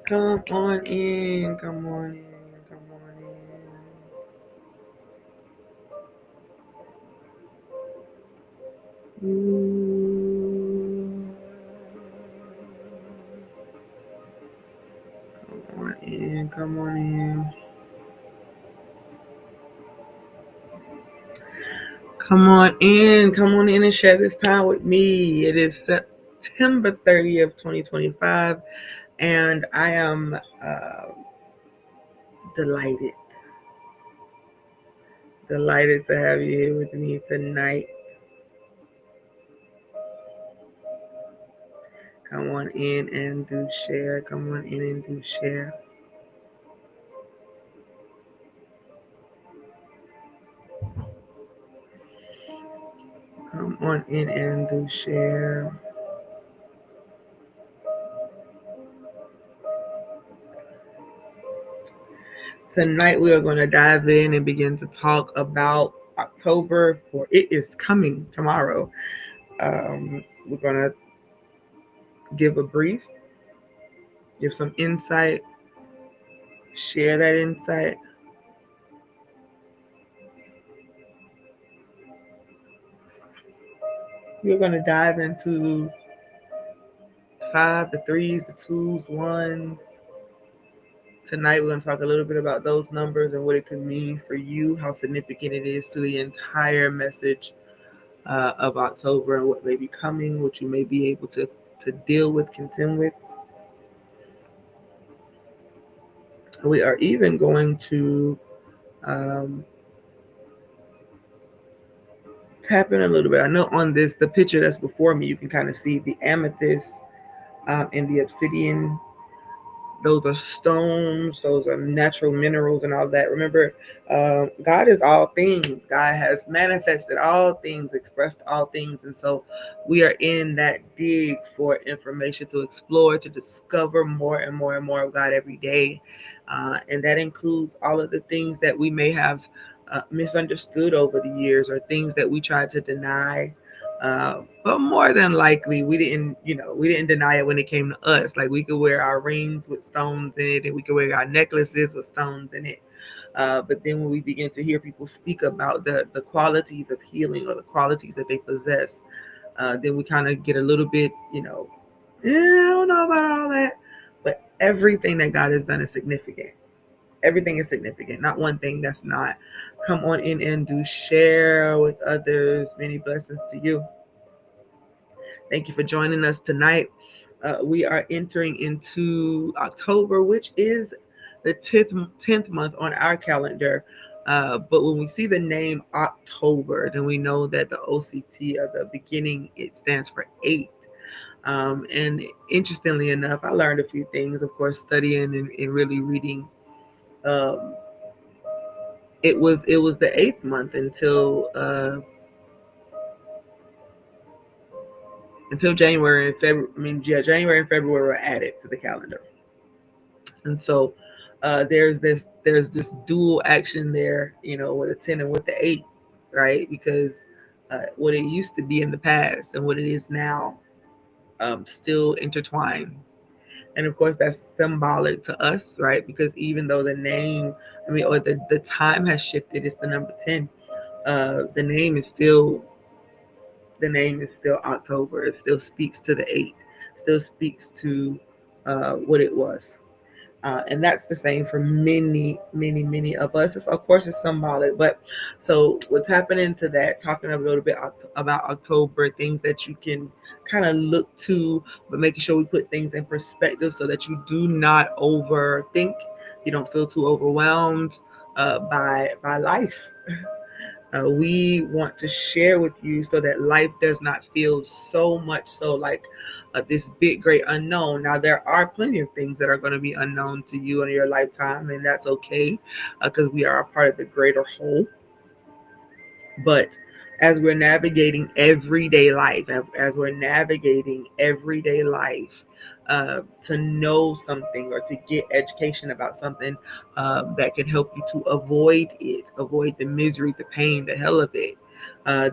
Come on in, come on in, come on in. Ooh. Come on in, come on in. Come on in and share this time with me. It is September 30th, 2025, and I am delighted, delighted to have you here with me tonight. Come on in and do share. Come on in and do share. Come on in and do share. Tonight we are going to dive in and begin to talk about October, for it is coming tomorrow. We're going to give a brief, give some insight, share that insight. We're going to dive into 5, the 3s, the 2s, 1s. Tonight, we're going to talk a little bit about those numbers and what it could mean for you, how significant it is to the entire message of October and what may be coming, what you may be able to deal with, contend with. We are even going to tap in a little bit. I know on the picture that's before me, you can kind of see the amethyst and the obsidian. Those are stones, those are natural minerals and all that. Remember, God is all things. God has manifested all things, expressed all things. And so we are in that dig for information to explore, to discover more and more and more of God every day. And that includes all of the things that we may have misunderstood over the years, or things that we tried to deny. But more than likely, we didn't deny it when it came to us. Like, we could wear our rings with stones in it, and we could wear our necklaces with stones in it. But then when we begin to hear people speak about the qualities of healing, or the qualities that they possess, then we kind of get a little bit, I don't know about all that. But everything that God has done is significant. Everything is significant. Not one thing that's not. Come on in and do share with others. Many blessings to you. Thank you for joining us tonight. We are entering into October, which is the 10th month on our calendar. But when we see the name October, then we know that the OCT, or the beginning, it stands for 8. And interestingly enough, I learned a few things, of course, studying and really reading. It was the 8th month until January and February. January and February were added to the calendar, and so there's this dual action there, with the 10 and with the 8, right? Because what it used to be in the past and what it is now, still intertwined. And of course, that's symbolic to us, right? Because even though the name, or the time has shifted, it's the number 10. The name is still October. It still speaks to the 8. Still speaks to what it was. And that's the same for many, many, many of us. Of course, it's symbolic. But so we're tapping into that, talking a little bit about October, things that you can kind of look to, but making sure we put things in perspective so that you do not overthink. You don't feel too overwhelmed by life. We want to share with you so that life does not feel so much so like this big, great unknown. Now, there are plenty of things that are going to be unknown to you in your lifetime, and that's okay, because we are a part of the greater whole. But as we're navigating everyday life, to know something or to get education about something that can help you to avoid the misery, the pain, the hell of it.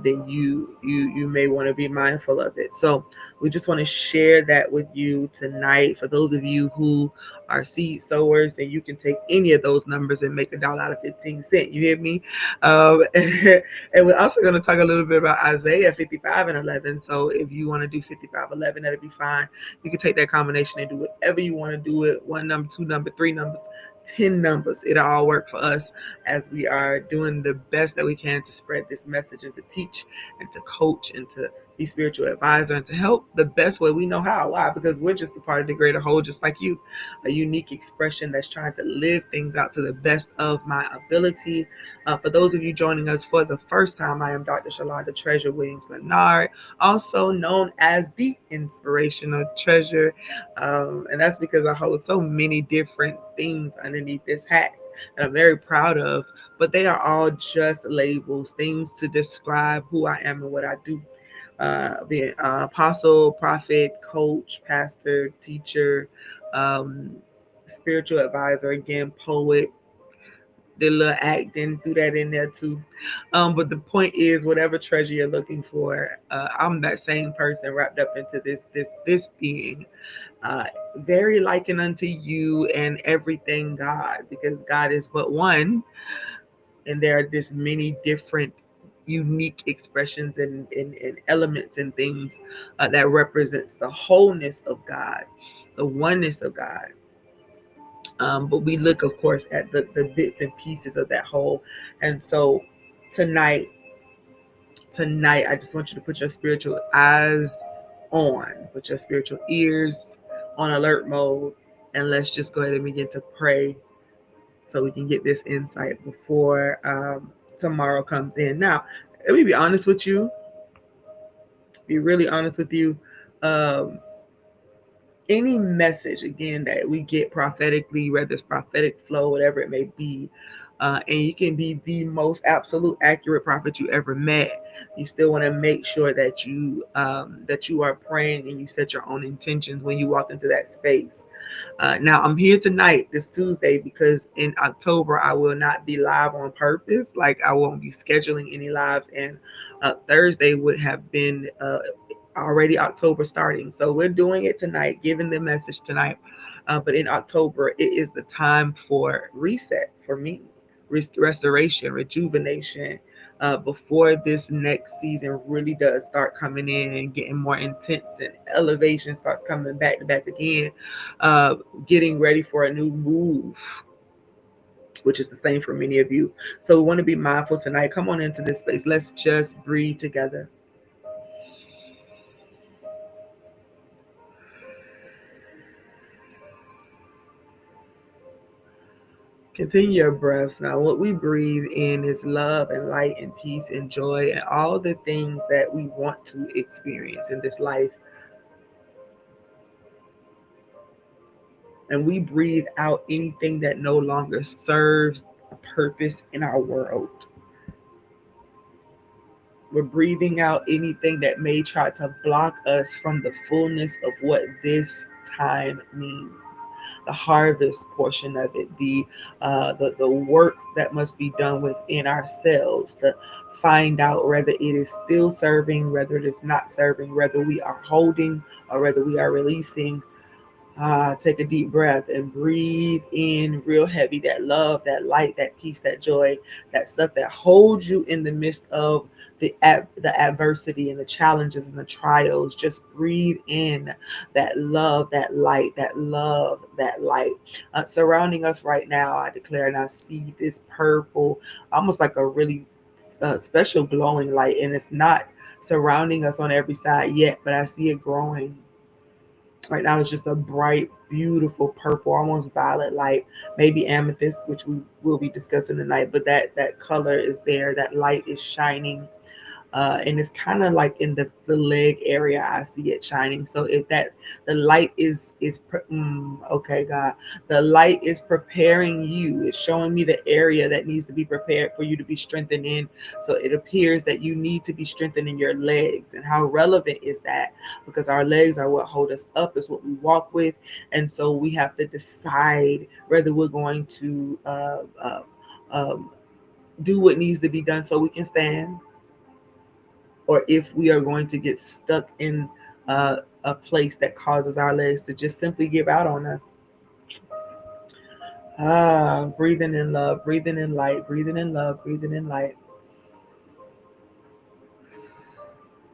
then you may want to be mindful of it. So we just want to share that with you tonight. For those of you who are seed sowers, and you can take any of those numbers and make $1 out of 15 cents. You hear me? And we're also going to talk a little bit about Isaiah 55:11. So if you want to do 55:11, that'll be fine. You can take that combination and do whatever you want to do it. One number, two number, three numbers, 10 numbers. It'll all work for us as we are doing the best that we can to spread this message and to teach and to coach and to be spiritual advisor and to help the best way we know how. Why? Because we're just a part of the greater whole, just like you. A unique expression that's trying to live things out to the best of my ability. For those of you joining us for the first time, I am Dr. Shalonda Treasure Williams-Leonard, also known as the Inspirational Treasure. And that's because I hold so many different things underneath this hat that I'm very proud of, but they are all just labels, things to describe who I am and what I do. Being apostle, prophet, coach, pastor, teacher, um, spiritual advisor, again, poet, did a little acting, threw that in there too. But the point is, whatever treasure you're looking for, I'm that same person wrapped up into this being, very likened unto you and everything God, because God is but one, and there are this many different unique expressions and elements and things that represents the wholeness of God, the oneness of God. But we look, of course, at the bits and pieces of that whole. And so tonight, I just want you to put your spiritual eyes on, put your spiritual ears on alert mode, and let's just go ahead and begin to pray so we can get this insight before tomorrow comes in. Now, let me be honest with you, be really honest with you. Um, any message, again, that we get prophetically, whether it's prophetic flow, whatever it may be, and you can be the most absolute accurate prophet you ever met, you still want to make sure that you are praying and you set your own intentions when you walk into that space. Now I'm here tonight, this Tuesday, because in October I will not be live on purpose. Like, I won't be scheduling any lives, and Thursday would have been already October starting. So we're doing it tonight, giving the message tonight. But in October, it is the time for reset for me, restoration, rejuvenation. Before this next season really does start coming in and getting more intense and elevation starts coming back to back again, uh, getting ready for a new move, which is the same for many of you. So we want to be mindful tonight. Come on into this space. Let's just breathe together. Continue your breaths. Now, what we breathe in is love and light and peace and joy and all the things that we want to experience in this life. And we breathe out anything that no longer serves a purpose in our world. We're breathing out anything that may try to block us from the fullness of what this time means. The harvest portion of it, the work that must be done within ourselves to find out whether it is still serving, whether it is not serving, whether we are holding or whether we are releasing. Take a deep breath and breathe in real heavy that love, that light, that peace, that joy, that stuff that holds you in the midst of the adversity and the challenges and the trials. Just breathe in that love, that light, that love, that light. Surrounding us right now, I declare and I see this purple, almost like a really special glowing light, and it's not surrounding us on every side yet, but I see it growing. Right now it's just a bright, beautiful purple, almost violet light, maybe amethyst, which we will be discussing tonight. But that color is there. That light is shining, and it's kind of like in the leg area. I see it shining. So if that the light is okay, God, the light is preparing you. It's showing me the area that needs to be prepared for you to be strengthened in. So it appears that you need to be strengthened in your legs. And how relevant is that? Because our legs are what hold us up, is what we walk with, and so we have to decide whether we're going to um, do what needs to be done so we can stand, or if we are going to get stuck in a place that causes our legs to just simply give out on us. Breathing in love, breathing in light, breathing in love, breathing in light,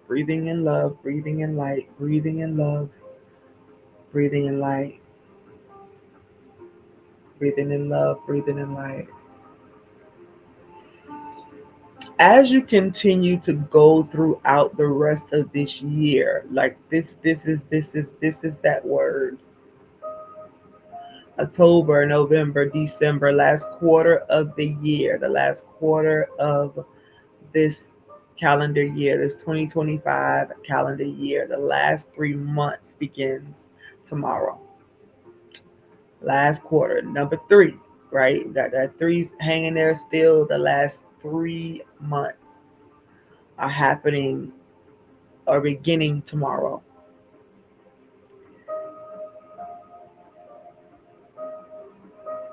breathing in love, breathing in light, breathing in love, breathing in light, breathing in love, breathing in light. As you continue to go throughout the rest of this year, like this is that word. October, November, December, last quarter of the year, the last quarter of this calendar year, this 2025 calendar year, the last 3 months begins tomorrow. Last quarter, number three, right? We got that threes hanging there still. The last 3 months are happening or beginning tomorrow.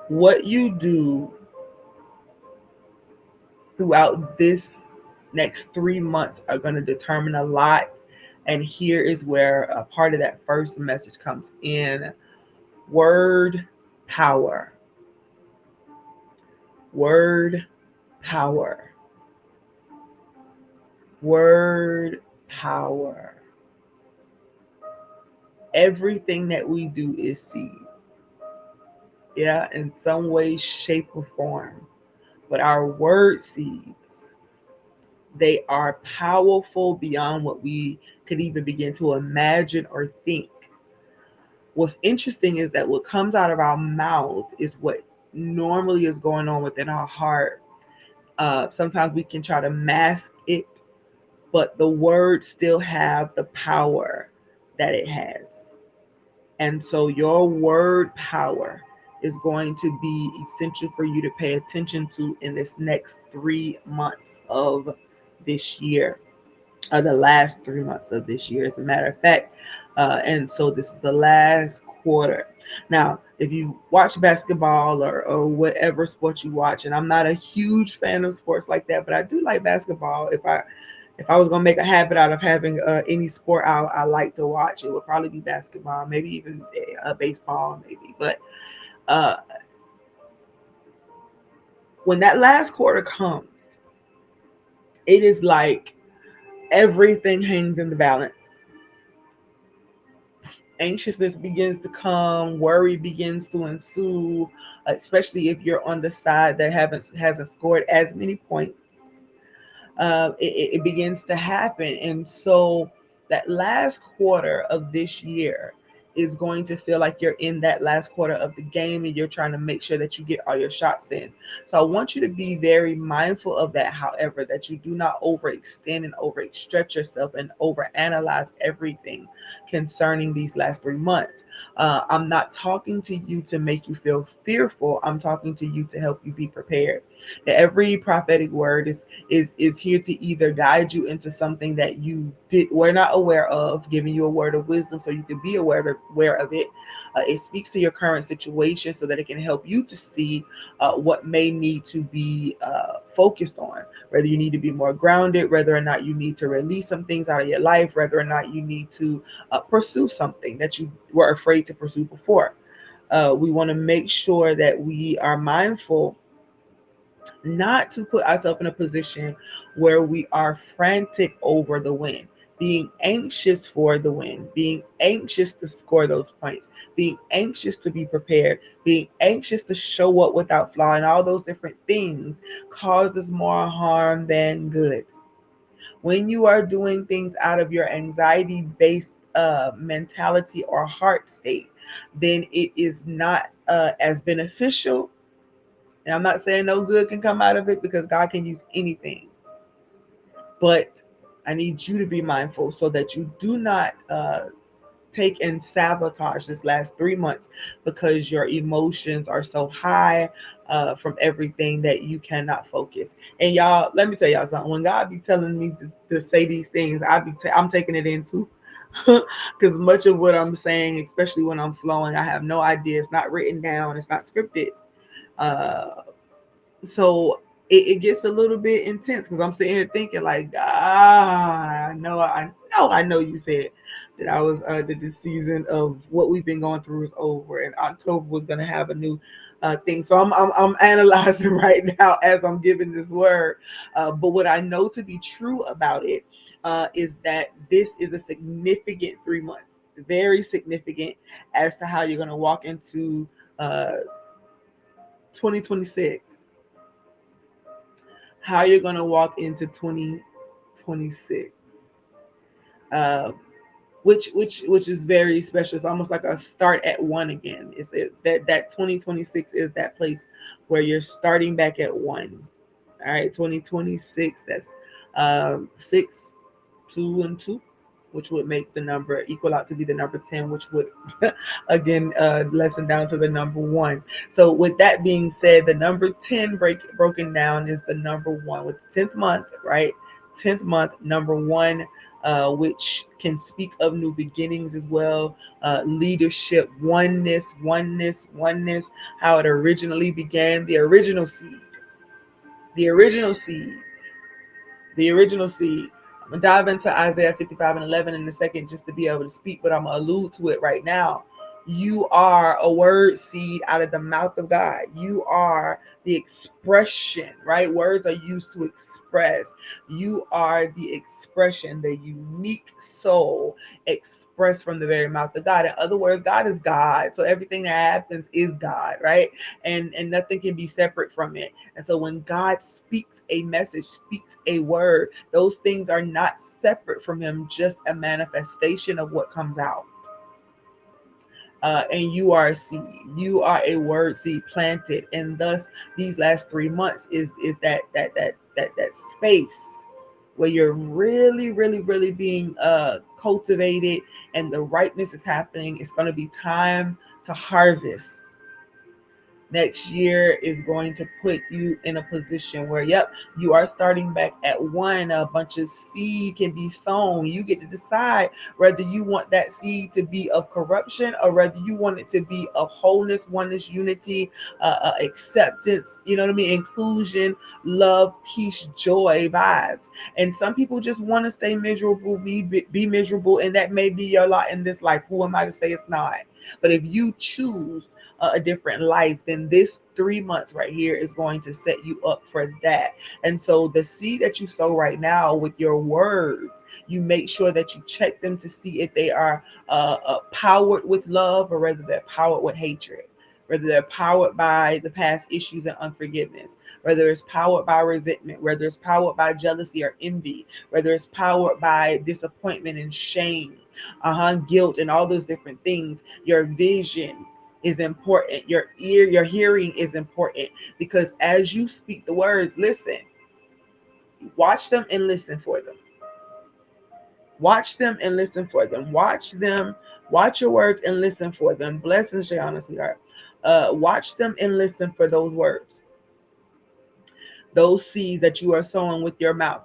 What you do throughout this next 3 months are going to determine a lot. And here is where a part of that first message comes in. Word power. Word power. Word power. Everything that we do is seed. Yeah, in some way, shape, or form. But our word seeds, they are powerful beyond what we could even begin to imagine or think. What's interesting is that what comes out of our mouth is what normally is going on within our heart. Sometimes we can try to mask it, but the words still have the power that it has. And so your word power is going to be essential for you to pay attention to in this next 3 months of this year, or the last 3 months of this year, as a matter of fact. And so this is the last quarter. Now, if you watch basketball or whatever sport you watch, and I'm not a huge fan of sports like that, but I do like basketball. If I was gonna make a habit out of having any sport I like to watch, it would probably be basketball, maybe even baseball, maybe. But uh, when that last quarter comes, it is like everything hangs in the balance. Anxiousness begins to come, worry begins to ensue, especially if you're on the side that hasn't scored as many points. It begins to happen. And so that last quarter of this year is going to feel like you're in that last quarter of the game and you're trying to make sure that you get all your shots in. So I want you to be very mindful of that, however, that you do not overextend and overstretch yourself and overanalyze everything concerning these last 3 months. I'm not talking to you to make you feel fearful. I'm talking to you to help you be prepared. Every prophetic word is here to either guide you into something that were not aware of, giving you a word of wisdom so you can be aware of it. It speaks to your current situation so that it can help you to see what may need to be focused on, whether you need to be more grounded, whether or not you need to release some things out of your life, whether or not you need to pursue something that you were afraid to pursue before. We want to make sure that we are mindful not to put ourselves in a position where we are frantic over the win, being anxious for the win, being anxious to score those points, being anxious to be prepared, being anxious to show up without flaw, and all those different things causes more harm than good. When you are doing things out of your anxiety based mentality or heart state, then it is not as beneficial. And I'm not saying no good can come out of it, because God can use anything. But I need you to be mindful so that you do not take and sabotage this last 3 months because your emotions are so high from everything that you cannot focus. And y'all, let me tell y'all something. When God be telling me to say these things, I'm taking it in too. Because much of what I'm saying, especially when I'm flowing, I have no idea. It's not written down. It's not scripted. Uh, so it gets a little bit intense because I'm sitting here thinking like, I know you said that I was that this season of what we've been going through is over, and October was going to have a new thing. So I'm analyzing right now as I'm giving this word. But what I know to be true about it is that this is a significant 3 months, very significant as to how you're going to walk into 2026. How you're going to walk into 2026. Uh, which is very special. It's almost like a start at one again. That 2026 is that place where you're starting back at one. All right, 2026. That's 6, 2, and 2, which would make the number equal out to be the number 10, which would again lessen down to the number 1. So with that being said, the number 10 broken down is the number 1 with the 10th month, right? 10th month, number 1, which can speak of new beginnings as well, leadership, oneness, how it originally began, the original seed, the original seed the original seed. I'm gonna dive into Isaiah 55 and 11 in a second just to be able to speak, but I'm gonna allude to it right now. You are a word seed out of the mouth of God. You are the expression, right? Words are used to express. You are the expression, the unique soul expressed from the very mouth of God. In other words, God is God. So everything that happens is God, right? And nothing can be separate from it. And so when God speaks a message, speaks a word, those things are not separate from him, just a manifestation of what comes out. And you are a seed. You are a word seed planted, and thus these last 3 months is that space where you're really being cultivated, and the ripeness is happening. It's going to be time to harvest. Next year is going to put you in a position where, yep, you are starting back at one. A bunch of seed can be sown. You get to decide whether you want that seed to be of corruption or whether you want it to be of wholeness, oneness, unity, acceptance, you know what I mean? Inclusion, love, peace, joy, vibes. And some people just want to stay miserable, be miserable, and that may be your lot in this life. Who am I to say it's not? But if you choose a different life, then this 3 months right here is going to set you up for that. And so the seed that you sow right now with your words, you make sure that you check them to see if they are powered with love or whether they're powered with hatred, whether they're powered by the past issues and unforgiveness, whether it's powered by resentment, whether it's powered by jealousy or envy, whether it's powered by disappointment and shame, guilt, and all those different things. Your vision is important. Your hearing is important, because as you speak the words, listen, watch them and listen for them. Watch them and listen for them. Watch your words and listen for them. Blessings, Shayana, sweetheart. Watch them and listen for those words, those seeds that you are sowing with your mouth.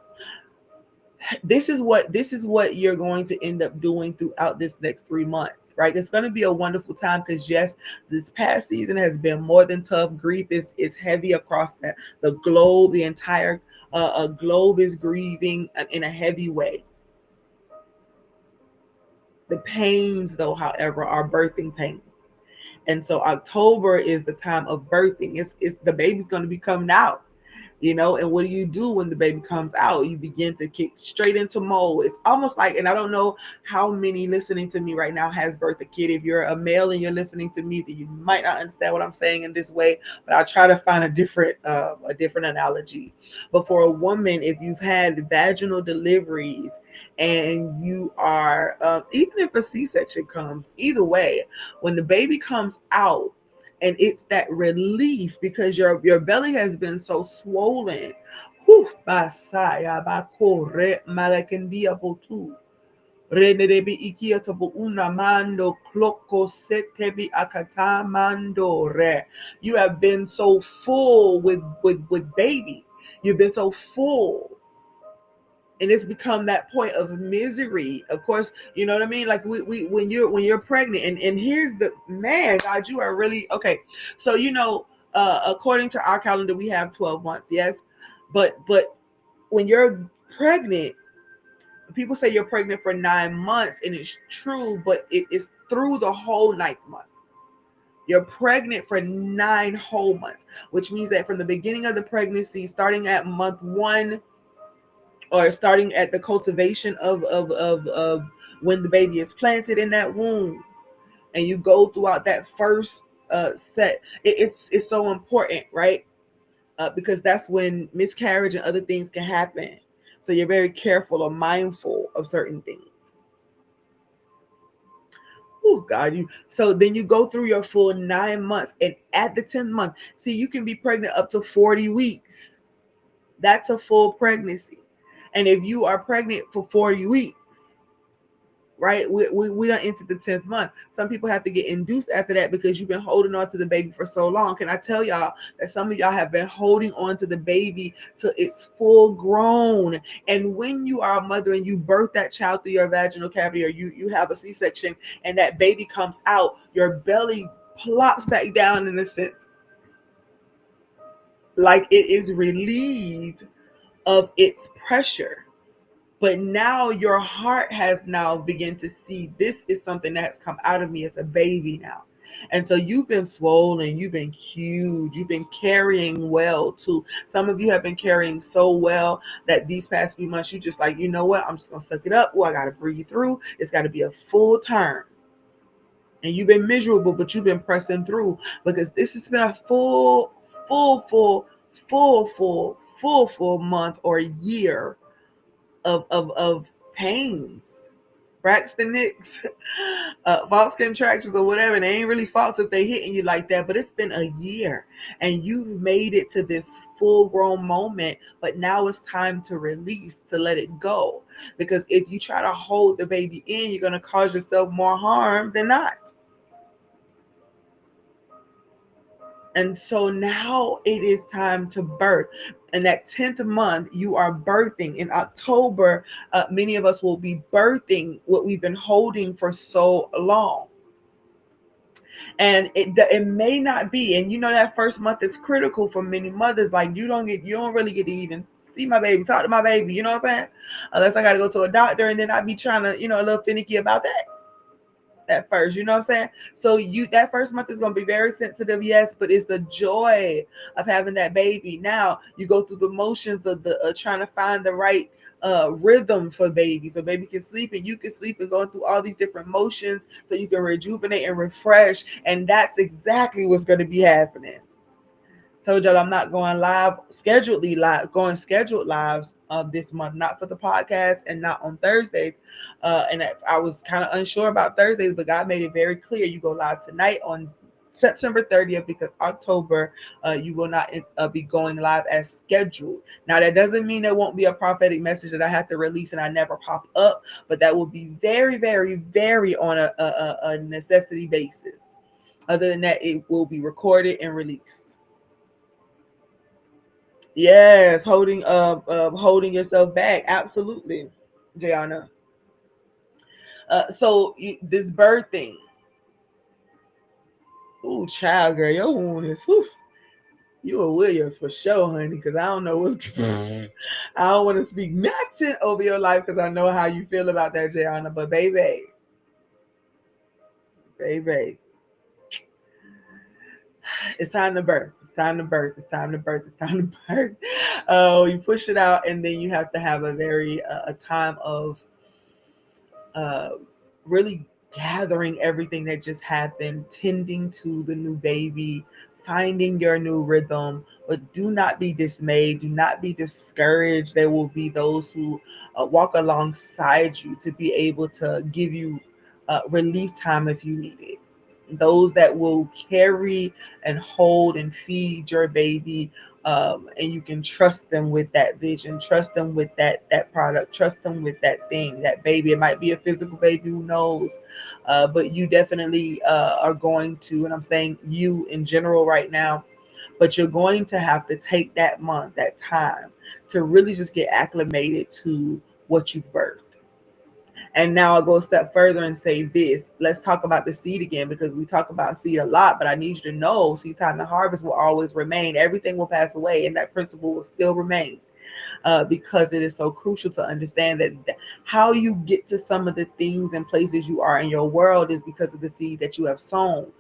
This is what you're going to end up doing throughout this next 3 months, right? It's going to be a wonderful time because, yes, this past season has been more than tough. Grief is heavy across the globe. The entire globe is grieving in a heavy way. The pains, though, however, are birthing pains. And so October is the time of birthing. It's the baby's going to be coming out. And what do you do when the baby comes out? You begin to kick straight into mode. It's almost like, and I don't know how many listening to me right now has birthed a kid. If you're a male and you're listening to me, then you might not understand what I'm saying in this way, but I'll try to find a different analogy. But for a woman, if you've had vaginal deliveries and you are, even if a C-section comes, either way, when the baby comes out, and it's that relief because your belly has been so swollen. Whew, basaya bakore malakendia botu. Renerebi ikiatobo unamando kloko setebi akatamando re. You have been so full with baby. You've been so full. And it's become that point of misery. Of course, you know what I mean? Like we when you're pregnant, and here's the man, God, you are really okay. So according to our calendar, we have 12 months. Yes, but when you're pregnant, people say you're pregnant for 9 months, and it's true, but it is through the whole ninth month. You're pregnant for 9 whole months, which means that from the beginning of the pregnancy, starting at month one, or starting at the cultivation of when the baby is planted in that womb, and you go throughout that first set, it's so important, right? Because that's when miscarriage and other things can happen. So you're very careful or mindful of certain things. Oh God, you so then you go through your full 9 months, and at the 10th month, see, you can be pregnant up to 40 weeks. That's a full pregnancy. And if you are pregnant for 40 weeks, right, we don't enter the 10th month. Some people have to get induced after that because you've been holding on to the baby for so long. Can I tell y'all that some of y'all have been holding on to the baby till it's full grown? And when you are a mother and you birth that child through your vaginal cavity, or you have a C-section, and that baby comes out, your belly plops back down, in a sense, like it is relieved of its pressure. But now your heart has now begun to see, this is something that has come out of me as a baby now. And so you've been swollen, you've been huge, you've been carrying well too. Some of you have been carrying so well that these past few months you just like, you know what, I'm just gonna suck it up. Oh, I gotta breathe through. It's gotta be a full turn. And you've been miserable, but you've been pressing through, because this has been a full, full month or year of pains, Braxton Nicks, false contractions or whatever. And they ain't really false if they hitting you like that, but it's been a year and you've made it to this full grown moment. But now it's time to release, to let it go. Because if you try to hold the baby in, you're going to cause yourself more harm than not. And so now it is time to birth. And that 10th month, you are birthing. In October, many of us will be birthing what we've been holding for so long. And it may not be. And you know, that first month is critical for many mothers. Like you don't really get to even see my baby, talk to my baby. You know what I'm saying? Unless I got to go to a doctor, and then I'd be trying to, a little finicky about that at first, you know what I'm saying? So that first month is going to be very sensitive, yes, but it's the joy of having that baby. Now you go through the motions of the trying to find the right rhythm for baby, so baby can sleep and you can sleep, and going through all these different motions so you can rejuvenate and refresh. And that's exactly what's going to be happening. Told y'all I'm not going going scheduled lives this month, not for the podcast and not on Thursdays. And I was kind of unsure about Thursdays, but God made it very clear. You go live tonight on September 30th, because October you will not be going live as scheduled. Now that doesn't mean there won't be a prophetic message that I have to release and I never pop up, but that will be very, very, very on a necessity basis. Other than that, it will be recorded and released. Yes, holding yourself back. Absolutely, Jayana. This birthing. Ooh, child, girl, your wound is. Whew, you a Williams for sure, honey. Because I don't know what's. I don't want to speak nothing over your life because I know how you feel about that, Jayana. But baby, it's time to birth. It's time to birth. It's time to birth. It's time to birth. Oh, you push it out, and then you have to have a time of uh, really gathering everything that just happened, tending to the new baby, finding your new rhythm. But do not be dismayed. Do not be discouraged. There will be those who walk alongside you to be able to give you relief time if you need it. Those that will carry and hold and feed your baby, and you can trust them with that vision, trust them with that product, trust them with that thing, that baby. It might be a physical baby, who knows, but you definitely are going to, and I'm saying you in general right now, but you're going to have to take that month, that time, to really just get acclimated to what you've birthed. And now I'll go a step further and say this. Let's talk about the seed again, because we talk about seed a lot, but I need you to know seed time and harvest will always remain. Everything will pass away, and that principle will still remain. Because it is so crucial to understand that how you get to some of the things and places you are in your world is because of the seed that you have sown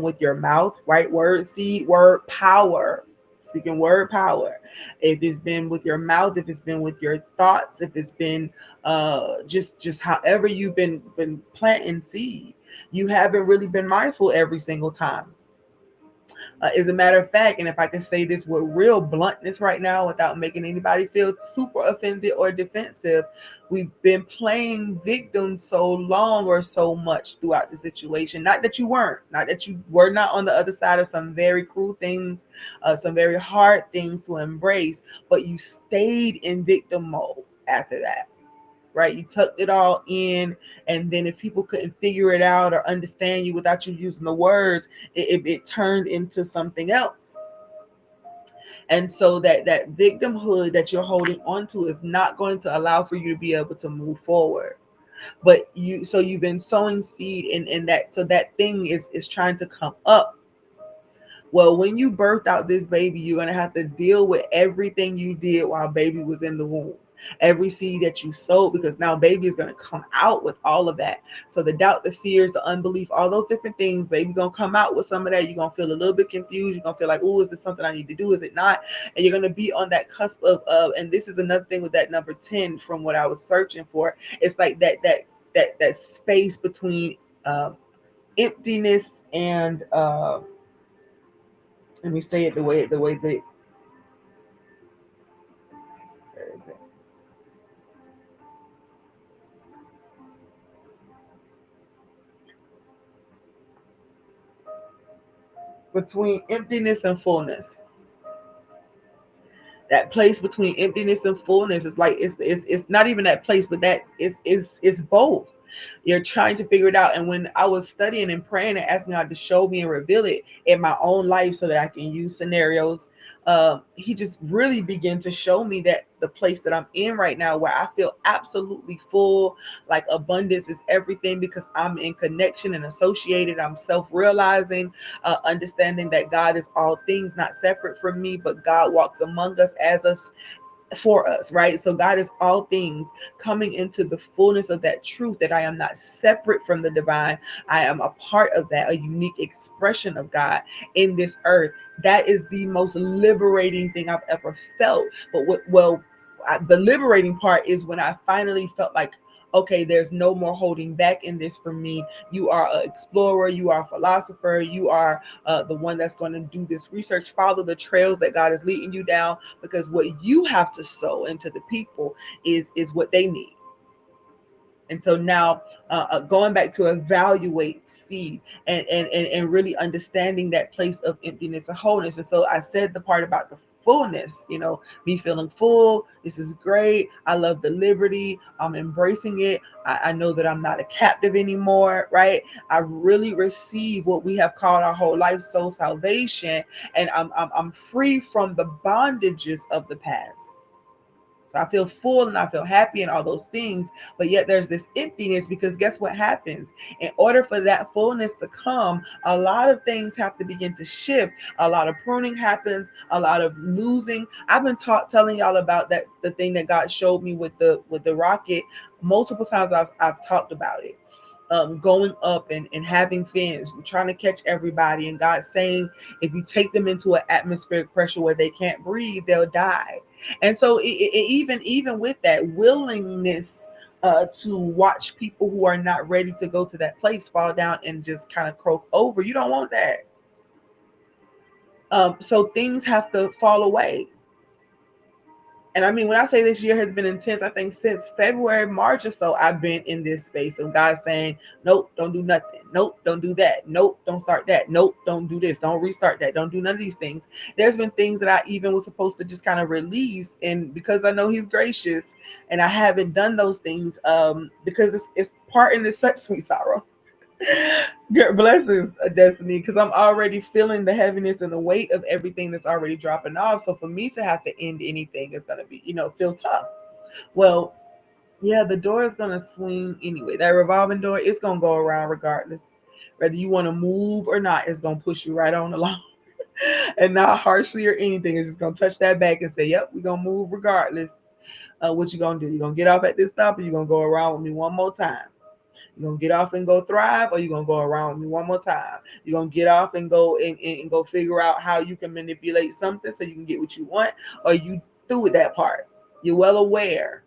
with your mouth, right? Word seed, word power. Speaking word power. If it's been with your mouth, if it's been with your thoughts, if it's been just however you've been planting seed, you haven't really been mindful every single time. As a matter of fact, and if I can say this with real bluntness right now without making anybody feel super offended or defensive, we've been playing victim so long or so much throughout the situation. Not that you weren't, not that you were not on the other side of some very cruel things, some very hard things to embrace, but you stayed in victim mode after that, right? You tucked it all in, and then if people couldn't figure it out or understand you without you using the words, it turned into something else. And so that victimhood that you're holding on to is not going to allow for you to be able to move forward. But you've been sowing seed in that, so that thing is trying to come up. Well, when you birth out this baby, you're going to have to deal with everything you did while baby was in the womb. Every seed that you sowed, because now baby is going to come out with all of that. So the doubt, the fears, the unbelief, all those different things, baby going to come out with some of that. You're going to feel a little bit confused. You're going to feel like, oh, is this something I need to do? Is it not? And you're going to be on that cusp of, and this is another thing with that number 10 from what I was searching for. It's like that space between emptiness and let me say it the way that between emptiness and fullness. That place between emptiness and fullness is like it's not even that place, but that is both. You're trying to figure it out. And when I was studying and praying and asking God to show me and reveal it in my own life so that I can use scenarios, he just really began to show me that the place that I'm in right now, where I feel absolutely full, like abundance is everything, because I'm in connection and associated. I'm self-realizing, understanding that God is all things, not separate from me, but God walks among us as us, for us, right? So God is all things, coming into the fullness of that truth that I am not separate from the divine. I am a part of that, a unique expression of God in this earth. That is the most liberating thing I've ever felt. But the liberating part is when I finally felt like, okay, there's no more holding back in this for me. You are an explorer, you are a philosopher, you are the one that's going to do this research. Follow the trails that God is leading you down, because what you have to sow into the people is what they need. And so now, going back to evaluate seed and really understanding that place of emptiness and wholeness. And so I said the part about the fullness, me feeling full. This is great. I love the liberty. I'm embracing it. I know that I'm not a captive anymore, right? I really receive what we have called our whole life soul salvation, and I'm free from the bondages of the past. So I feel full and I feel happy and all those things. But yet there's this emptiness, because guess what happens? In order for that fullness to come, a lot of things have to begin to shift. A lot of pruning happens, a lot of losing. I've been telling y'all about that, the thing that God showed me with the rocket. Multiple times I've talked about it. Going up and having fins and trying to catch everybody, and God saying, if you take them into an atmospheric pressure where they can't breathe, they'll die. And so even with that willingness to watch people who are not ready to go to that place fall down and just kind of croak over, you don't want that. So things have to fall away. And I mean, when I say this year has been intense, I think since February, March or so, I've been in this space of God saying, nope, don't do nothing. Nope, don't do that. Nope, don't start that. Nope, don't do this. Don't restart that. Don't do none of these things. There's been things that I even was supposed to just kind of release. And because I know He's gracious and I haven't done those things, because it's part in this such sweet sorrow. Blessings, Destiny, because I'm already feeling the heaviness and the weight of everything that's already dropping off. So for me to have to end anything is going to be, feel tough. Well, Yeah, the door is gonna swing anyway. That revolving door, it's gonna go around regardless. Whether you want to move or not, it's gonna push you right on along. And not harshly or anything. It's just gonna touch that back and say, "Yep, we're gonna move regardless." What you gonna do? You gonna get off at this stop, or you gonna go around with me one more time? You gonna get off and go thrive, or you gonna go around with me one more time? You gonna get off and go and go figure out how you can manipulate something so you can get what you want, or you through with that part? You're well aware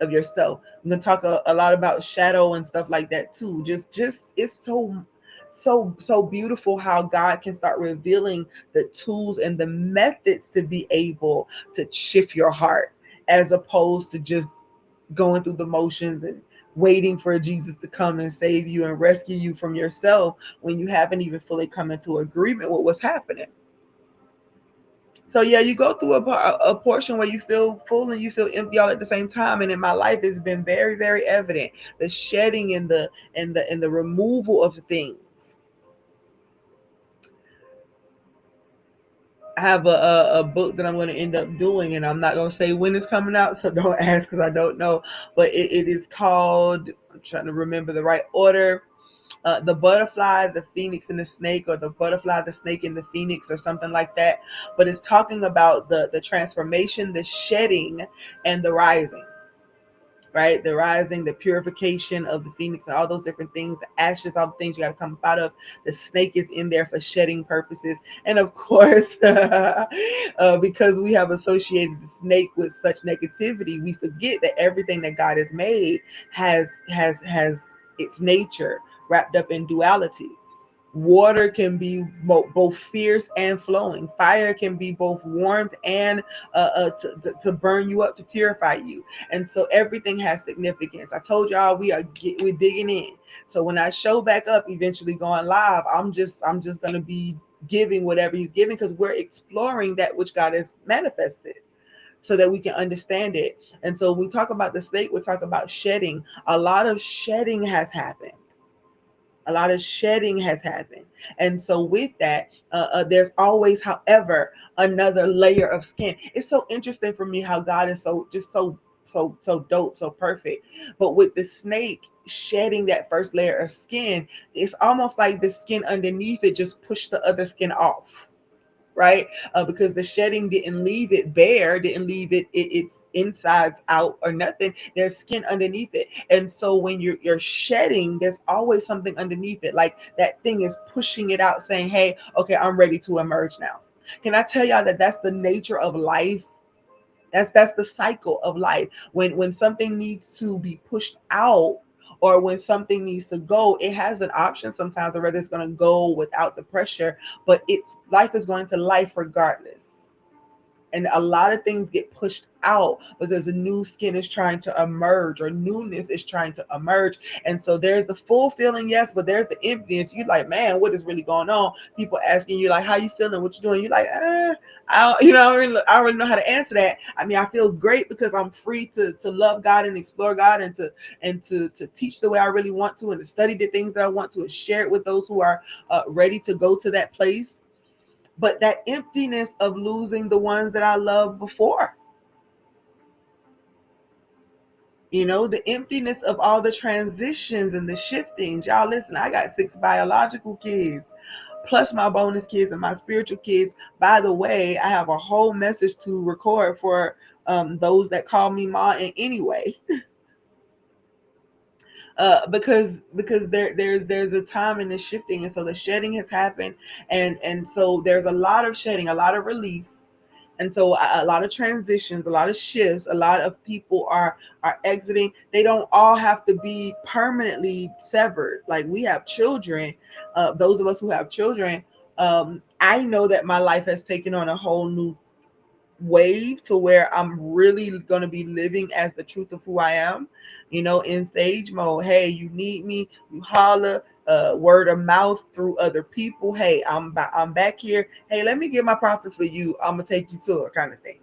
of yourself. I'm gonna talk a lot about shadow and stuff like that too. Just it's so beautiful how God can start revealing the tools and the methods to be able to shift your heart, as opposed to just going through the motions and waiting for Jesus to come and save you and rescue you from yourself when you haven't even fully come into agreement with what's happening. So yeah, you go through a portion where you feel full and you feel empty all at the same time. And in my life, it's been very, very evident the shedding and the removal of things. I have a book that I'm going to end up doing, and I'm not going to say when it's coming out, so don't ask because I don't know. But it is called, I'm trying to remember the right order, the butterfly, the phoenix, and the snake, or the butterfly, the snake, and the phoenix, or something like that. But it's talking about the transformation, the shedding, and the rising. Right, the rising, the purification of the phoenix, and all those different things, the ashes, all the things you got to come out of. The snake is in there for shedding purposes, and of course, because we have associated the snake with such negativity, we forget that everything that God has made has its nature wrapped up in duality. Water can be both fierce and flowing. Fire can be both warmth and to burn you up, to purify you. And so everything has significance. I told y'all we're digging in. So when I show back up, eventually going live, I'm just gonna be giving whatever He's giving, because we're exploring that which God has manifested, so that we can understand it. And so when we talk about the snake, we're talking about shedding. A lot of shedding has happened. A lot of shedding has happened. And so with that, there's always, however, another layer of skin. It's so interesting for me how God is so dope, so perfect. But with the snake shedding that first layer of skin, it's almost like the skin underneath it just pushed the other skin off, right? Because the shedding didn't leave it bare, didn't leave its insides out or nothing. There's skin underneath it. And so when you're shedding, there's always something underneath it. Like that thing is pushing it out, saying, "Hey, okay, I'm ready to emerge now." Can I tell y'all that that's the nature of life? That's the cycle of life. When something needs to be pushed out, or when something needs to go, it has an option sometimes, or whether it's going to go without the pressure, but its life is going to life regardless. And a lot of things get pushed out because the new skin is trying to emerge, or newness is trying to emerge. And so there's the full feeling, yes, but there's the emptiness. You're like, man, what is really going on? People asking you like, how you feeling, what you doing? You're like, I don't really know how to answer that. I mean, I feel great because I'm free to love God and explore God, and to teach the way I really want to, and to study the things that I want to, and share it with those who are ready to go to that place. But that emptiness of losing the ones that I loved before, the emptiness of all the transitions and the shiftings. Y'all listen, I got 6 biological kids, plus my bonus kids and my spiritual kids. By the way, I have a whole message to record for those that call me Ma in any way. Because there's a time in the shifting, and so the shedding has happened, and so there's a lot of shedding, a lot of release. And so a lot of transitions, a lot of shifts, a lot of people are exiting. They don't all have to be permanently severed. Like we have children, those of us who have children, I know that my life has taken on a whole new wave to where I'm really going to be living as the truth of who I am, in sage mode. Hey, you need me, you holler, word of mouth through other people. Hey, I'm back here. Hey, let me get my prophet for you. I'm gonna take you to it, kind of thing.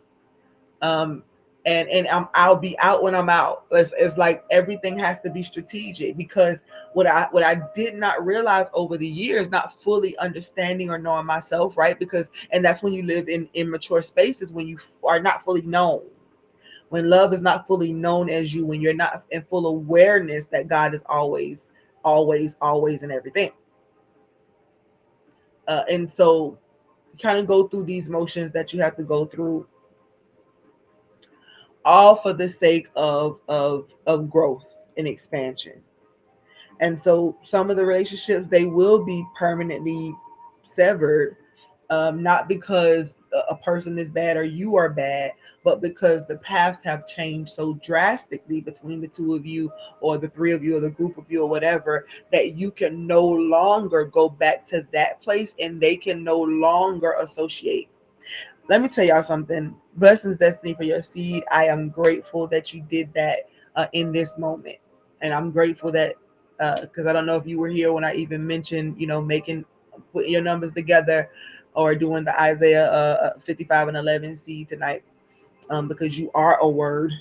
um and I'll be out when I'm out. It's like everything has to be strategic, because what I did not realize over the years, not fully understanding or knowing myself, right? Because, and that's when you live in immature spaces, when you are not fully known, when love is not fully known as you, when you're not in full awareness that God is always, always, always in everything. And so you kind of go through these motions that you have to go through, all for the sake of growth and expansion. And so some of the relationships, they will be permanently severed, not because a person is bad or you are bad, but because the paths have changed so drastically between the two of you, or the three of you, or the group of you, or whatever, that you can no longer go back to that place, and they can no longer associate. Let me tell y'all something. Blessings, destiny, for your seed. I am grateful that you did that in this moment, and I'm grateful that, because I don't know if you were here when I even mentioned, making, putting your numbers together, or doing the Isaiah 55:11 seed tonight, because you are a word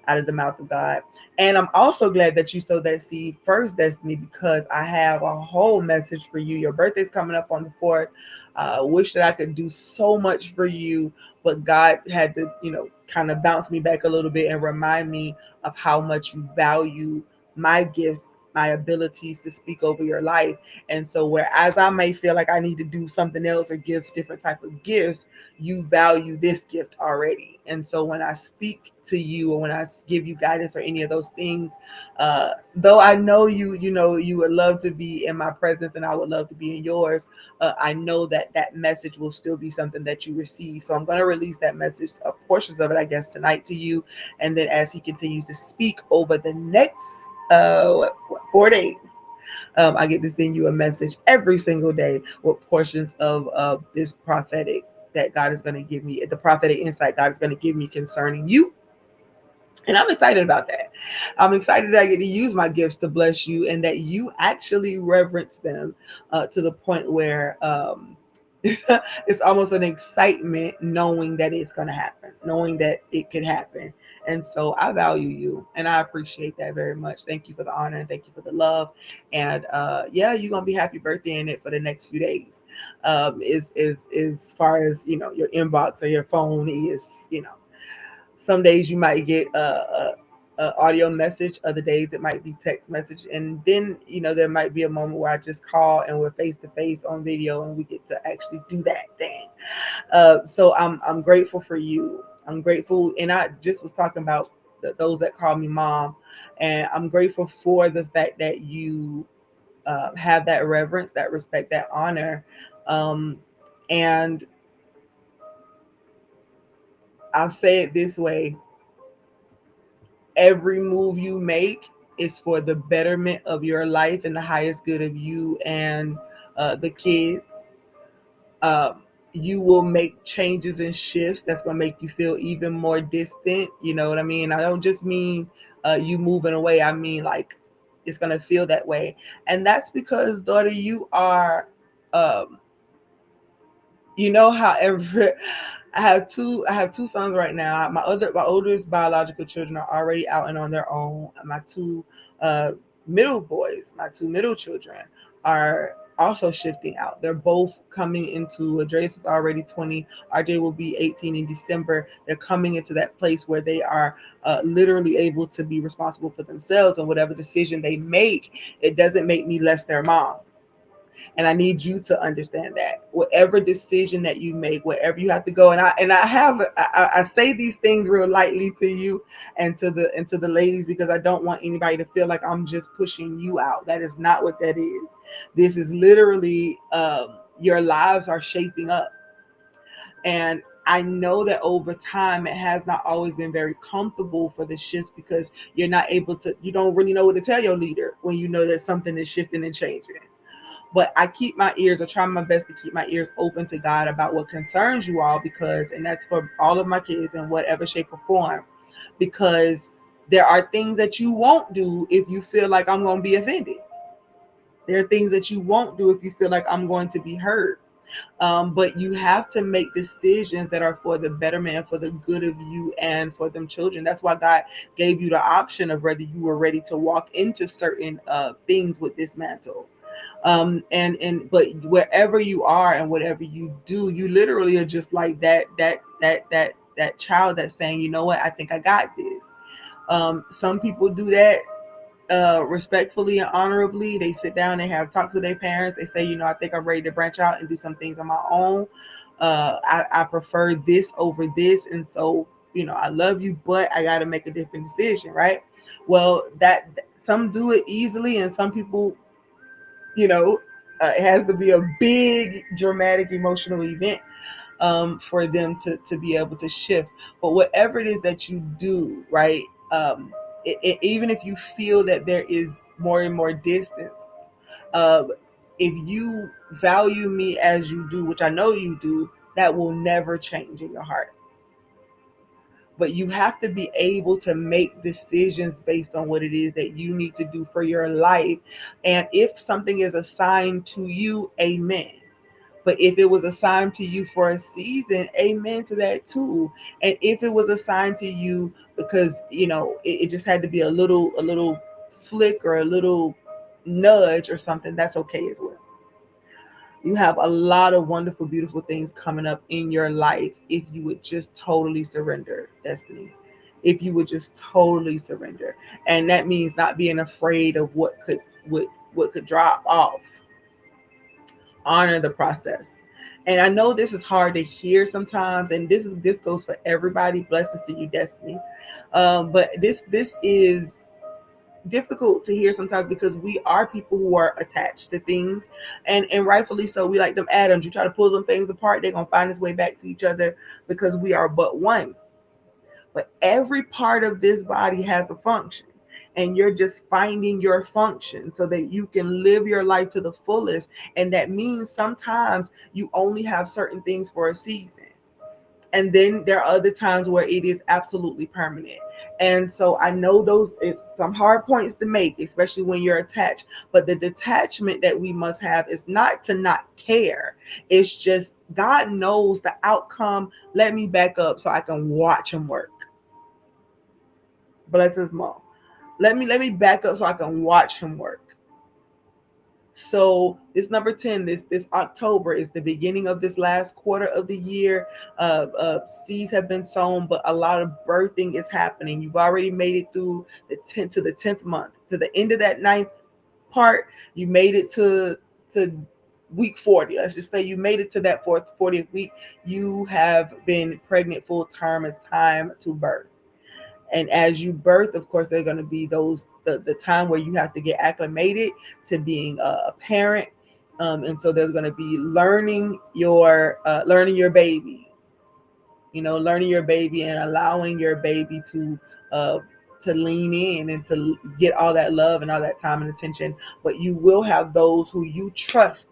out of the mouth of God. And I'm also glad that you sowed that seed first, Destiny, because I have a whole message for you. Your birthday's coming up on the 4th. Wish that I could do so much for you, but God had to, kind of bounce me back a little bit and remind me of how much you value my gifts, my abilities to speak over your life. And so, whereas I may feel like I need to do something else or give different type of gifts, you value this gift already. And so when I speak to you, or when I give you guidance, or any of those things, though I know you would love to be in my presence, and I would love to be in yours, I know that that message will still be something that you receive. So I'm going to release that message, portions of it, I guess, tonight to you. And then as he continues to speak over the next 4 days, I get to send you a message every single day with portions of this prophetic that God is going to give me, the prophetic insight God is going to give me concerning you. And I'm excited about that. I'm excited that I get to use my gifts to bless you, and that you actually reverence them to the point where it's almost an excitement knowing that it's going to happen, knowing that it could happen. And so I value you, and I appreciate that very much. Thank you for the honor, and thank you for the love. And yeah, you're gonna be happy birthday in it for the next few days. Is as far as your inbox or your phone is, some days you might get a audio message, other days it might be text message, and then there might be a moment where I just call and we're face to face on video, and we get to actually do that thing. So I'm grateful for you. I'm grateful, and I just was talking about those that call me mom, and I'm grateful for the fact that you have that reverence, that respect, that honor, um, and I'll say it this way: every move you make is for the betterment of your life and the highest good of you and the kids. um, you will make changes and shifts that's going to make you feel even more distant. You know what I mean? I don't just mean you moving away. I mean, like, it's going to feel that way. And that's because, daughter, you are, um, how every, I have two sons right now. My oldest biological children are already out and on their own. My two uh, middle boys, my two middle children, are also shifting out. They're both coming into. Andreas is already 20. RJ will be 18 in December. They're coming into that place where they are literally able to be responsible for themselves, and whatever decision they make, it doesn't make me less their mom. And I need you to understand that whatever decision that you make, wherever you have to go, and I say these things real lightly to you and to the ladies, because I don't want anybody to feel like I'm just pushing you out. That is not what that is. This is literally your lives are shaping up. And I know that over time it has not always been very comfortable for the shifts, because you don't really know what to tell your leader when you know that something is shifting and changing. But I keep my ears, I try my best to keep my ears open to God about what concerns you all, because, and that's for all of my kids in whatever shape or form, because there are things that you won't do if you feel like I'm going to be offended. There are things that you won't do if you feel like I'm going to be hurt. But you have to make decisions that are for the betterment and for the good of you and for them children. That's why God gave you the option of whether you were ready to walk into certain things with this mantle. But wherever you are and whatever you do, you literally are just like that that child that's saying, you know what, I think I got this. Some people do that respectfully and honorably. They sit down, they have talked to their parents. They say, you know, I think I'm ready to branch out and do some things on my own. I prefer this over this. And so, you know, I love you, but I got to make a different decision, right? Well, that some do it easily, and some people, you know, it has to be a big, dramatic, emotional event for them to be able to shift. But whatever it is that you do, right? Even if you feel that there is more and more distance, uh, if you value me as you do, which I know you do, that will never change in your heart. But you have to be able to make decisions based on what it is that you need to do for your life. And if something is assigned to you, amen. But if it was assigned to you for a season, amen to that too. And if it was assigned to you because, you know, it just had to be a little flick or a little nudge or something, that's okay as well. You have a lot of wonderful, beautiful things coming up in your life if you would just totally surrender, Destiny. If you would just totally surrender. And that means not being afraid of what could drop off. Honor the process. And I know this is hard to hear sometimes, and this goes for everybody. Blessings to you, Destiny. But this is difficult to hear sometimes because we are people who are attached to things, and rightfully so. We like them atoms. You try to pull them things apart, they're gonna find its way back to each other because we are but one. But every part of this body has a function, and you're just finding your function so that you can live your life to the fullest. And that means sometimes you only have certain things for a season, and then there are other times where it is absolutely permanent. And so I know those is some hard points to make, especially when you're attached. But the detachment that we must have is not to not care. It's just God knows the outcome. Let me back up so I can watch him work. Blessings, mom. Let me back up so I can watch him work. So this number 10, this October is the beginning of this last quarter of the year. Seeds have been sown, but a lot of birthing is happening. You've already made it through the 10th to the 10th month, to the end of that ninth part. You made it to week 40. Let's just say you made it to that 40th week. You have been pregnant full term. It's time to birth. And as you birth, of course, there's going to be the time where you have to get acclimated to being a parent. And so there's going to be learning your baby, learning your baby and allowing your baby uh, to lean in and to get all that love and all that time and attention. But you will have those who you trust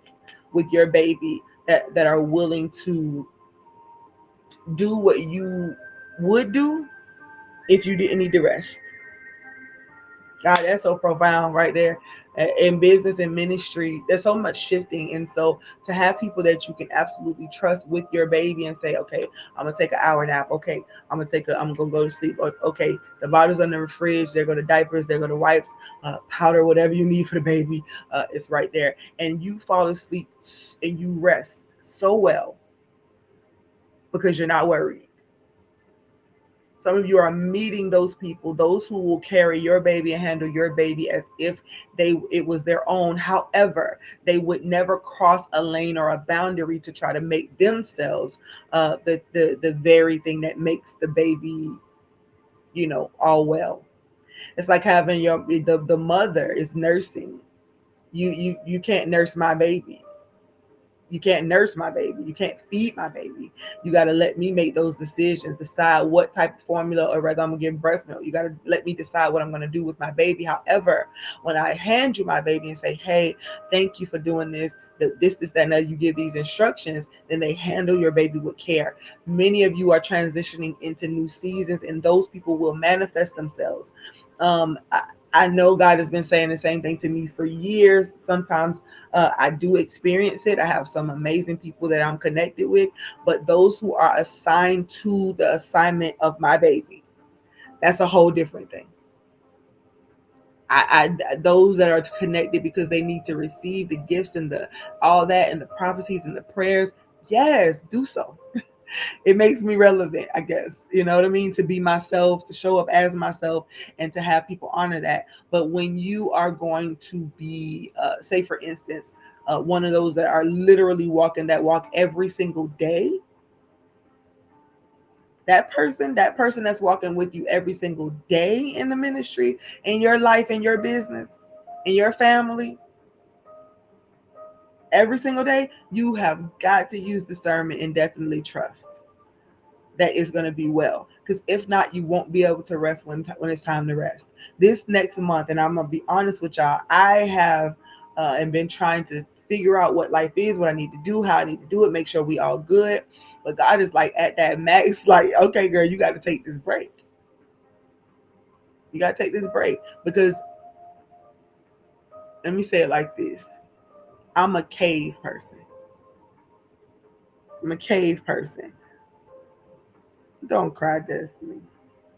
with your baby that are willing to do what you would do if you didn't need the rest. God, that's so profound right there. In business and ministry, there's so much shifting. And so to have people that you can absolutely trust with your baby and say, okay, I'm going to take an hour nap. Okay, I'm going to go to sleep. Okay, the bottles on the fridge, they're going to diapers, they're going to wipes, powder, whatever you need for the baby. It's right there. And you fall asleep and you rest so well because you're not worried. Some of you are meeting those people, those who will carry your baby and handle your baby as if it was their own. However, they would never cross a lane or a boundary to try to make themselves the very thing that makes the baby, all well. It's like having the mother is nursing. You can't nurse my baby. You can't nurse my baby. You can't feed my baby. You got to let me make those decisions, decide what type of formula, or rather I'm going to give breast milk. You got to let me decide what I'm going to do with my baby. However, when I hand you my baby and say, hey, thank you for doing this, that, and that, you give these instructions, then they handle your baby with care. Many of you are transitioning into new seasons, and those people will manifest themselves. I know God has been saying the same thing to me for years. Sometimes I do experience it. I have some amazing people that I'm connected with, but those who are assigned to the assignment of my baby, that's a whole different thing. Those that are connected because they need to receive the gifts and all that and the prophecies and the prayers, yes, do so. It makes me relevant, I guess. You know what I mean? To be myself, to show up as myself, and to have people honor that. But when you are going to be, say, for instance, one of those that are literally walking that walk every single day, that person that's walking with you every single day in the ministry, in your life, in your business, in your family, every single day, you have got to use discernment and definitely trust that it's going to be well. Because if not, you won't be able to rest when it's time to rest. This next month, and I'm going to be honest with y'all, I have and been trying to figure out what life is, what I need to do, how I need to do it, make sure we all good. But God is like at that max, like, okay, girl, you got to take this break. You got to take this break because let me say it like this. I'm a cave person. I'm a cave person. Don't cry, Destiny.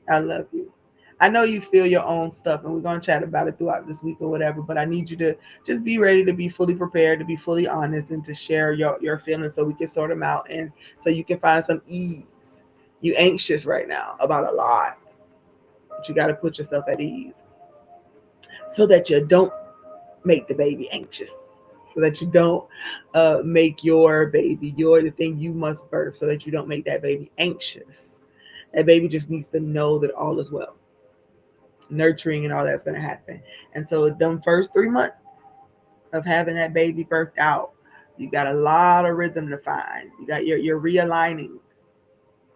I love you. I know you feel your own stuff, and we're going to chat about it throughout this week or whatever, but I need you to just be ready to be fully prepared, to be fully honest, and to share your feelings so we can sort them out and so you can find some ease. You anxious right now about a lot, but you got to put yourself at ease so that you don't make the baby anxious, so that you don't make your baby, the thing you must birth, so that you don't make that baby anxious. That baby just needs to know that all is well. Nurturing and all that's going to happen. And so them first 3 months of having that baby birthed out, you got a lot of rhythm to find. You got you're realigning.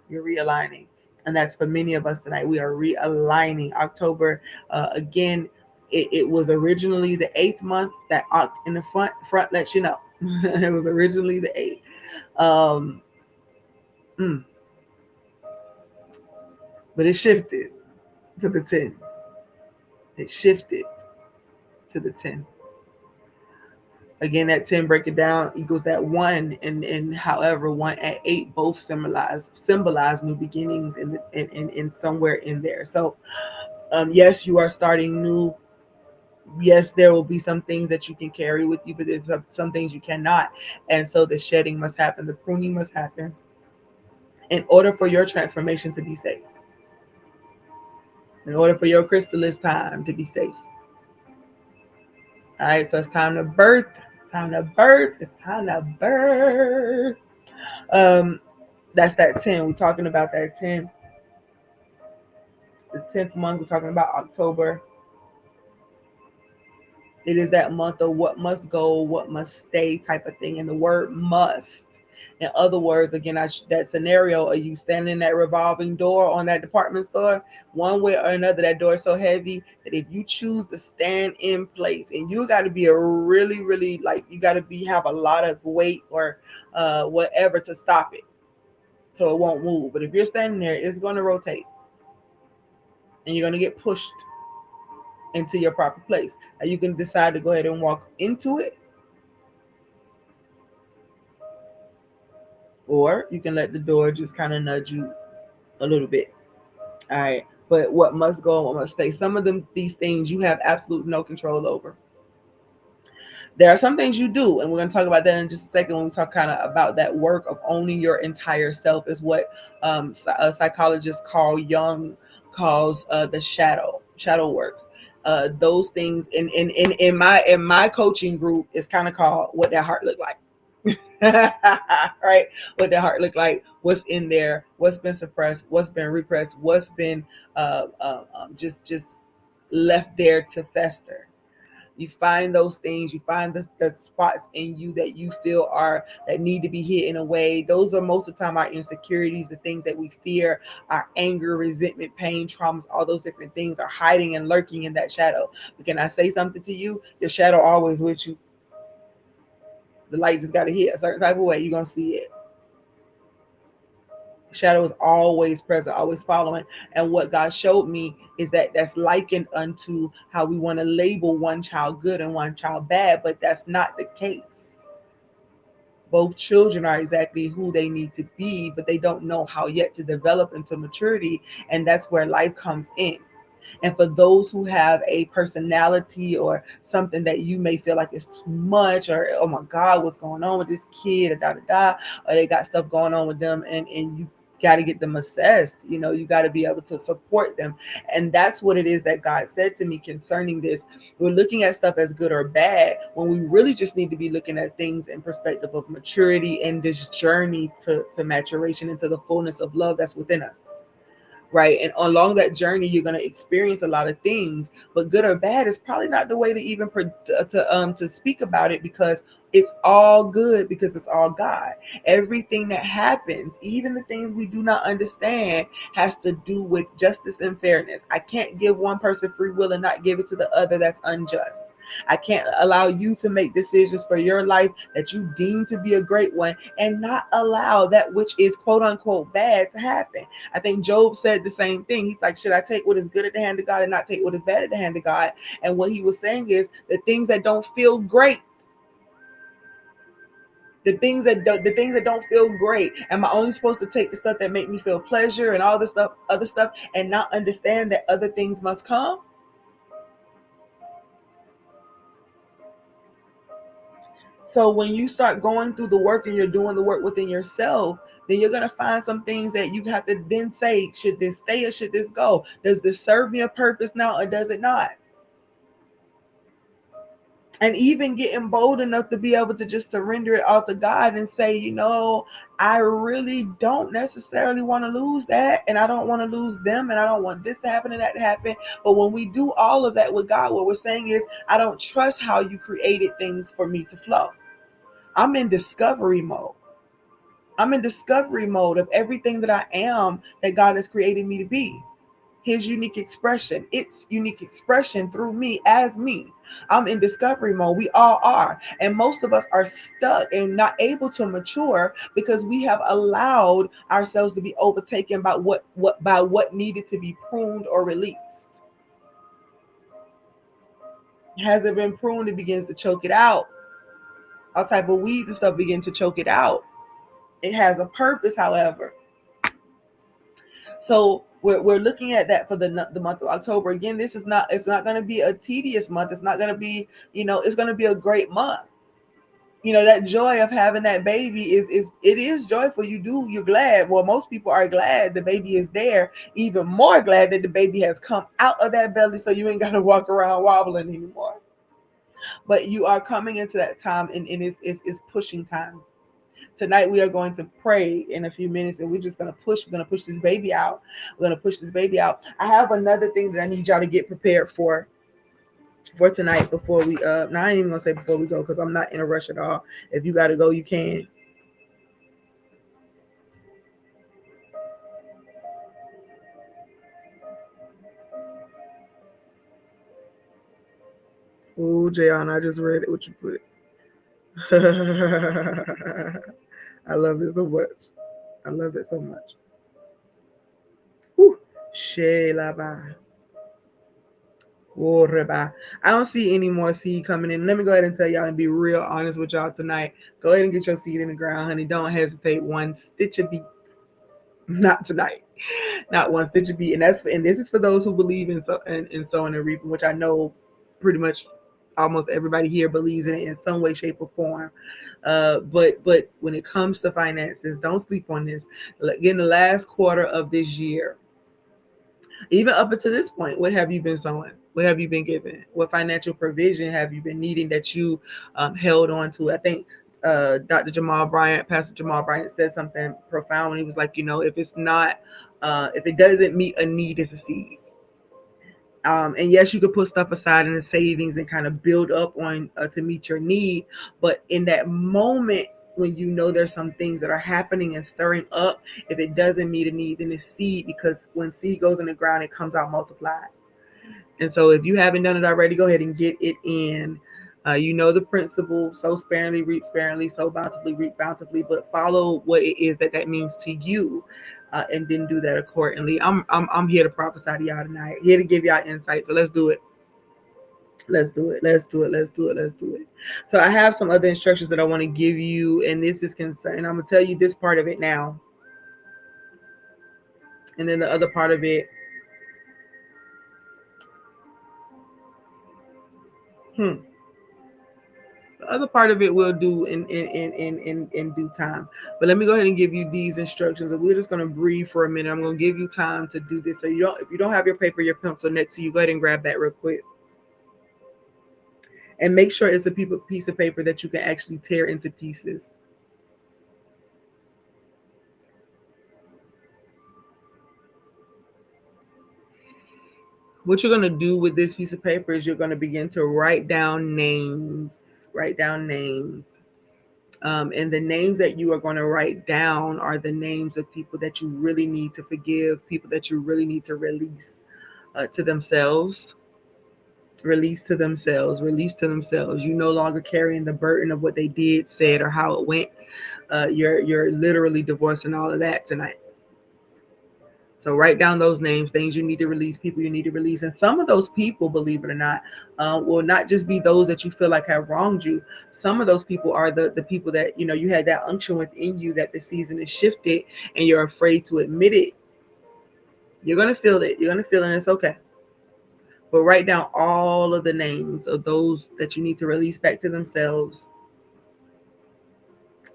You're realigning. And that's for many of us tonight. We are realigning. October, again, it was originally the 8th month. That oct in the front lets you know. It was originally the 8th. Mm, but it shifted to the 10. It shifted to the 10. Again, that 10, break it down, equals that 1, and however 1 and 8 both symbolize new beginnings in somewhere in there. So yes, you are starting new. Yes, there will be some things that you can carry with you, but there's some things you cannot. And so the shedding must happen, the pruning must happen in order for your transformation to be safe, in order for your chrysalis time to be safe. All right, so it's time to birth. It's time to birth. It's time to birth. That's that 10. We're talking about that 10. The 10th month, we're talking about October. It is that month of what must go, what must stay type of thing. And the word must. In other words, again, that scenario, are you standing in that revolving door on that department store? One way or another, that door is so heavy that if you choose to stand in place, and you got to be a really, really, like, you got to have a lot of weight or whatever to stop it so it won't move. But if you're standing there, it's going to rotate and you're going to get pushed into your proper place. Now you can decide to go ahead and walk into it, or you can let the door just kind of nudge you a little bit. All right. But what must go and what must stay, some of these things you have absolute no control over. There are some things you do, and we're going to talk about that in just a second when we talk kind of about that work of owning your entire self, is what a psychologist Carl Jung calls the shadow work. Those things in my coaching group is kind of called what that heart look like. Right? What that heart look like, what's in there, what's been suppressed, what's been repressed, what's been just left there to fester. You find those things, you find the spots in you that you feel that need to be hit in a way. Those are most of the time our insecurities, the things that we fear, our anger, resentment, pain, traumas, all those different things are hiding and lurking in that shadow. But can I say something to you? Your shadow always with you. The light just got to hit a certain type of way. You're going to see it. Shadow is always present, always following. And what God showed me is that that's likened unto how we want to label one child good and one child bad, but that's not the case. Both children are exactly who they need to be, but they don't know how yet to develop into maturity. And that's where life comes in. And for those who have a personality or something that you may feel like is too much, or oh my God, what's going on with this kid, or da da da, or they got stuff going on with them, and you got to get them assessed. You got to be able to support them. And that's what it is that God said to me concerning this. We're looking at stuff as good or bad when we really just need to be looking at things in perspective of maturity and this journey to maturation into the fullness of love that's within us. Right. And along that journey, you're going to experience a lot of things, but good or bad is probably not the way to even to speak about it, because it's all good, because it's all God. Everything that happens, even the things we do not understand, has to do with justice and fairness. I can't give one person free will and not give it to the other. That's unjust. I can't allow you to make decisions for your life that you deem to be a great one and not allow that which is quote unquote bad to happen. I think Job said the same thing. He's like, should I take what is good at the hand of God and not take what is bad at the hand of God? And what he was saying is the things that don't feel great, the things that don't feel great. Am I only supposed to take the stuff that make me feel pleasure and all this stuff, other stuff, and not understand that other things must come? So when you start going through the work and you're doing the work within yourself, then you're going to find some things that you have to then say, should this stay or should this go? Does this serve me a purpose now or does it not? And even getting bold enough to be able to just surrender it all to God and say, I really don't necessarily want to lose that, and I don't want to lose them, and I don't want this to happen and that to happen. But when we do all of that with God, what we're saying is, I don't trust how you created things for me to flow. I'm in discovery mode. I'm in discovery mode of everything that I am, that God has created me to be. His unique expression, its unique expression through me as me. I'm in discovery mode. We all are. And most of us are stuck and not able to mature because we have allowed ourselves to be overtaken by what needed to be pruned or released. Has it been pruned, it begins to choke it out. All type of weeds and stuff begin to choke it out. It has a purpose, however. So we're looking at that for the month of October. Again, it's not going to be a tedious month. It's not going to be, it's going to be a great month. That joy of having that baby it is joyful. You're glad. Well, most people are glad the baby is there, even more glad that the baby has come out of that belly, so you ain't got to walk around wobbling anymore. But you are coming into that time, and it's pushing time. Tonight we are going to pray in a few minutes, and we're just going to push. We're going to push this baby out. We're going to push this baby out. I have another thing that I need y'all to get prepared for tonight before we now I ain't even gonna say before we go, because I'm not in a rush at all. If you got to go, you can. Oh, Jayon, I just read it. What you put? I love it so much. I love it so much. Whew. Shelaba. I don't see any more seed coming in. Let me go ahead and tell y'all and be real honest with y'all tonight. Go ahead and get your seed in the ground, honey. Don't hesitate one stitch of beat. Not tonight. Not one stitch of beat. And this is for those who believe in sowing and reaping, which I know pretty much almost everybody here believes in it in some way, shape, or form. But when it comes to finances, don't sleep on this. In the last quarter of this year, even up until this point, what have you been sowing? What have you been given? What financial provision have you been needing that you held on to? I think Pastor Jamal Bryant said something profound when he was like, if it's not, if it doesn't meet a need, it's a seed. And yes, you could put stuff aside in the savings and kind of build up on to meet your need. But in that moment, when there's some things that are happening and stirring up, if it doesn't meet a need, then it's seed, because when seed goes in the ground, it comes out multiplied. And so if you haven't done it already, go ahead and get it in. The principle: sow sparingly, reap sparingly, sow bountifully, reap bountifully. But follow what it is that means to you, and then do that accordingly. I'm here to prophesy to y'all tonight. Here to give y'all insight. So let's do it. Let's do it. Let's do it. Let's do it. Let's do it. So I have some other instructions that I want to give you, and this is concerned. I'm gonna tell you this part of it now, and then the other part of it Hmm. The other part of it we'll do in due time. But let me go ahead and give you these instructions. And we're just going to breathe for a minute. I'm going to give you time to do this. So if you don't have your paper, your pencil next to you, go ahead and grab that real quick. And make sure it's a piece of paper that you can actually tear into pieces. What you're going to do with this piece of paper is you're going to begin to write down names. Write down names. And the names that you are going to write down are the names of people that you really need to forgive, people that you really need to release to themselves. Release to themselves. Release to themselves. You no longer carrying the burden of what they did, said, or how it went. You're literally divorcing all of that tonight. So write down those names, things you need to release, people you need to release. And some of those people, believe it or not, will not just be those that you feel like have wronged you. Some of those people are the people that, you had that unction within you that the season is shifted and you're afraid to admit it. You're going to feel it. You're going to feel it and it's okay. But write down all of the names of those that you need to release back to themselves.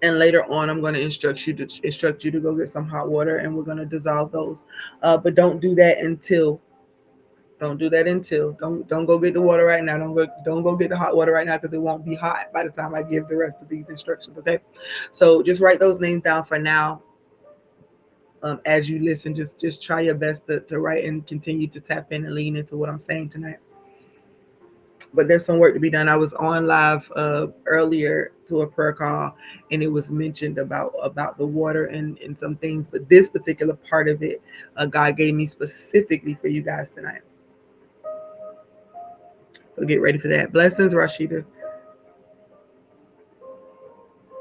And later on, I'm going to instruct you to go get some hot water and we're going to dissolve those. But don't do that until don't go get the water right now. Don't go get the hot water right now because it won't be hot by the time I give the rest of these instructions. Okay, so just write those names down for now. As you listen, just try your best to write and continue to tap in and lean into what I'm saying tonight. But there's some work to be done. I was on live earlier to a prayer call, and it was mentioned about the water and some things. But this particular part of it, God gave me specifically for you guys tonight. So get ready for that. Blessings, Rashida.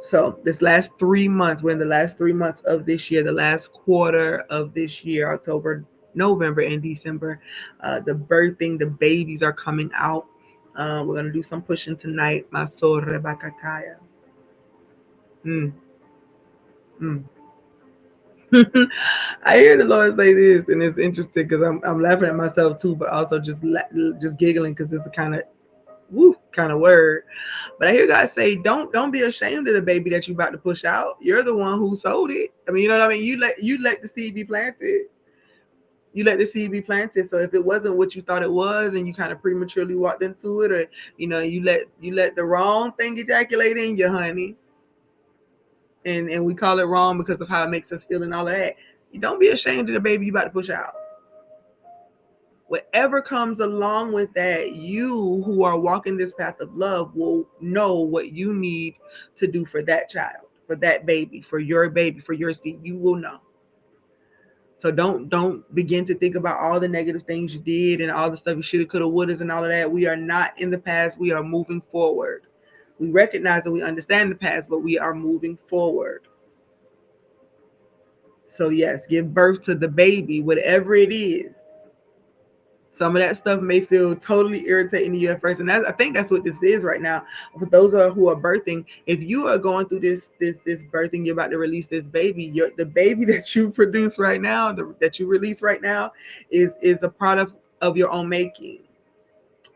So this last 3 months, we're in the last 3 months of this year, the last quarter of this year, October, November, and December. The birthing, the babies are coming out. We're going to do some pushing tonight. Masore bakataya. Mm, mm. I hear the Lord say this, and it's interesting because I'm laughing at myself too, but also just giggling because it's a kind of word. But I hear God say, don't be ashamed of the baby that you about to push out. You're the one who sowed it. I mean, you know what I mean? You let the seed be planted. You let the seed be planted. So if it wasn't what you thought it was, and you kind of prematurely walked into it, or you let the wrong thing ejaculate in you, honey, and we call it wrong because of how it makes us feel and all of that. You don't be ashamed of the baby you about to push out. Whatever comes along with that, you who are walking this path of love will know what you need to do for that child, for that baby, for your seed. You will know. So don't begin to think about all the negative things you did and all the stuff you shoulda, coulda, wouldas, and all of that. We are not in the past. We are moving forward. We recognize and we understand the past, but we are moving forward. So yes, give birth to the baby, whatever it is. Some of that stuff may feel totally irritating to you at first, and I think that's what this is right now. For those who are birthing, if you are going through this birthing, you're about to release this baby. The baby that you produce right now, that you release right now, is a product of your own making.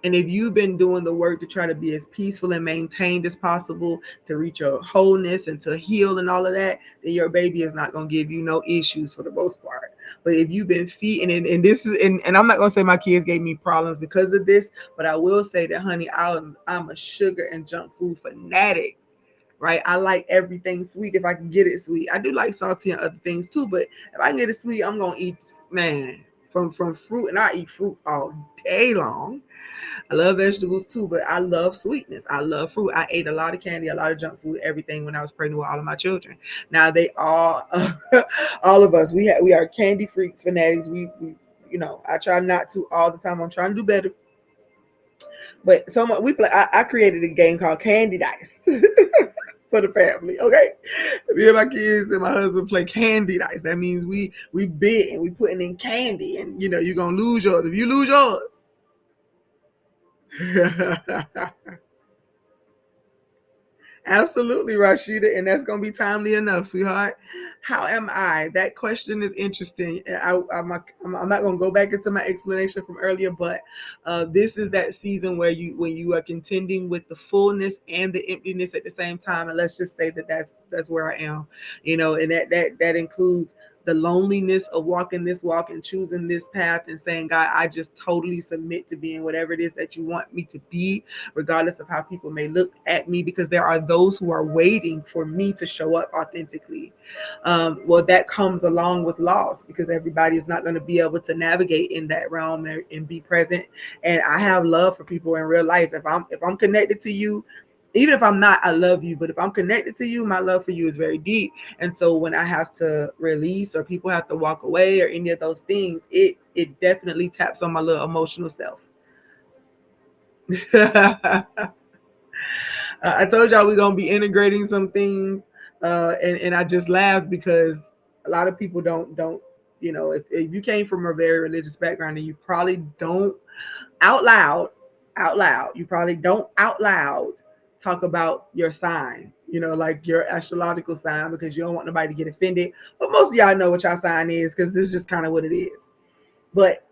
And if you've been doing the work to try to be as peaceful and maintained as possible, to reach your wholeness and to heal and all of that, then your baby is not going to give you no issues for the most part. But if you've been feeding it, and this is, and I'm not going to say my kids gave me problems because of this, but I will say that, honey, I'm a sugar and junk food fanatic. Right? I like everything sweet if I can get it sweet. I do like salty and other things too, but if I can get it sweet, I'm going to eat, man, from fruit, and I eat fruit all day long. I love vegetables too, but I love sweetness. I love fruit. I ate a lot of candy, a lot of junk food, everything when I was pregnant with all of my children. Now they all, all of us, we are candy freaks, fanatics. We I try not to all the time. I'm trying to do better. But so much we play. I created a game called Candy Dice for the family. Okay, me and my kids and my husband play Candy Dice. That means we bid and we putting in candy, and you're gonna lose yours if you lose yours. Absolutely, Rashida, and that's gonna be timely enough, sweetheart. How am I? That question is interesting. I'm not gonna go back into my explanation from earlier, but this is that season where when you are contending with the fullness and the emptiness at the same time, and let's just say that that's where I am, and that includes the loneliness of walking this walk and choosing this path and saying, God, I just totally submit to being whatever it is that you want me to be, regardless of how people may look at me, because there are those who are waiting for me to show up authentically. Well, that comes along with loss, because everybody is not going to be able to navigate in that realm and be present. And I have love for people in real life. If I'm connected to you, even if I'm not, I love you. But if I'm connected to you, my love for you is very deep. And so when I have to release, or people have to walk away, or any of those things, it definitely taps on my little emotional self. I told y'all we're gonna be integrating some things, and I just laughed because a lot of people don't if you came from a very religious background, and you probably don't out loud you probably don't out loud talk about your sign, like your astrological sign, because you don't want nobody to get offended. But most of y'all know what your sign is, because this is just kind of what it is. But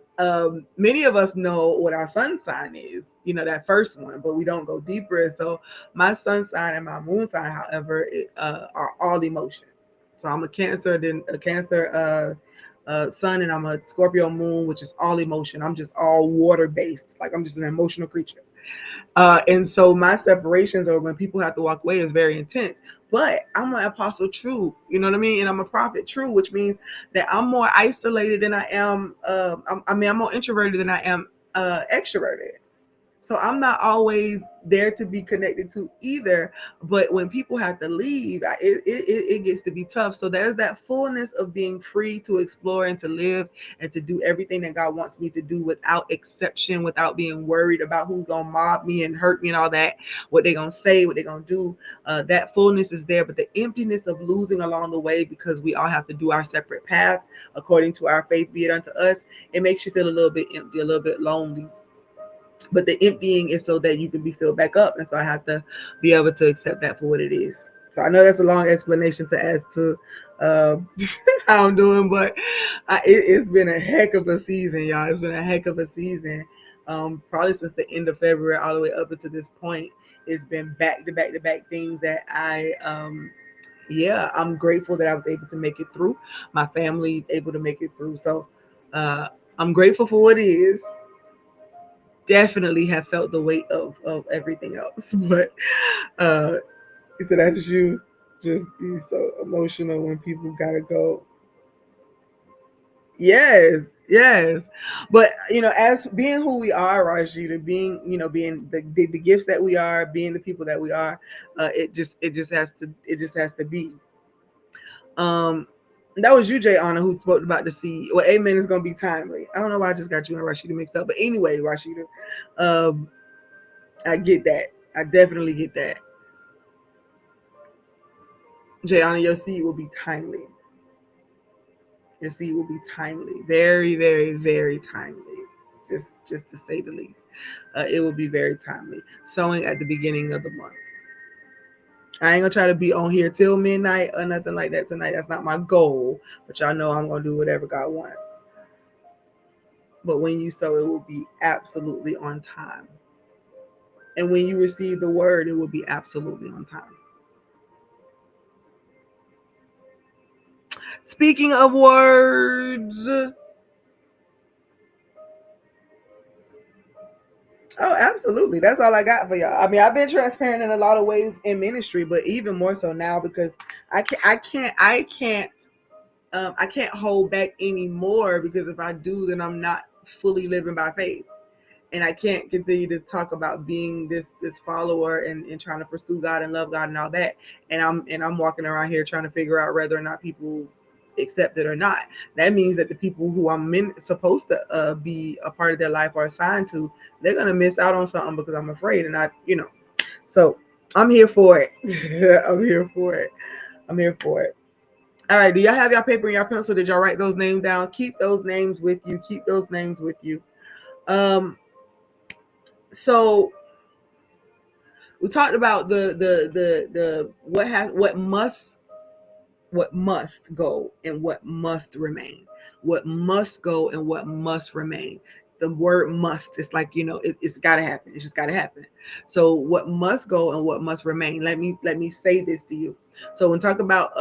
many of us know what our sun sign is, that first one, but we don't go deeper. So my sun sign and my moon sign, however, are all emotion. So I'm a Cancer, then a Cancer sun, and I'm a Scorpio moon, which is all emotion. I'm just all water based. Like, I'm just an emotional creature. And so my separations, or when people have to walk away, is very intense. But I'm an apostle true, you know what I mean? And I'm a prophet true, which means that I'm more isolated than I am. I'm more introverted than I am extroverted. So I'm not always there to be connected to either. But when people have to leave, it gets to be tough. So there's that fullness of being free to explore and to live and to do everything that God wants me to do without exception, without being worried about who's going to mob me and hurt me and all that, what they're going to say, what they're going to do. That fullness is there. But the emptiness of losing along the way, because we all have to do our separate path according to our faith, be it unto us, it makes you feel a little bit empty, a little bit lonely. But the emptying is so that you can be filled back up. And so I have to be able to accept that for what it is. So I know that's a long explanation to as to uh, how I'm doing, but it's been a heck of a season, y'all. It's been a heck of a season. Probably since the end of February all the way up until this point, it's been back to back to back things that I'm grateful that I was able to make it through. My family able to make it through. So uh, I'm grateful for what is. Definitely have felt the weight of everything else. But he said, that's you just be so emotional when people gotta go. Yes, yes. But as being who we are, Rajita, being being the gifts that we are, being the people that we are, it just has to be. Um that was you, Jay Anna, who spoke about the seed. Well, amen is gonna be timely. I don't know why I just got you and Rashida mixed up. But anyway, Rashida, um, I get that. I definitely get that. Jayana, your seed will be timely. Your seed will be timely. Very, very, very timely. Just to say the least. It will be very timely. Sowing at the beginning of the month. I ain't gonna try to be on here till midnight or nothing like that tonight. That's not my goal. But y'all know I'm gonna do whatever God wants. But when you sow, it will be absolutely on time. And when you receive the word, it will be absolutely on time. Speaking of words, oh, absolutely. That's all I got for y'all. I mean, I've been transparent in a lot of ways in ministry, but even more so now, because I can't hold back anymore, because if I do, then I'm not fully living by faith. And I can't continue to talk about being this follower and trying to pursue God and love God and all that. And I'm walking around here trying to figure out whether or not people accept it or not. That means that the people who I'm supposed to be a part of their life or assigned to, they're gonna miss out on something, because I'm afraid. And so I'm here for it. I'm here for it. I'm here for it. All right. Do y'all have y'all paper and y'all pencil? Did y'all write those names down? Keep those names with you. Keep those names with you. Um, so We talked about the what must go and what must remain. What must go and what must remain. The word must, it's like, it's got to happen. It's just got to happen. So what must go and what must remain. Let me say this to you. So when talk about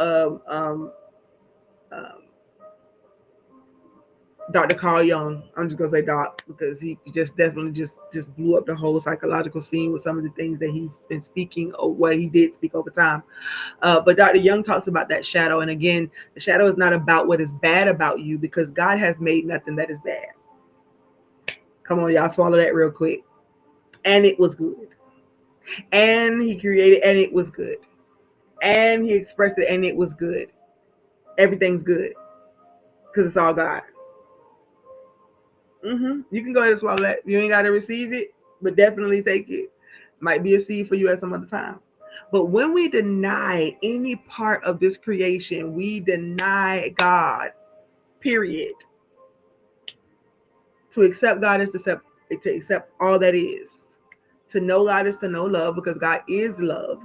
Dr. Carl Jung, I'm just gonna say Doc because he just definitely just blew up the whole psychological scene with some of the things that he's been speaking, or what he did speak over time. But Dr. Young talks about that shadow. And again, the shadow is not about what is bad about you, because God has made nothing that is bad. Come on, y'all, swallow that real quick. And it was good. And he created, and it was good. And he expressed it, and it was good. Everything's good because it's all God. You can go ahead and swallow that. You ain't got to receive it, but definitely take it. Might be a seed for you at some other time. But when we deny any part of this creation, we deny God, period. To accept God is to accept all that is. To know God is to know love, because God is love.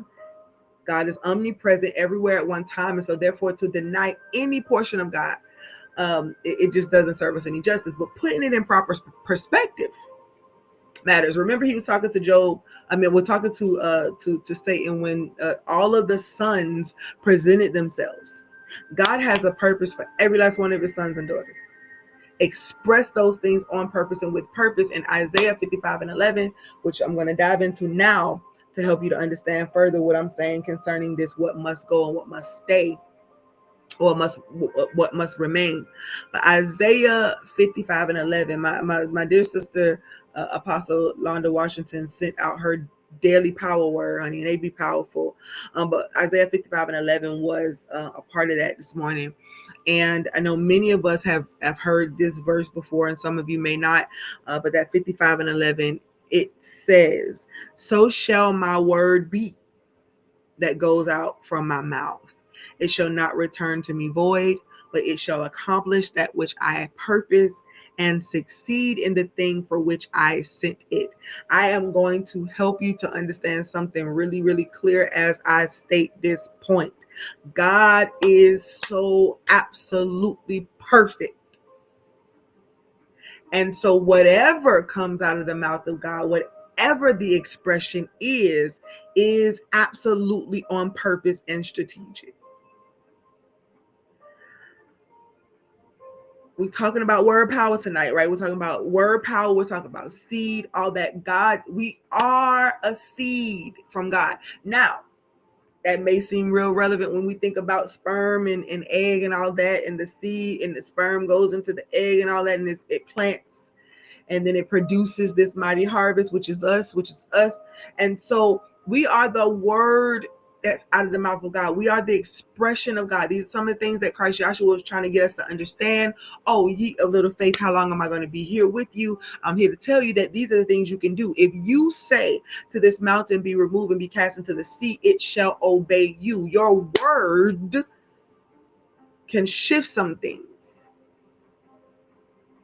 God is omnipresent everywhere at one time. And so therefore, to deny any portion of God, it just doesn't serve us any justice. But putting it in proper perspective matters. Remember, he was talking to Job. We're talking to Satan when all of the sons presented themselves. God has a purpose for every last one of his sons and daughters. Express those things on purpose and with purpose in Isaiah 55:11, which I'm going to dive into now to help you to understand further what I'm saying concerning this, what must go and what must stay, or what must remain. But Isaiah 55:11, my dear sister Apostle Shalonda Washington sent out her daily power word, honey, and they be powerful. But Isaiah 55:11 was a part of that this morning. And I know many of us have heard this verse before, and some of you may not. But that 55:11, it says, "So shall my word be that goes out from my mouth. It shall not return to me void, but it shall accomplish that which I purpose and succeed in the thing for which I sent it." I am going to help you to understand something really, really clear as I state this point. God is so absolutely perfect. And so whatever comes out of the mouth of God, whatever the expression is absolutely on purpose and strategic. We're talking about word power tonight, right? We're talking about word power. We're talking about seed, all that. God, we are a seed from God. Now, that may seem real relevant when we think about sperm and egg and all that, and the seed and the sperm goes into the egg and all that, and it plants, and then it produces this mighty harvest, which is us. And so we are the word that's out of the mouth of God. We are the expression of God. These are some of the things that Christ Joshua was trying to get us to understand. Oh, ye of little faith, how long am I going to be here with you? I'm here to tell you that these are the things you can do. If you say to this mountain, be removed and be cast into the sea, it shall obey you. Your word can shift some things.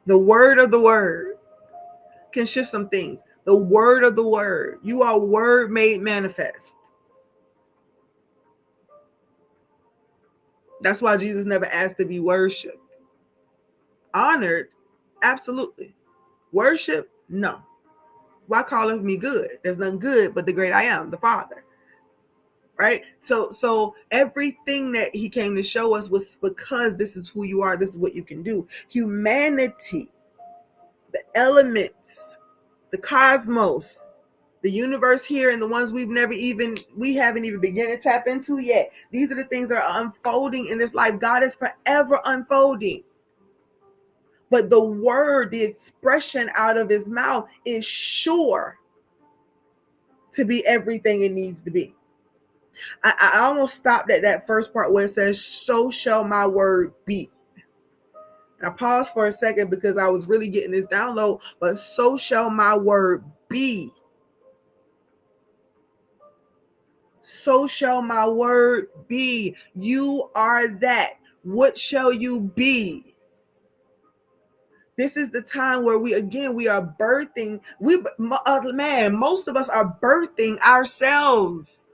The word of the word can shift some things. The word of the word. You are word made manifest. That's why Jesus never asked to be worshipped. Honored, absolutely. Worship, no. Why calleth me good? There's none good but the great I am, the Father. Right? So everything that he came to show us was because this is who you are, this is what you can do. Humanity, the elements, the cosmos, the universe here, and the ones we haven't even begun to tap into yet. These are the things that are unfolding in this life. God is forever unfolding. But the word, the expression out of his mouth is sure to be everything it needs to be. I almost stopped at that first part where it says, "So shall my word be." And I paused for a second because I was really getting this download, but so shall my word be. So shall my word be. You are that. What shall you be? This is the time where we are birthing. Most of us are birthing ourselves.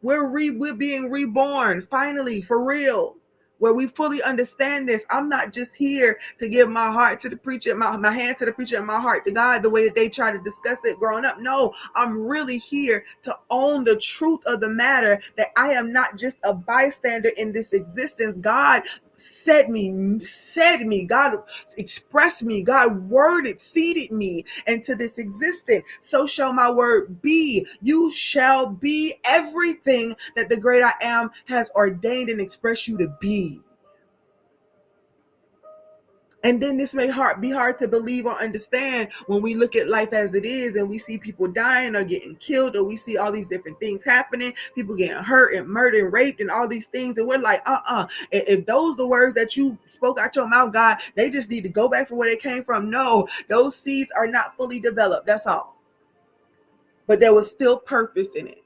We're being reborn finally, for real, where we fully understand this. I'm not just here to give my heart to the preacher, my hand to the preacher, and my heart to God, the way that they try to discuss it growing up. No, I'm really here to own the truth of the matter, that I am not just a bystander in this existence. God said me, God expressed me, God worded, seeded me into this existence. So shall my word be. You shall be everything that the great I am has ordained and expressed you to be. And then this may be hard to believe or understand when we look at life as it is, and we see people dying or getting killed, or we see all these different things happening, people getting hurt and murdered and raped and all these things. And we're like, if those are the words that you spoke out your mouth, God, they just need to go back from where they came from. No, those seeds are not fully developed. That's all. But there was still purpose in it.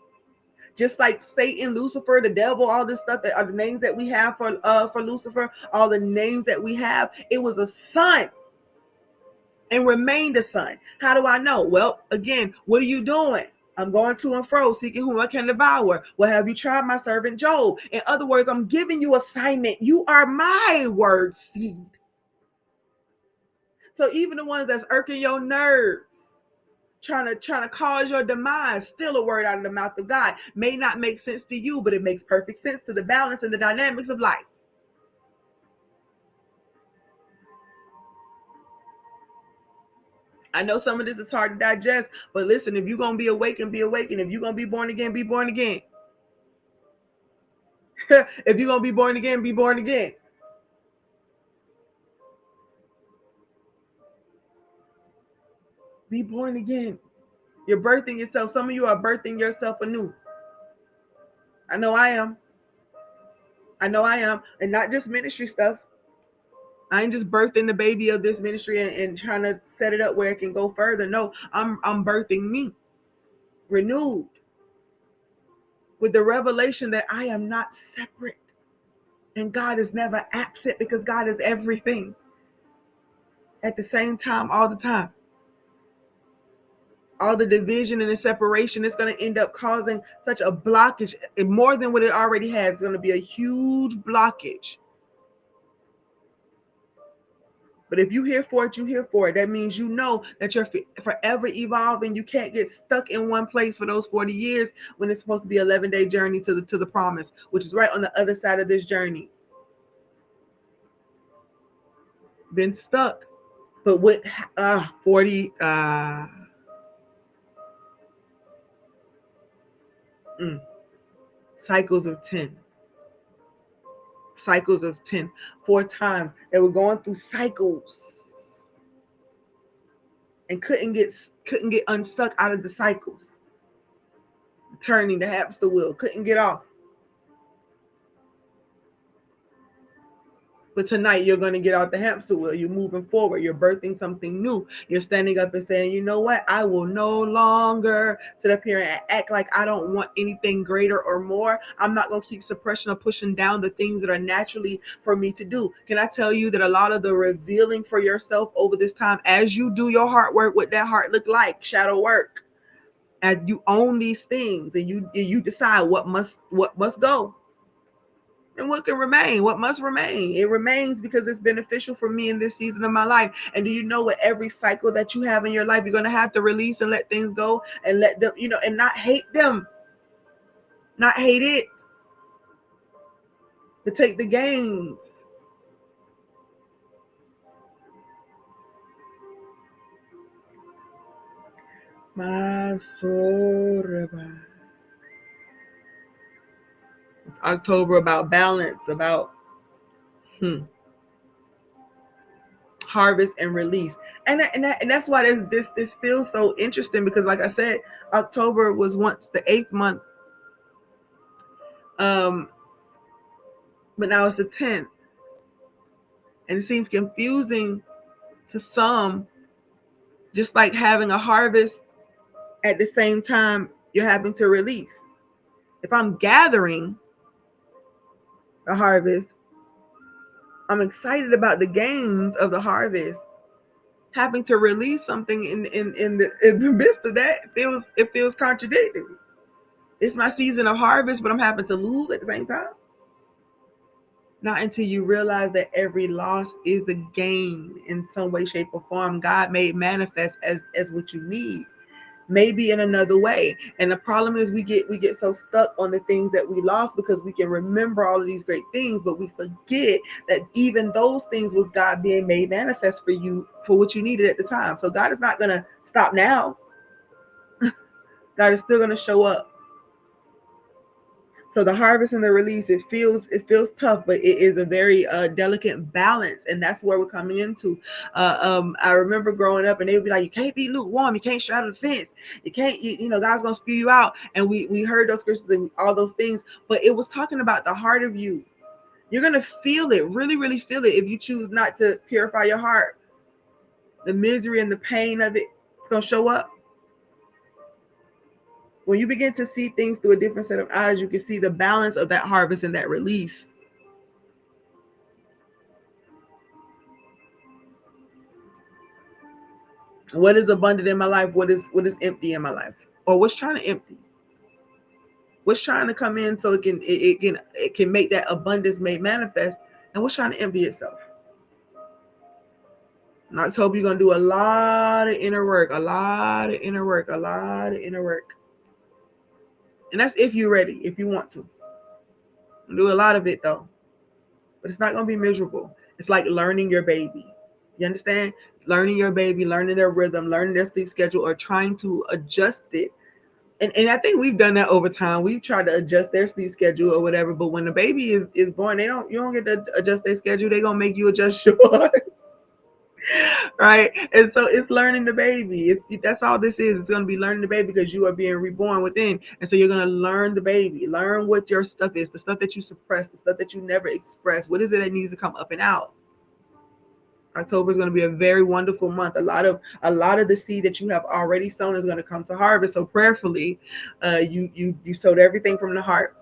Just like Satan, Lucifer, the devil, all this stuff that are the names that we have for Lucifer, all the names that we have, it was a son and remained a son. How do I know? Well, again, what are you doing? I'm going to and fro, seeking whom I can devour. Well, have you tried my servant Job? In other words, I'm giving you assignment. You are my word seed. So even the ones that's irking your nerves, trying to cause your demise, still a word out of the mouth of God. May not make sense to you, but it makes perfect sense to the balance and the dynamics of life. I know some of this is hard to digest, but listen, if you're going to be awakened, be awakened. If you're going to be born again, be born again. If you're going to be born again, be born again. Be born again. You're birthing yourself. Some of you are birthing yourself anew. I know I am. And not just ministry stuff. I ain't just birthing the baby of this ministry and trying to set it up where it can go further. No, I'm birthing me, renewed, with the revelation that I am not separate. And God is never absent, because God is everything at the same time, all the time. All the division and the separation is going to end up causing such a blockage, more than what it already has. It's going to be a huge blockage. But if you're here for it, you're here for it. That means you know that you're forever evolving. You can't get stuck in one place for those 40 years when it's supposed to be an 11-day journey to the promise, which is right on the other side of this journey. Been stuck. But with 40 cycles of 10. Cycles of 10. 4 times they were going through cycles and couldn't get unstuck out of the cycles. Turning the hamster wheel, couldn't get off. But tonight you're going to get out the hamster wheel. You're moving forward. You're birthing something new. You're standing up and saying, you know what? I will no longer sit up here and act like I don't want anything greater or more. I'm not going to keep suppression or pushing down the things that are naturally for me to do. Can I tell you that a lot of the revealing for yourself over this time, as you do your heart work, what that heart look like, shadow work, as you own these things and you decide what must go. And what can remain? What must remain? It remains because it's beneficial for me in this season of my life. And do you know what every cycle that you have in your life, you're going to have to release and let things go and let them, and not hate them. Not hate it. But take the gains. It's October, about balance, about harvest and release, and that's why this feels so interesting, because like I said, October was once the 8th month, but now it's the 10th, and it seems confusing to some, just like having a harvest at the same time you're having to release. If I'm gathering a harvest, I'm excited about the gains of the harvest, having to release something in the midst of that, it feels contradictory. It's my season of harvest, but I'm having to lose at the same time. Not until you realize that every loss is a gain in some way, shape, or form. God made manifest as what you need, maybe in another way. And the problem is we get so stuck on the things that we lost because we can remember all of these great things, but we forget that even those things was God being made manifest for you for what you needed at the time. So God is not going to stop now. God is still going to show up. So the harvest and the release, it feels tough, but it is a very delicate balance, and that's where we're coming into. I remember growing up, and they would be like, "You can't be lukewarm, you can't straddle the fence, you can't, God's gonna spew you out." And we heard those scriptures and all those things, but it was talking about the heart of you. You're gonna feel it, really, really feel it, if you choose not to purify your heart. The misery and the pain of it, it's gonna show up. When you begin to see things through a different set of eyes, you can see the balance of that harvest and that release. What is abundant in my life? What is empty in my life? Or what's trying to empty? What's trying to come in so it can make that abundance made manifest? And what's trying to empty itself? In October, you're gonna do a lot of inner work, a lot of inner work, a lot of inner work. And that's if you're ready, if you want to. Do a lot of it though. But it's not gonna be miserable. It's like learning your baby. You understand? Learning your baby, learning their rhythm, learning their sleep schedule, or trying to adjust it. And I think we've done that over time. We've tried to adjust their sleep schedule or whatever. But when the baby is born, you don't get to adjust their schedule. They're gonna make you adjust yours. Right? And so it's learning the baby. That's all this is. It's gonna be learning the baby because you are being reborn within. And so you're gonna learn the baby, learn what your stuff is, the stuff that you suppress, the stuff that you never express. What is it that needs to come up and out? October is going to be a very wonderful month. A lot of the seed that you have already sown is going to come to harvest. So prayerfully, you sowed everything from the heart,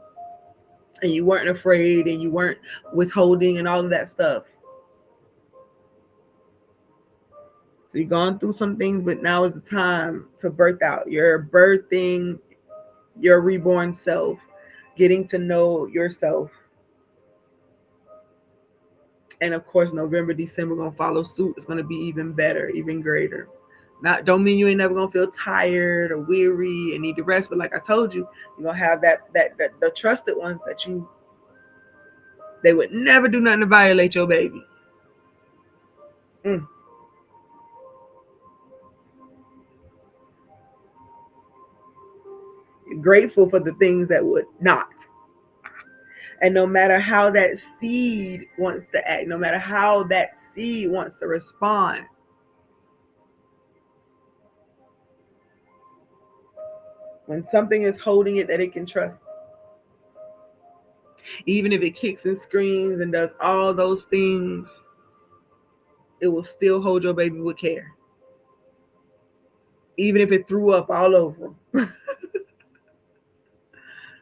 and you weren't afraid, and you weren't withholding, and all of that stuff. So you've gone through some things, but now is the time to birth out. You're birthing your reborn self, getting to know yourself. And of course, November, December going to follow suit. It's going to be even better, even greater. Not don't mean you ain't never gonna feel tired or weary and need to rest, but like I told you, you're gonna have that the trusted ones that they would never do nothing to violate your baby. You're grateful for the things that would not. And no matter how that seed wants to act, no matter how that seed wants to respond, when something is holding it that it can trust, even if it kicks and screams and does all those things, it will still hold your baby with care. Even if it threw up all over them.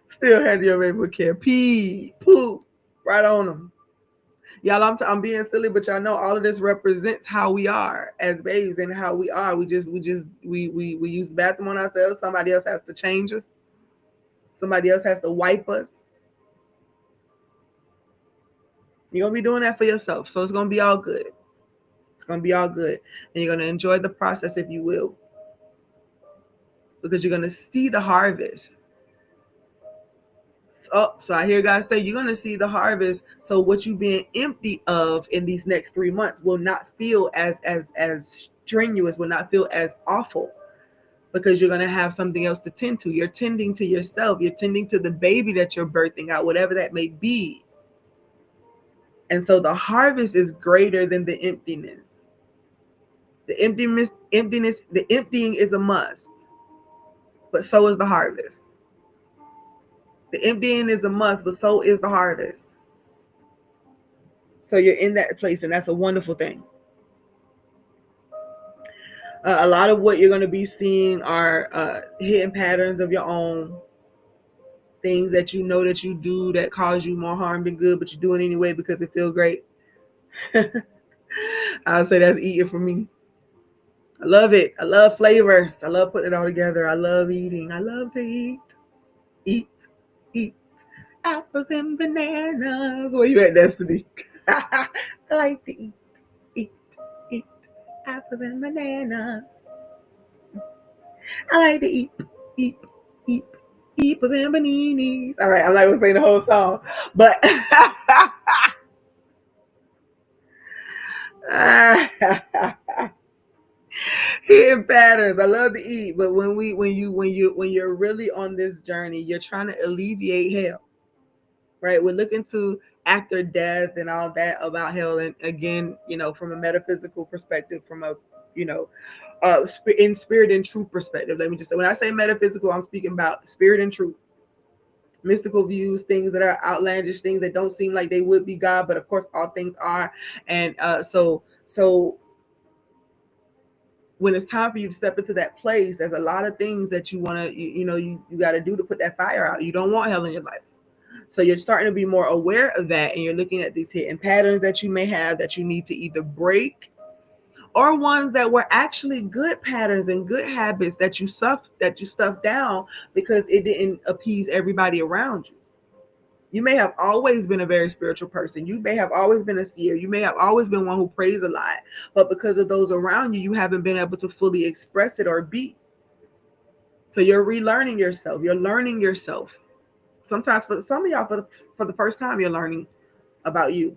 Still had your baby with care. Pee, poop, right on them. Y'all, I'm being silly, but y'all know all of this represents how we are as babies and how we are. We use the bathroom on ourselves. Somebody else has to change us. Somebody else has to wipe us. You're gonna be doing that for yourself, so it's gonna be all good. It's gonna be all good, and you're gonna enjoy the process if you will, because you're gonna see the harvest. So I hear God say you're going to see the harvest. So what you being empty of in these next 3 months will not feel as strenuous, will not feel as awful, because you're going to have something else to tend to. You're tending to yourself. You're tending to the baby that you're birthing out, whatever that may be. And so the harvest is greater than the emptiness. The emptying is a must, but so is the harvest. The emptying is a must, but so is the harvest. So you're in that place, and that's a wonderful thing. A lot of what you're going to be seeing are hidden patterns of your own, things that you know that you do that cause you more harm than good, but you do it anyway because it feels great. I'll say that's eating for me. I love it. I love flavors. I love putting it all together. I love eating. I love to eat. Eat. Eat. Apples and bananas. Where you at, Destiny? I like to eat. Eat. Eat. Apples and bananas. I like to eat. Eat. Eat. Apples and bananas. All right. I'm not going to sing the whole song. But hidden patterns. I love to eat, but when you're really on this journey, you're trying to alleviate hell, right? We're looking to after death and all that about hell, and again, from a metaphysical perspective, from a you know, in spirit and truth perspective. Let me just say, when I say metaphysical, I'm speaking about spirit and truth. Mystical views, things that are outlandish, things that don't seem like they would be God, but of course all things are. And so when it's time for you to step into that place, there's a lot of things that you want to, you got to do to put that fire out. You don't want hell in your life. So you're starting to be more aware of that, and you're looking at these hidden patterns that you may have that you need to either break, or ones that were actually good patterns and good habits that you stuffed down because it didn't appease everybody around you. You may have always been a very spiritual person. You may have always been a seer. You may have always been one who prays a lot. But because of those around you, you haven't been able to fully express it or be. So you're relearning yourself. You're learning yourself. Sometimes for some of y'all, for the first time, you're learning about you.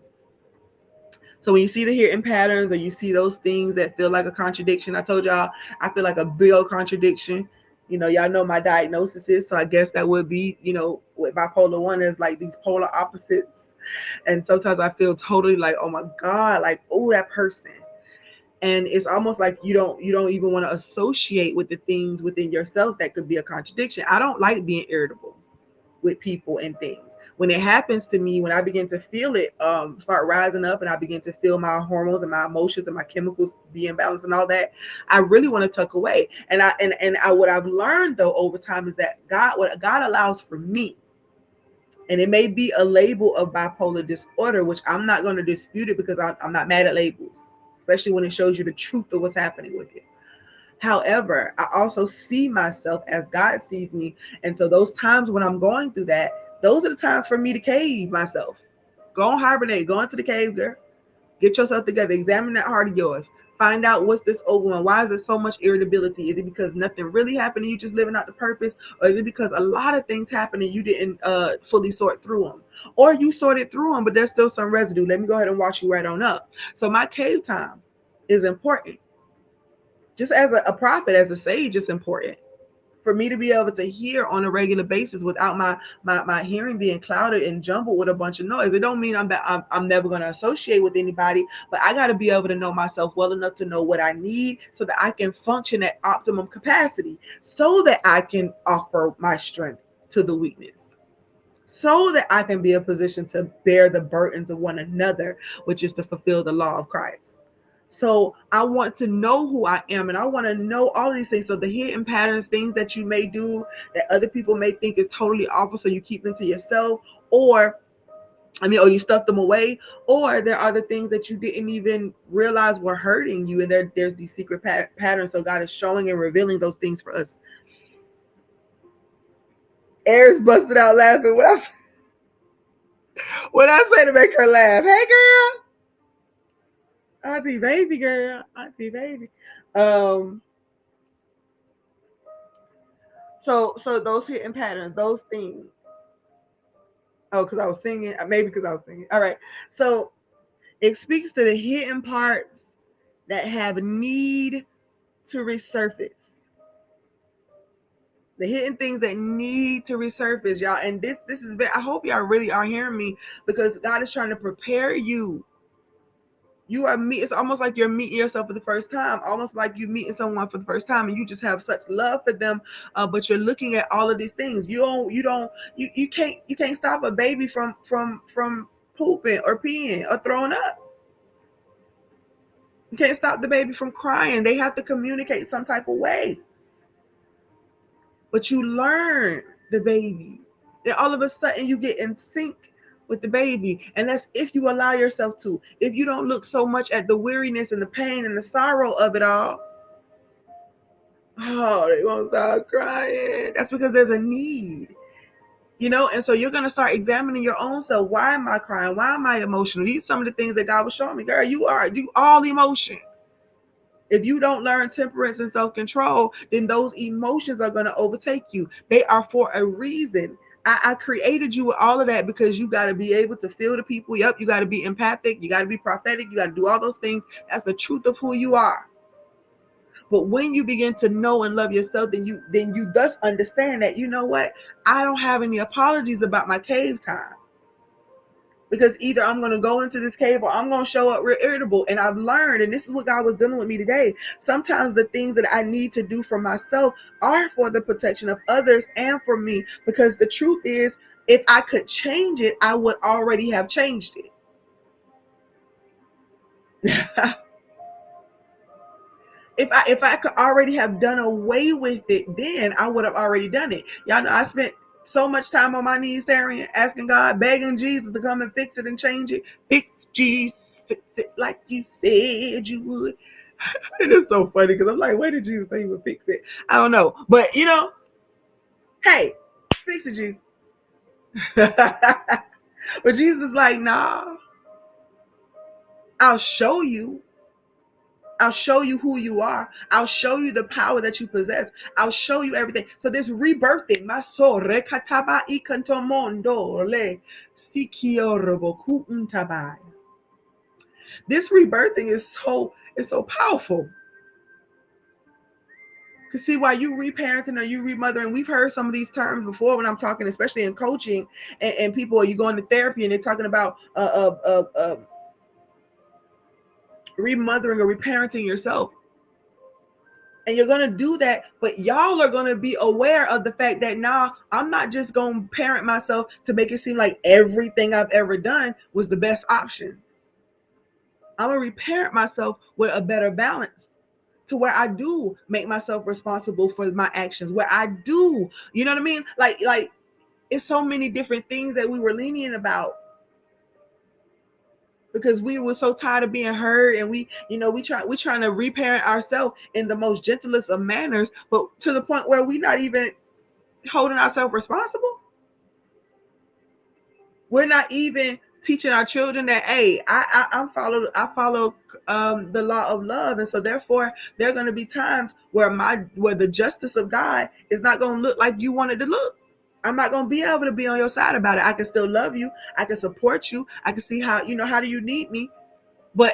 So when you see the hidden patterns, or you see those things that feel like a contradiction, I told y'all, I feel like a big old contradiction. Y'all know my diagnosis is, so I guess that would be, with bipolar 1, there's like these polar opposites. And sometimes I feel totally like, oh my God, like, oh, that person. And it's almost like you don't even want to associate with the things within yourself that could be a contradiction. I don't like being irritable with people and things. When it happens to me, when I begin to feel it start rising up, and I begin to feel my hormones and my emotions and my chemicals being balanced and all that, I really want to tuck away. And what I've learned though over time is that what God allows for me, and it may be a label of bipolar disorder, which I'm not going to dispute it, because I'm not mad at labels, especially when it shows you the truth of what's happening with you. However, I also see myself as God sees me. And so those times when I'm going through that, those are the times for me to cave myself. Go on hibernate. Go into the cave, girl. Get yourself together. Examine that heart of yours. Find out what's this overwhelm. Why is there so much irritability? Is it because nothing really happened and you just living out the purpose? Or is it because a lot of things happened and you didn't fully sort through them? Or you sorted through them, but there's still some residue. Let me go ahead and wash you right on up. So my cave time is important. Just as a prophet, as a sage, it's important for me to be able to hear on a regular basis without my hearing being clouded and jumbled with a bunch of noise. It don't mean I'm never going to associate with anybody, but I got to be able to know myself well enough to know what I need so that I can function at optimum capacity, so that I can offer my strength to the weakness, so that I can be in a position to bear the burdens of one another, which is to fulfill the law of Christ. So I want to know who I am, and I want to know all of these things. So the hidden patterns, things that you may do that other people may think is totally awful, so you keep them to yourself, or you stuff them away, or there are the things that you didn't even realize were hurting you, and there's these secret patterns. So God is showing and revealing those things for us. Air's busted out laughing. What I say to make her laugh? Hey, girl. Auntie baby girl. Auntie baby. So those hidden patterns, those things. Oh, because I was singing. Maybe because I was singing. All right. So it speaks to the hidden parts that have need to resurface. The hidden things that need to resurface, y'all. And this is I hope y'all really are hearing me, because God is trying to prepare you. It's almost like you're meeting yourself for the first time, almost like you're meeting someone for the first time, and you just have such love for them, but you're looking at all of these things. You can't stop a baby from pooping or peeing or throwing up. You can't stop the baby from crying. They have to communicate some type of way, but you learn the baby. Then all of a sudden you get in sync with the baby. And that's if you allow yourself to. If you don't look so much at the weariness and the pain and the sorrow of it all, Oh, they won't stop crying. That's because there's a need. And so you're going to start examining your own self. Why am I crying? Why am I emotional? These are some of the things that God was showing me. Girl, you all emotion. If you don't learn temperance and self-control, then those emotions are going to overtake you. They are for a reason. I created you with all of that because you got to be able to feel the people. Yep, you got to be empathic. You got to be prophetic. You got to do all those things. That's the truth of who you are. But when you begin to know and love yourself, then you thus understand that, you know what? I don't have any apologies about my cave time. Because either I'm going to go into this cave or I'm going to show up real irritable. And I've learned, and this is what God was dealing with me today. Sometimes the things that I need to do for myself are for the protection of others and for me. Because the truth is, if I could change it, I would already have changed it. If I could already have done away with it, then I would have already done it. Y'all know I spent so much time on my knees staring, asking God, begging Jesus to come and fix it and change it. Fix Jesus, fix it like you said you would. It is so funny because I'm like, where did Jesus say he would fix it? I don't know. But hey, fix it, Jesus. But Jesus is like, nah, I'll show you. I'll show you who you are. I'll show you the power that you possess. I'll show you everything. So this rebirthing, my soul, rekataba ikantomondo le sikioroboku untabai. This rebirthing is so powerful. To see why you reparenting or you remothering. We've heard some of these terms before when I'm talking, especially in coaching, and people, are you going to therapy and they're talking about remothering or reparenting yourself. And you're going to do that, but y'all are going to be aware of the fact that now I'm not just going to parent myself to make it seem like everything I've ever done was the best option. I'm going to reparent myself with a better balance to where I do make myself responsible for my actions, where I do, you know what I mean? Like it's so many different things that we were lenient about because we were so tired of being hurt, and we're trying to reparent ourselves in the most gentlest of manners, but to the point where we're not even holding ourselves responsible. We're not even teaching our children that, hey, I follow the law of love, and so therefore there are going to be times where the justice of God is not going to look like you want it to look. I'm not going to be able to be on your side about it. I can still love you. I can support you. I can see how do you need me, but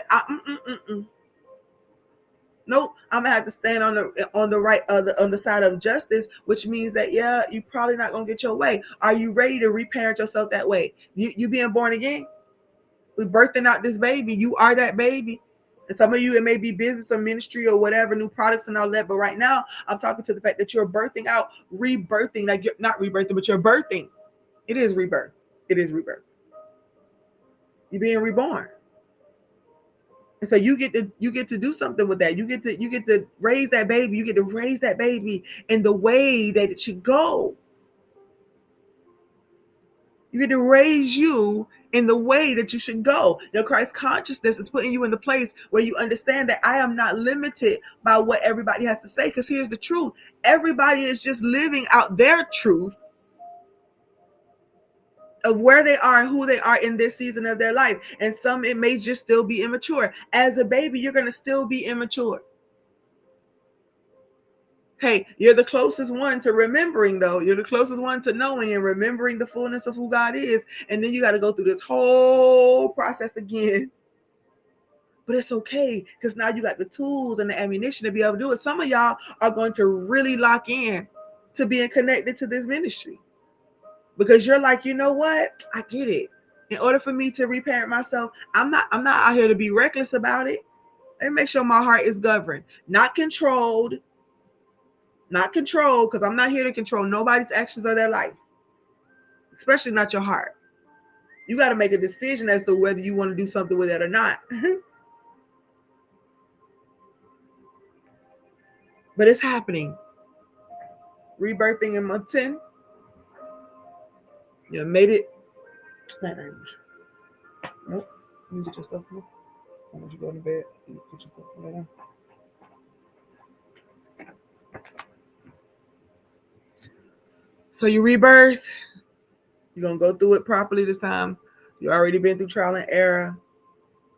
nope, I'm gonna have to stand on the side of justice, which means that you're probably not gonna get your way. Are you ready to reparent yourself that way? You being born again, we birthing out this baby. You are that baby. And some of you, it may be business or ministry or whatever, new products and all that. But right now, I'm talking to the fact that you're birthing out, rebirthing. Like, you're not rebirthing, but you're birthing. It is rebirth. It is rebirth. You're being reborn. And so you get to do something with that. You get to raise that baby. You get to raise that baby in the way that it should go. You get to raise you in the way that you should go. Your Christ consciousness is putting you in the place where you understand that I am not limited by what everybody has to say. Because here's the truth. Everybody is just living out their truth of where they are and who they are in this season of their life. And some, it may just still be immature. As a baby, you're going to still be immature. Hey, you're the closest one to remembering, though. You're the closest one to knowing and remembering the fullness of who God is. And then you got to go through this whole process again. But it's okay, because now you got the tools and the ammunition to be able to do it. Some of y'all are going to really lock in to being connected to this ministry, because you're like, you know what? I get it. In order for me to reparent myself, I'm not out here to be reckless about it. Let me make sure my heart is governed, not controlled. Not control, because I'm not here to control nobody's actions or their life, especially not your heart. You got to make a decision as to whether you want to do something with it or not. But it's happening. Rebirthing in month 10. You made it. Nope. You get your stuff. I want you to go to bed. You put your stuff down. So you rebirth. You're going to go through it properly this time. You already been through trial and error.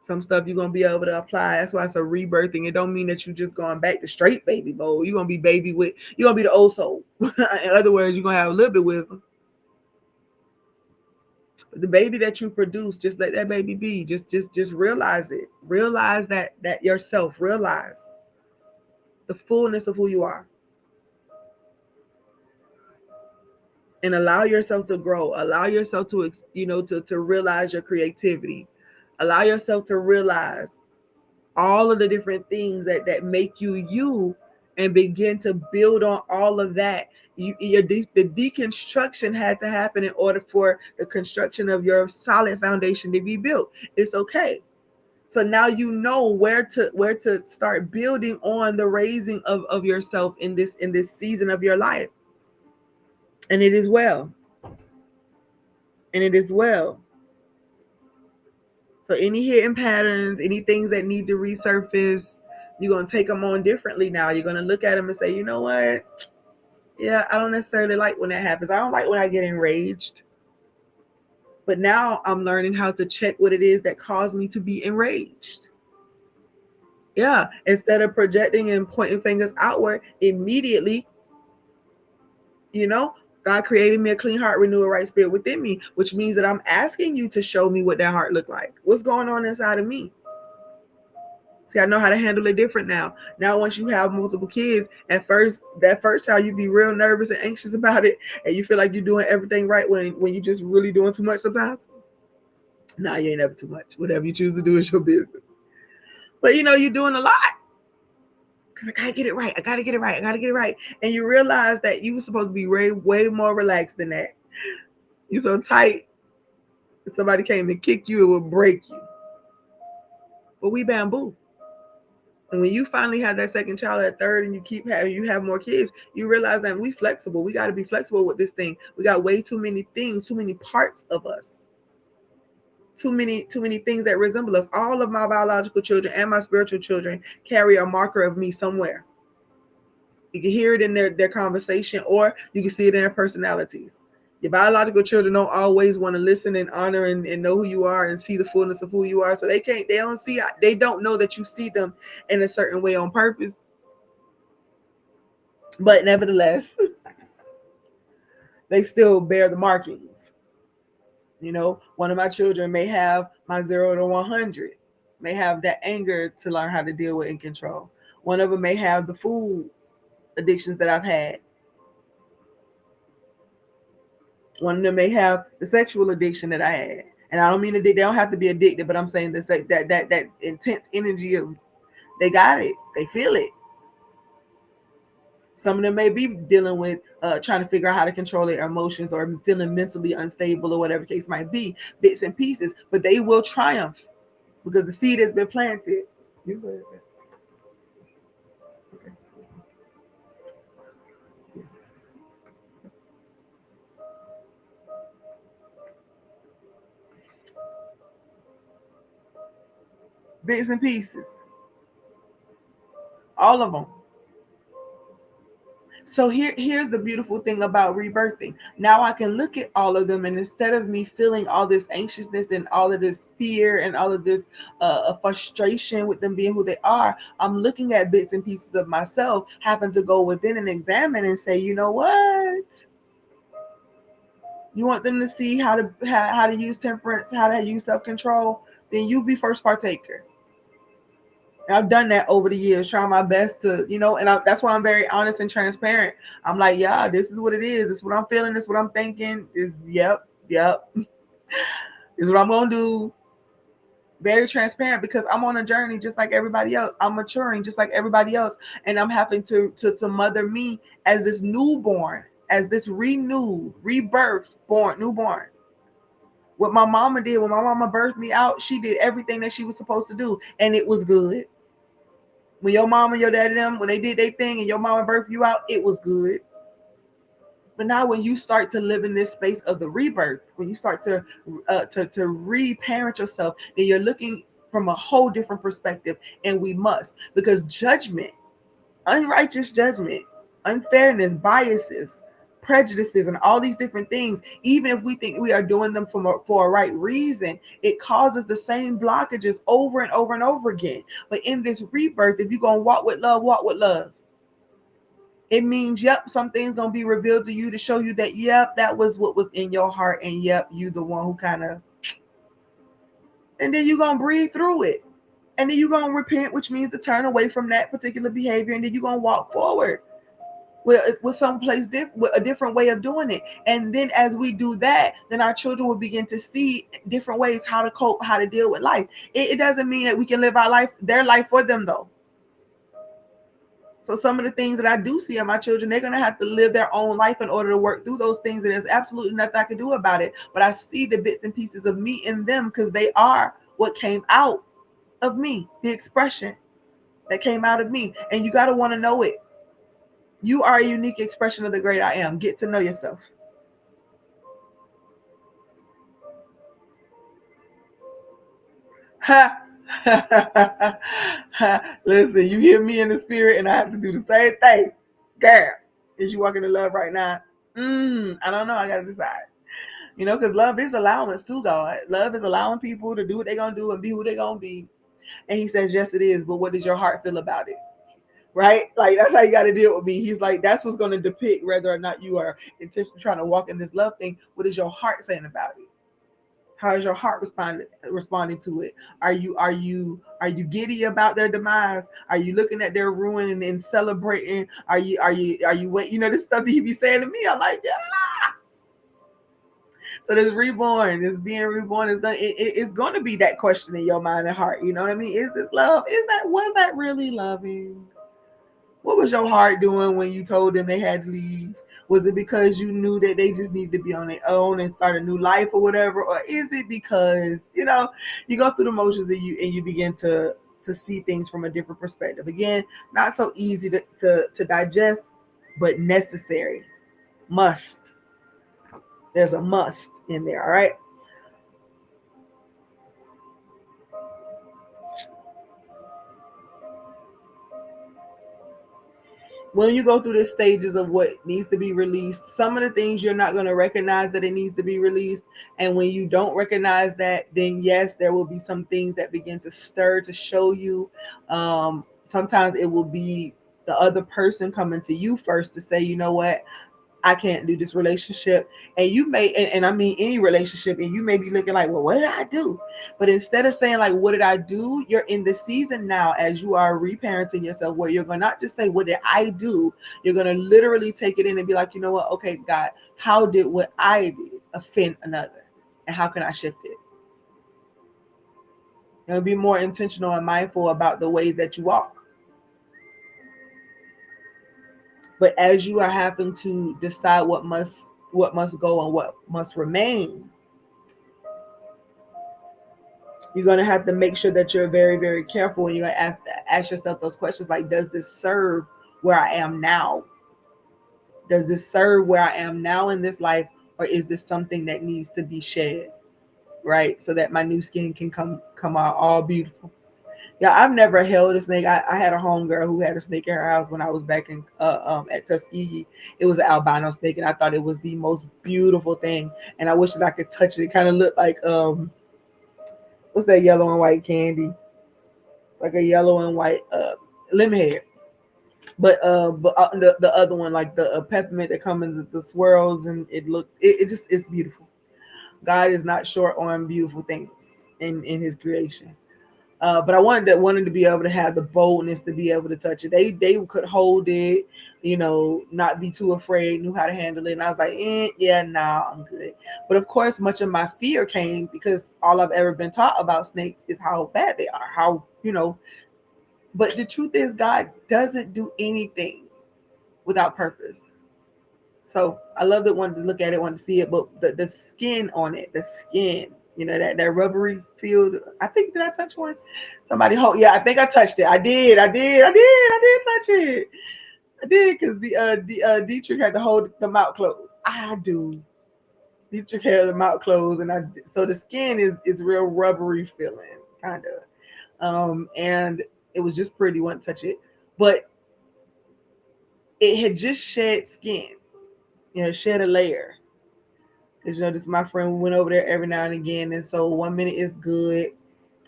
Some stuff you're going to be able to apply. That's why it's a rebirthing. It don't mean that you just going back to straight baby mode. You're going to be baby with, you're going to be the old soul. In other words, you're going to have a little bit of wisdom. But the baby that you produce, just let that baby be. Just realize it. Realize that yourself. Realize the fullness of who you are. And allow yourself to grow. Allow yourself to, to realize your creativity. Allow yourself to realize all of the different things that make you, and begin to build on all of that. The deconstruction had to happen in order for the construction of your solid foundation to be built. It's okay. So now you know where to start building on the raising of yourself in this season of your life. And it is well. And it is well. So any hidden patterns, any things that need to resurface, you're going to take them on differently now. You're going to look at them and say, you know what? Yeah, I don't necessarily like when that happens. I don't like when I get enraged. But now I'm learning how to check what it is that caused me to be enraged. Yeah, instead of projecting and pointing fingers outward immediately, God created me a clean heart, renew a right spirit within me, which means that I'm asking you to show me what that heart looked like. What's going on inside of me? See, I know how to handle it different now. Now, once you have multiple kids, that first child, you be real nervous and anxious about it, and you feel like you're doing everything right when you're just really doing too much sometimes. Nah, you ain't ever too much. Whatever you choose to do is your business. But you're doing a lot. Because I gotta get it right. I gotta get it right. I gotta get it right. And you realize that you were supposed to be way more relaxed than that. You're so tight. If somebody came and kick you, it would break you. But we bamboo. And when you finally have that second child, that third, and you have more kids, you realize that we flexible. We got to be flexible with this thing. We got way too many things, too many parts of us, too many things that resemble us. All of my biological children and my spiritual children carry a marker of me somewhere. You can hear it in their conversation, or you can see it in their personalities. Your biological children don't always want to listen and honor and know who you are and see the fullness of who you are. So they don't know that you see them in a certain way on purpose. But nevertheless, they still bear the markings. One of my children may have my 0 to 100, may have that anger to learn how to deal with and control. One of them may have the food addictions that I've had. One of them may have the sexual addiction that I had. And I don't mean they don't have to be addicted, but I'm saying that intense energy of, they got it. They feel it. Some of them may be dealing with trying to figure out how to control their emotions, or feeling mentally unstable, or whatever case might be, bits and pieces. But they will triumph because the seed has been planted. Bits and pieces. All of them. So here's the beautiful thing about rebirthing. Now I can look at all of them, and instead of me feeling all this anxiousness and all of this fear and all of this frustration with them being who they are, I'm looking at bits and pieces of myself, having to go within and examine and say, you know what? You want them to see how to use temperance, how to use self-control, then you be first partaker. I've done that over the years, trying my best to, that's why I'm very honest and transparent. I'm like, yeah, this is what it is. This is what I'm feeling. This is what I'm thinking. Yep. This is what I'm going to do. Very transparent, because I'm on a journey just like everybody else. I'm maturing just like everybody else. And I'm having to mother me as this newborn, as this renewed, rebirth, newborn. What my mama did, when my mama birthed me out, she did everything that she was supposed to do. And it was good. When your mama and your daddy, when they did their thing and your mama birthed you out, it was good. But now when you start to live in this space of the rebirth, when you start to reparent yourself, then you're looking from a whole different perspective. And we must, because judgment, unrighteous judgment, unfairness, biases prejudices and all these different things, even if we think we are doing them for a right reason, it causes the same blockages over and over and over again. But in this rebirth, if you're going to walk with love, walk with love. It means, yep, something's going to be revealed to you to show you that, yep, that was what was in your heart. And yep, you the one who kind of, and then you're going to breathe through it. And then you're going to repent, which means to turn away from that particular behavior. And then you're going to walk forward with someplace with a different way of doing it. And then as we do that, then our children will begin to see different ways how to cope, how to deal with life. It doesn't mean that we can live their life for them though. So some of the things that I do see in my children, they're going to have to live their own life in order to work through those things. And there's absolutely nothing I can do about it. But I see the bits and pieces of me in them because they are what came out of me, the expression that came out of me. And you got to want to know it. You are a unique expression of the great I am. Get to know yourself. Ha! Listen, you hear me in the spirit, and I have to do the same thing. Girl, is you walking in love right now? I don't know. I got to decide. Because love is allowance to God. Love is allowing people to do what they're going to do and be who they're going to be. And he says, yes, it is. But what does your heart feel about it? Right? Like, that's how you got to deal with me. He's like, that's what's going to depict whether or not you are intentionally trying to walk in this love thing. What is your heart saying about it? How is your heart responding to it? Are you giddy about their demise? Are you looking at their ruin and celebrating? Are you wait? This stuff that you be saying to me. I'm like, yeah. So this reborn, this being reborn it's gonna be that question in your mind and heart. You know what I mean? Is this love? Was that really loving? What was your heart doing when you told them they had to leave? Was it because you knew that they just need to be on their own and start a new life or whatever? Or is it because, you go through the motions and you begin to see things from a different perspective? Again, not so easy to digest, but necessary. Must. There's a must in there, all right? When you go through the stages of what needs to be released, some of the things you're not going to recognize that it needs to be released. And when you don't recognize that, then yes, there will be some things that begin to stir to show you. Sometimes it will be the other person coming to you first to say, you know what? I can't do this relationship. And you may, and I mean any relationship, and you may be looking like, well, what did I do? But instead of saying like, what did I do? You're in the season now as you are reparenting yourself where you're going to not just say, what did I do? You're going to literally take it in and be like, you know what? Okay, God, how did what I did offend another? And how can I shift it? Be more intentional and mindful about the ways that you walk. But as you are having to decide what must go and what must remain, you're going to have to make sure that you're very, very careful, and you're going to have to ask yourself those questions like, does this serve where I am now? Does this serve where I am now in this life, or is this something that needs to be shed, right? So that my new skin can come out all beautiful. Yeah, I've never held a snake. I had a homegirl who had a snake in her house when I was back in at Tuskegee. It was an albino snake, and I thought it was the most beautiful thing. And I wish that I could touch it. It kind of looked like what's that yellow and white candy? Like a yellow and white lemon head. But the other one, like the peppermint that come in the swirls, and it's beautiful. God is not short on beautiful things in His creation. But I wanted to be able to have the boldness to be able to touch it. They could hold it, not be too afraid, knew how to handle it. And I was like, yeah, nah, I'm good. But of course, much of my fear came because all I've ever been taught about snakes is how bad they are, But the truth is, God doesn't do anything without purpose. So I loved it, wanted to look at it, wanted to see it, but the skin on it, the skin, that rubbery feel. I think, did I touch one? Somebody hold, yeah, I think I touched it. I did touch it. I did, because the Dietrich had to hold the mouth closed. I do. Dietrich had the mouth closed, and so the skin is real rubbery feeling, kind of. And it was just pretty, wouldn't touch it. But it had just shed skin. Shed a layer. Because this is my friend. We went over there every now and again, and so 1 minute is good,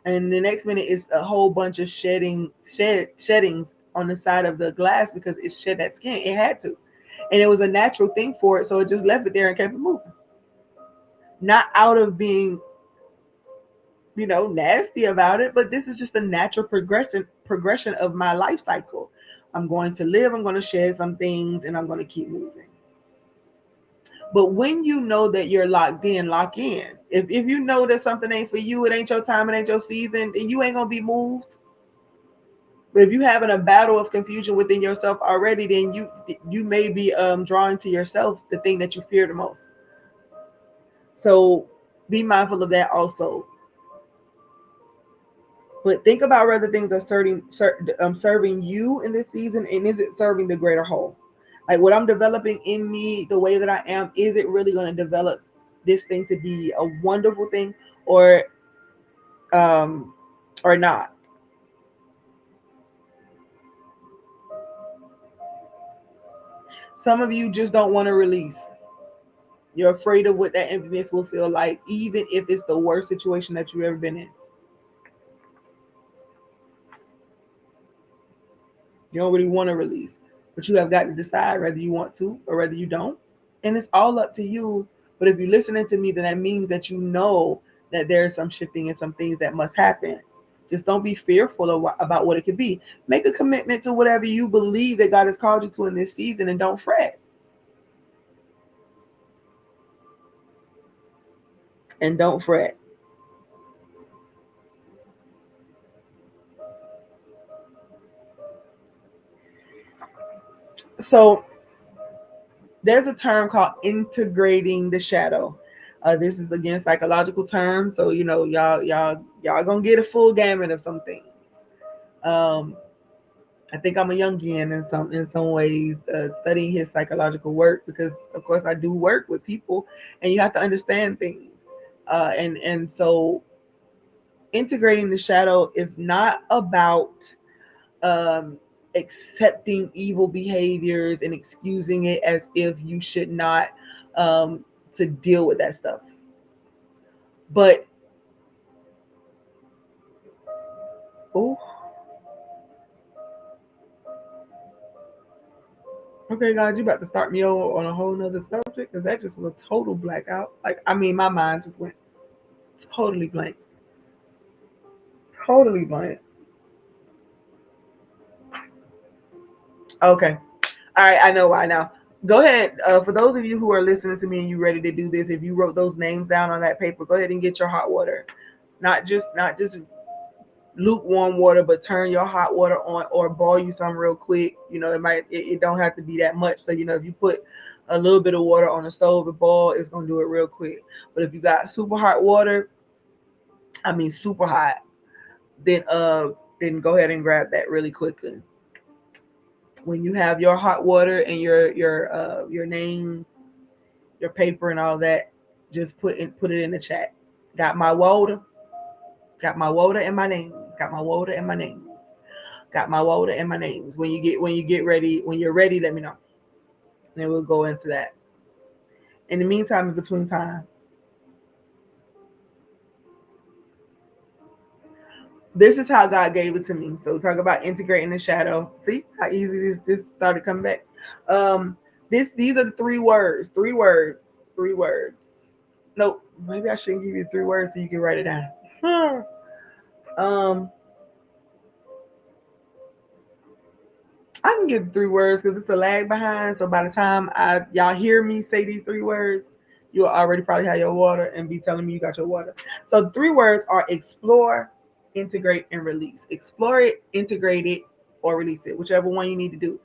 and the next minute is a whole bunch of sheddings on the side of the glass because it shed that skin. It had to, and it was a natural thing for it, so it just left it there and kept it moving. Not out of being, nasty about it, but this is just a natural progression of my life cycle. I'm going to live. I'm going to shed some things, and I'm going to keep moving. But when you know that you're locked in, lock in. If you know that something ain't for you, it ain't your time, it ain't your season, then you ain't gonna be moved. But if you having a battle of confusion within yourself already, then you may be drawing to yourself the thing that you fear the most. So be mindful of that also. But think about whether things are serving you in this season, and is it serving the greater whole? Like what I'm developing in me, the way that I am, is it really going to develop this thing to be a wonderful thing, or um, or not? Some of you just don't want to release. You're afraid of what that emptiness will feel like, even if it's the worst situation that you've ever been in. You don't really want to release, but you have got to decide whether you want to or whether you don't. And it's all up to you. But if you're listening to me, then that means that you know that there's some shifting and some things that must happen. Just don't be fearful about what it could be. Make a commitment to whatever you believe that God has called you to in this season, and don't fret. And don't fret. So there's a term called integrating the shadow. This is again psychological term, so y'all gonna get a full gamut of some things. Um, I think I'm a Jungian in some ways, studying his psychological work, because of course I do work with people, and you have to understand things. And so integrating the shadow is not about um, accepting evil behaviors and excusing it as if you should not, um, to deal with that stuff. But oh, okay, God, you about to start me over on a whole nother subject, because that just was a total blackout. Like, I mean, my mind just went totally blank, totally blank. Okay, all right, I know why now. Go ahead. For those of you who are listening to me and you ready to do this, if you wrote those names down on that paper, go ahead and get your hot water. Not just lukewarm water, but turn your hot water on, or boil you some real quick. It don't have to be that much. So if you put a little bit of water on the stove and boil, it's gonna do it real quick. But if you got super hot water, I mean super hot, then go ahead and grab that really quickly. When you have your hot water and your names, your paper and all that, just put it in the chat. Got my water, got my water and my names, got my water and my names. Got my water and my names. When you get ready, when you're ready, let me know. And then we'll go into that. In the meantime, in between time, this is how God gave it to me. So talk about integrating the shadow. See how easy this just started coming back. Um, these are the three words. Three words. Three words. No, maybe I shouldn't give you 3 words so you can write it down. um, I can get 3 words because it's a lag behind. So by the time y'all hear me say these 3 words, you'll already probably have your water and be telling me you got your water. So the 3 words are explore, integrate, and release. Explore it, integrate it, or release it, whichever one you need to do.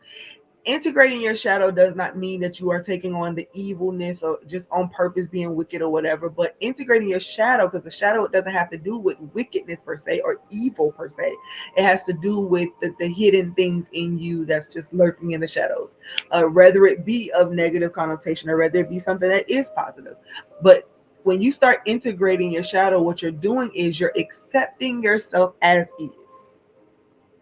Integrating your shadow does not mean that you are taking on the evilness or just on purpose being wicked or whatever, but integrating your shadow, because the shadow doesn't have to do with wickedness per se or evil per se. It has to do with the hidden things in you that's just lurking in the shadows, whether it be of negative connotation or whether it be something that is positive. But when you start integrating your shadow, what you're doing is you're accepting yourself as is.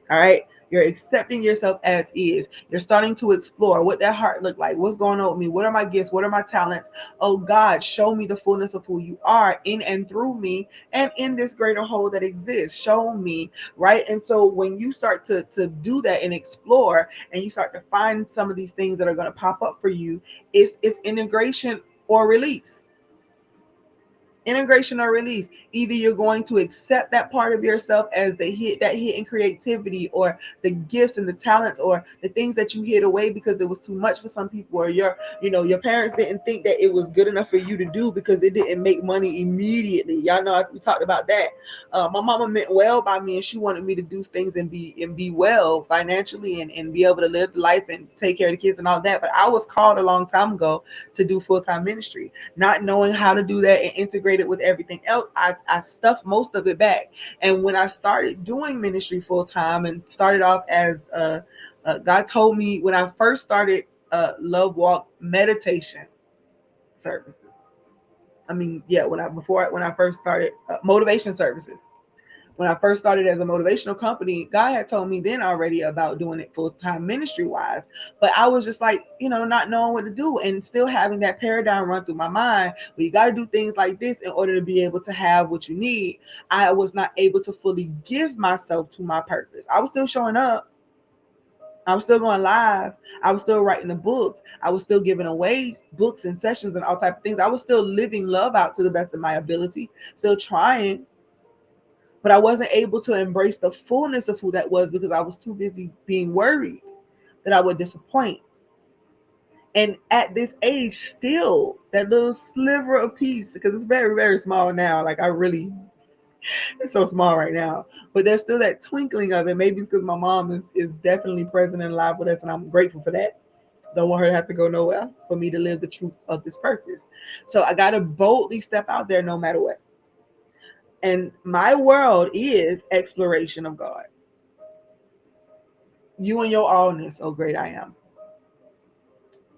All right. You're accepting yourself as is. You're starting to explore what that heart look like. What's going on with me? What are my gifts? What are my talents? Oh God, show me the fullness of who you are in and through me and in this greater whole that exists. Show me, right? And so when you start to do that and explore and you start to find some of these things that are going to pop up for you, it's integration or release. Integration or release. Either you're going to accept that part of yourself as that hidden creativity or the gifts and the talents or the things that you hid away because it was too much for some people, or your parents didn't think that it was good enough for you to do because it didn't make money immediately. Y'all know we talked about that. My mama meant well by me, and she wanted me to do things and be well financially and be able to live the life and take care of the kids and all that. But I was called a long time ago to do full-time ministry. Not knowing how to do that and integrate it with everything else, I stuffed most of it back. And when I started doing ministry full time and started off as God told me when I first started Love Walk meditation services. I mean, yeah, when I first started motivation services. When I first started as a motivational company, God had told me then already about doing it full time ministry wise. But I was just like, not knowing what to do and still having that paradigm run through my mind. But you got to do things like this in order to be able to have what you need. I was not able to fully give myself to my purpose. I was still showing up. I was still going live. I was still writing the books. I was still giving away books and sessions and all type of things. I was still living love out to the best of my ability, still trying, but I wasn't able to embrace the fullness of who that was because I was too busy being worried that I would disappoint. And at this age, still that little sliver of peace, because it's very, very small now. Like it's so small right now. But there's still that twinkling of it. Maybe it's because my mom is definitely present and alive with us, and I'm grateful for that. Don't want her to have to go nowhere for me to live the truth of this purpose. So I got to boldly step out there no matter what. And my world is exploration of God. You and your allness, oh great I am.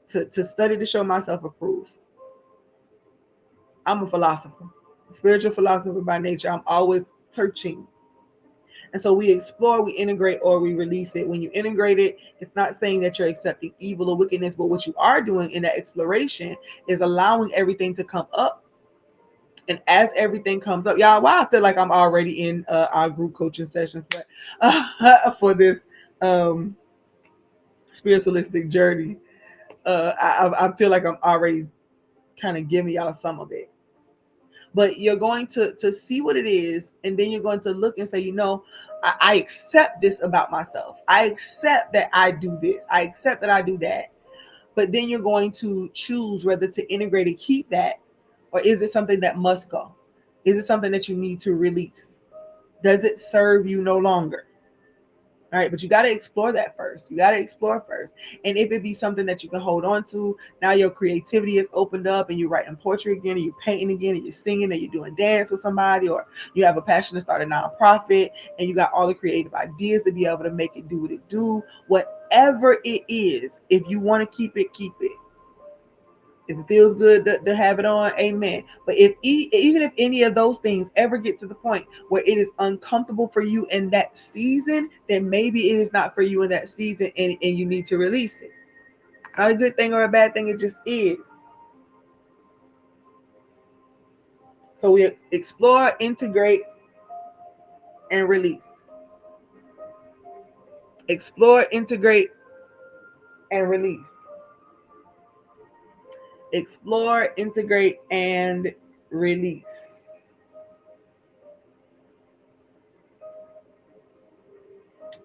To study to show myself approved. I'm a philosopher, spiritual philosopher by nature. I'm always searching. And so we explore, we integrate, or we release it. When you integrate it, it's not saying that you're accepting evil or wickedness, but what you are doing in that exploration is allowing everything to come up. And as everything comes up, y'all, why I feel like I'm already in our group coaching sessions, but for this spiritualistic journey, I feel like I'm already kind of giving y'all some of it. But you're going to see what it is, and then you're going to look and say, I accept this about myself. I accept that I do this. I accept that I do that. But then you're going to choose whether to integrate and keep that, or is it something that must go? Is it something that you need to release? Does it serve you no longer? All right, but you got to explore that first. You got to explore first. And if it be something that you can hold on to, now your creativity is opened up and you're writing poetry again, and you're painting again, and you're singing, and you're doing dance with somebody, or you have a passion to start a nonprofit and you got all the creative ideas to be able to make it do what it do. Whatever it is, if you want to keep it, keep it. If it feels good to have it on, amen. But even if any of those things ever get to the point where it is uncomfortable for you in that season, then maybe it is not for you in that season, and you need to release it. It's not a good thing or a bad thing, it just is. So we explore, integrate, and release. Explore, integrate, and release. Explore, integrate, and release.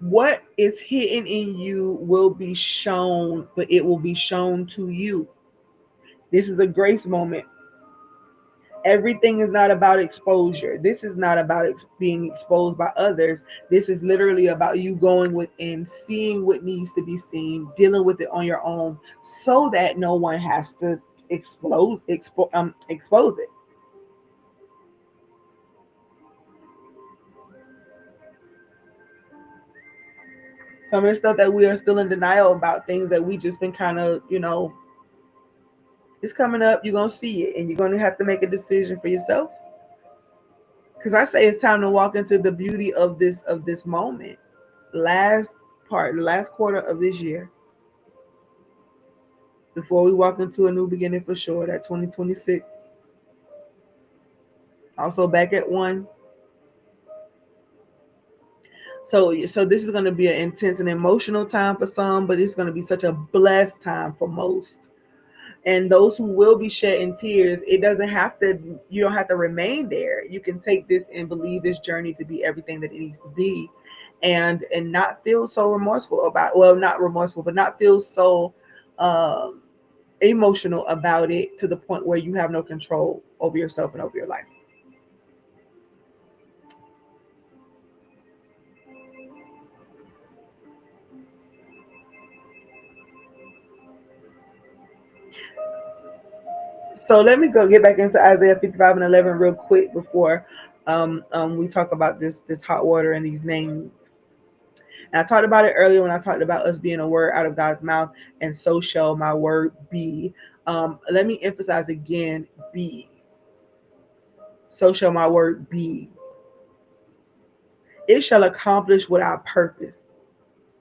What is hidden in you will be shown, but it will be shown to you. This is a grace moment. Everything is not about exposure. This is not about being exposed by others. This is literally about you going within, seeing what needs to be seen, dealing with it on your own, so that no one has to expose it. Some of the stuff that we are still in denial about, things that we just been kind of, it's coming up. You're gonna see it, and you're gonna have to make a decision for yourself. Because I say it's time to walk into the beauty of this moment. Last part, the last quarter of this year, before we walk into a new beginning for sure, that 2026. Also back at 1. So this is going to be an intense and emotional time for some, but it's going to be such a blessed time for most. And those who will be shedding tears, it doesn't have to, you don't have to remain there. You can take this and believe this journey to be everything that it needs to be, and not feel so remorseful about, well, not remorseful, but not feel so emotional about it to the point where you have no control over yourself and over your life. So let me go get back into Isaiah 55 and 11 real quick before we talk about this hot water and these names. And I talked about it earlier when I talked about us being a word out of God's mouth, and so shall my word be. Let me emphasize again, be. So shall my word be. It shall accomplish what I purpose.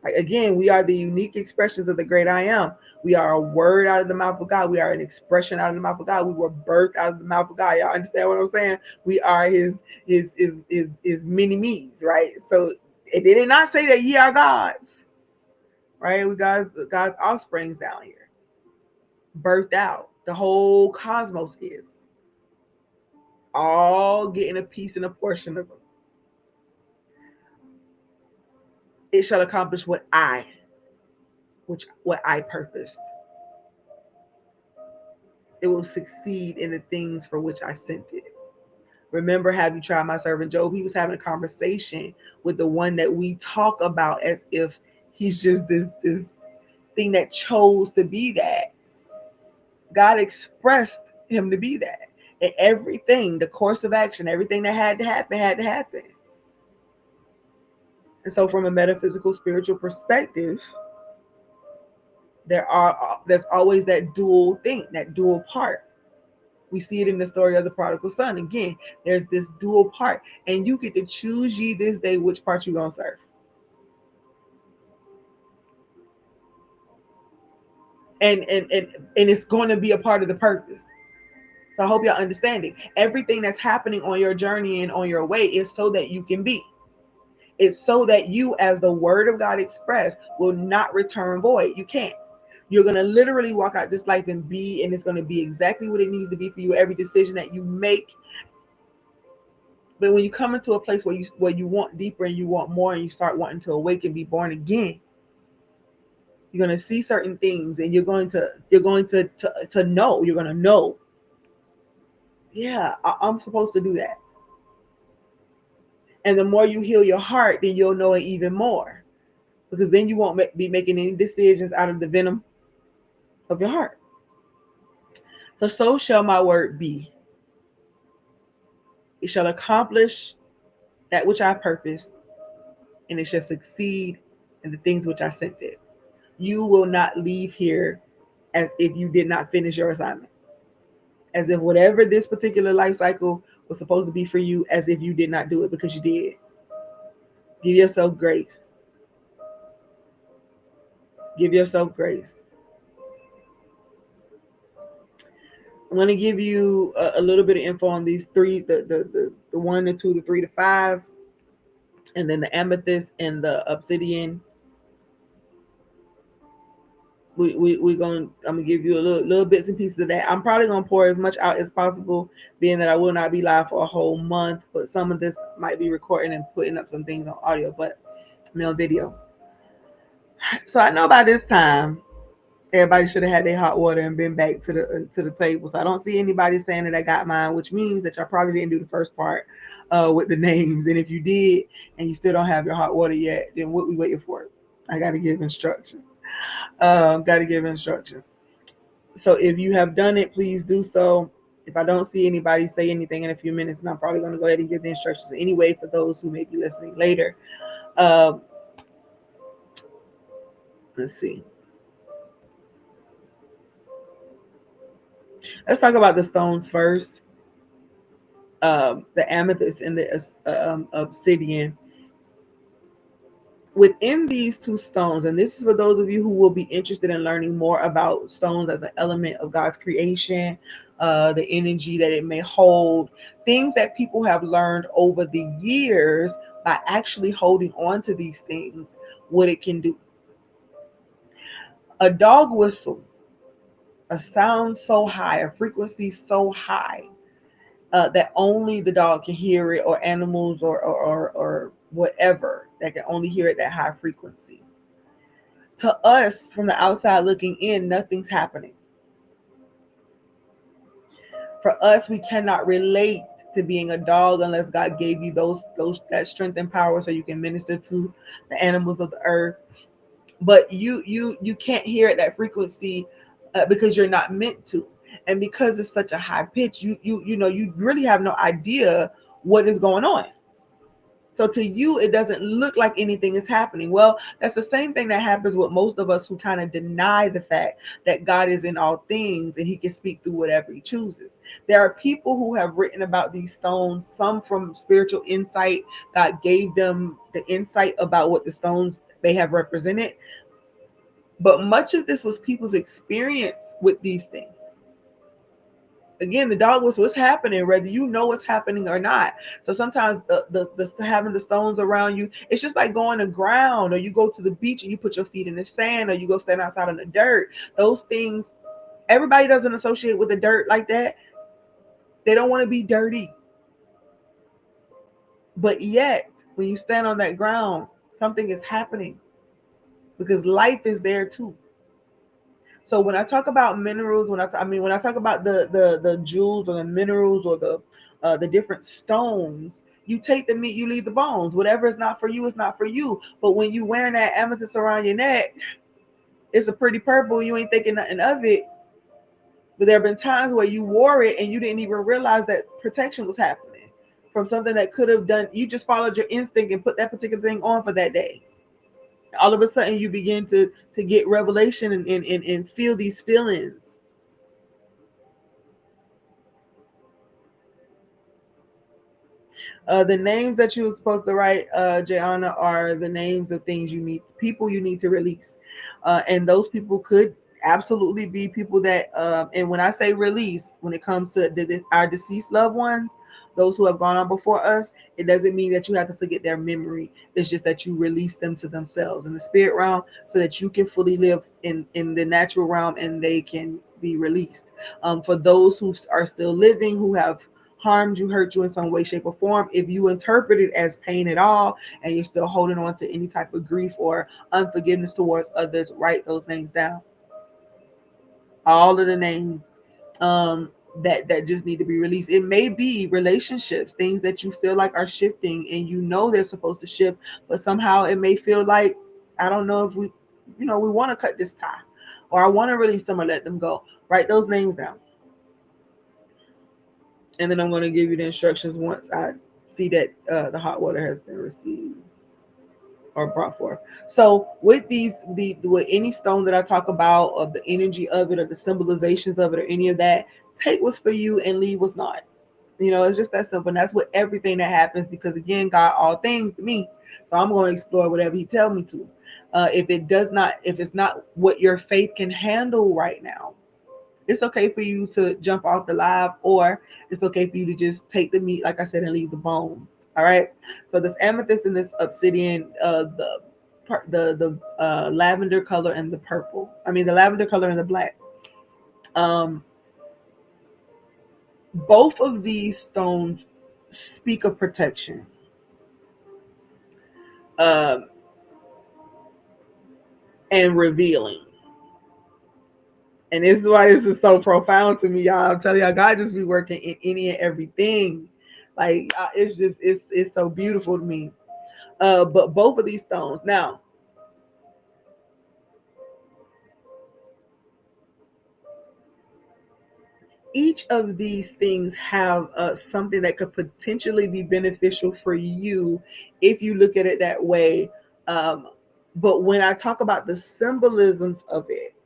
Like, again, we are the unique expressions of the great I am. We are a word out of the mouth of God. We are an expression out of the mouth of God. We were birthed out of the mouth of God. Y'all understand what I'm saying? We are his mini me's, right? So it did not say that ye are gods, right? We God's offsprings down here, birthed out. The whole cosmos is all getting a piece and a portion of them. It shall accomplish what I purposed. It will succeed in the things for which I sent it. Remember, have you tried my servant Job? He was having a conversation with the one that we talk about as if he's just this thing that chose to be that. God expressed him to be that. And everything, the course of action, everything that had to happen, had to happen. And so from a metaphysical, spiritual perspective, there's always that dual thing, that dual part. We see it in the story of the prodigal son. Again, there's this dual part, and you get to choose ye this day which part you're gonna serve. And it's going to be a part of the purpose. So I hope y'all understanding. Everything that's happening on your journey and on your way is so that you can be. It's so that you, as the word of God expressed, will not return void. You can't. You're going to literally walk out this life and be, and it's going to be exactly what it needs to be for you. Every decision that you make. But when you come into a place where you want deeper and you want more, and you start wanting to awake and be born again, you're going to see certain things, and you're going to know. You're going to know. Yeah, I'm supposed to do that. And the more you heal your heart, then you'll know it even more, because then you won't be making any decisions out of the venom of your heart. So shall my word be. It shall accomplish that which I purposed, and it shall succeed in the things which I sent it. You will not leave here as if you did not finish your assignment. As if whatever this particular life cycle was supposed to be for you, as if you did not do it, because you did. Give yourself grace. Give yourself grace. I'm going to give you a little bit of info on these three, the 1, the 2, the 3, the 5, and then the amethyst and the obsidian. I'm gonna give you a little bits and pieces of that. I'm probably gonna pour as much out as possible, being that I will not be live for a whole month, but some of this might be recording and putting up some things on audio, but on video. So I know by this time everybody should have had their hot water and been back to the table. So I don't see anybody saying that I got mine, which means that y'all probably didn't do the first part with the names. And if you did and you still don't have your hot water yet, then what we waiting for? I got to give instructions. So if you have done it, please do so. If I don't see anybody say anything in a few minutes, and I'm probably going to go ahead and give the instructions anyway for those who may be listening later. Let's see. Let's talk about the stones first. The amethyst and the obsidian. within these two stones, and this is for those of you who will be interested in learning more about stones as an element of God's creation, the energy that it may hold, things that people have learned over the years by actually holding on to these things, what it can do. A dog whistle, a sound so high, a frequency so high, that only the dog can hear it, or animals, or whatever that can only hear it that high frequency. To us, from the outside looking in, nothing's happening. For us, we cannot relate to being a dog unless God gave you those that strength and power so you can minister to the animals of the earth. But you can't hear at that frequency, because you're not meant to, and because it's such a high pitch, you really have no idea what is going on. So to you, it doesn't look like anything is happening. Well, that's the same thing that happens with most of us who kind of deny the fact that God is in all things and he can speak through whatever he chooses. There are people who have written about these stones, some from spiritual insight. God gave them the insight about what the stones they have represented. But much of this was people's experience with these things. Again, the dog was what's happening, whether you know what's happening or not. So sometimes the having the stones around you, it's just like going to ground, or you go to the beach and you put your feet in the sand, or you go stand outside in the dirt. Those things, everybody doesn't associate with the dirt like that. They don't want to be dirty. But yet, when you stand on that ground, something is happening because life is there too. So when I talk about minerals, when I talk about the jewels or the minerals or the different stones, you take the meat, you leave the bones. Whatever is not for you is not for you. But when you wearing that amethyst around your neck, it's a pretty purple. You ain't thinking nothing of it. But there have been times where you wore it and you didn't even realize that protection was happening from something that could have done. You just followed your instinct and put that particular thing on for that day. All of a sudden, you begin to get revelation and feel these feelings. The names that you were supposed to write, Jayana, are the names of things you need, people you need to release. And those people could absolutely be people that, and when I say release, when it comes to our deceased loved ones, those who have gone on before us, it doesn't mean that you have to forget their memory. It's just that you release them to themselves in the spirit realm so that you can fully live in the natural realm and they can be released. For those who are still living, who have harmed you, hurt you in some way, shape, or form, if you interpret it as pain at all and you're still holding on to any type of grief or unforgiveness towards others, write those names down. All of the names that just need to be released. It may be relationships, things that you feel like are shifting and you know they're supposed to shift, but somehow it may feel like, I don't know if we want to cut this tie, or I want to release them or let them go. Write those names down. And then I'm going to give you the instructions once I see that the hot water has been received or brought forth. So with with any stone that I talk about, of the energy of it or the symbolizations of it or any of that, take what's for you and leave what's not. It's just that simple. And that's what everything that happens, because again, God, all things to me. So I'm going to explore whatever he tells me to. If it's not what your faith can handle right now, it's okay for you to jump off the live, or it's okay for you to just take the meat, like I said, and leave the bones. All right. So this amethyst and this obsidian, the lavender color and the purple. The lavender color and the black. Both of these stones speak of protection. Um, and revealing. And this is why this is so profound to me, y'all. I'm telling y'all, God just be working in any and everything. Like, it's so beautiful to me. But both of these stones. Now, each of these things have something that could potentially be beneficial for you if you look at it that way. But when I talk about the symbolisms of it,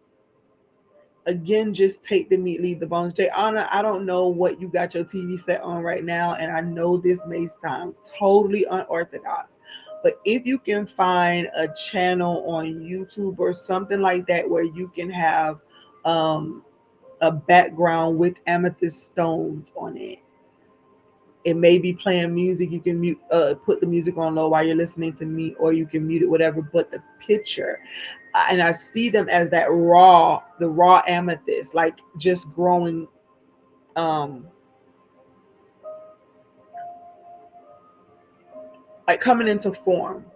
Again, just take the meat, leave the bones. Jayana, I don't know what you got your TV set on right now, and I know this may sound totally unorthodox, but if you can find a channel on YouTube or something like that where you can have um, a background with amethyst stones on it, it may be playing music. You can mute, put the music on low while you're listening to me, or you can mute it, whatever. But the picture, and I see them as that raw, the raw amethyst, like just growing, um, like coming into form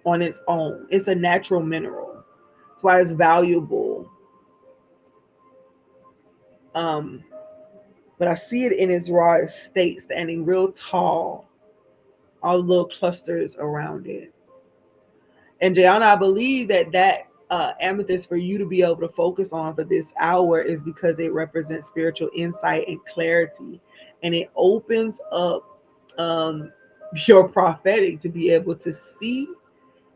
on its own. It's a natural mineral. That's why it's valuable. Um, but I see it in its raw state, standing real tall, all little clusters around it. And Jayana, I believe that amethyst for you to be able to focus on for this hour is because it represents spiritual insight and clarity, and it opens up um, your prophetic to be able to see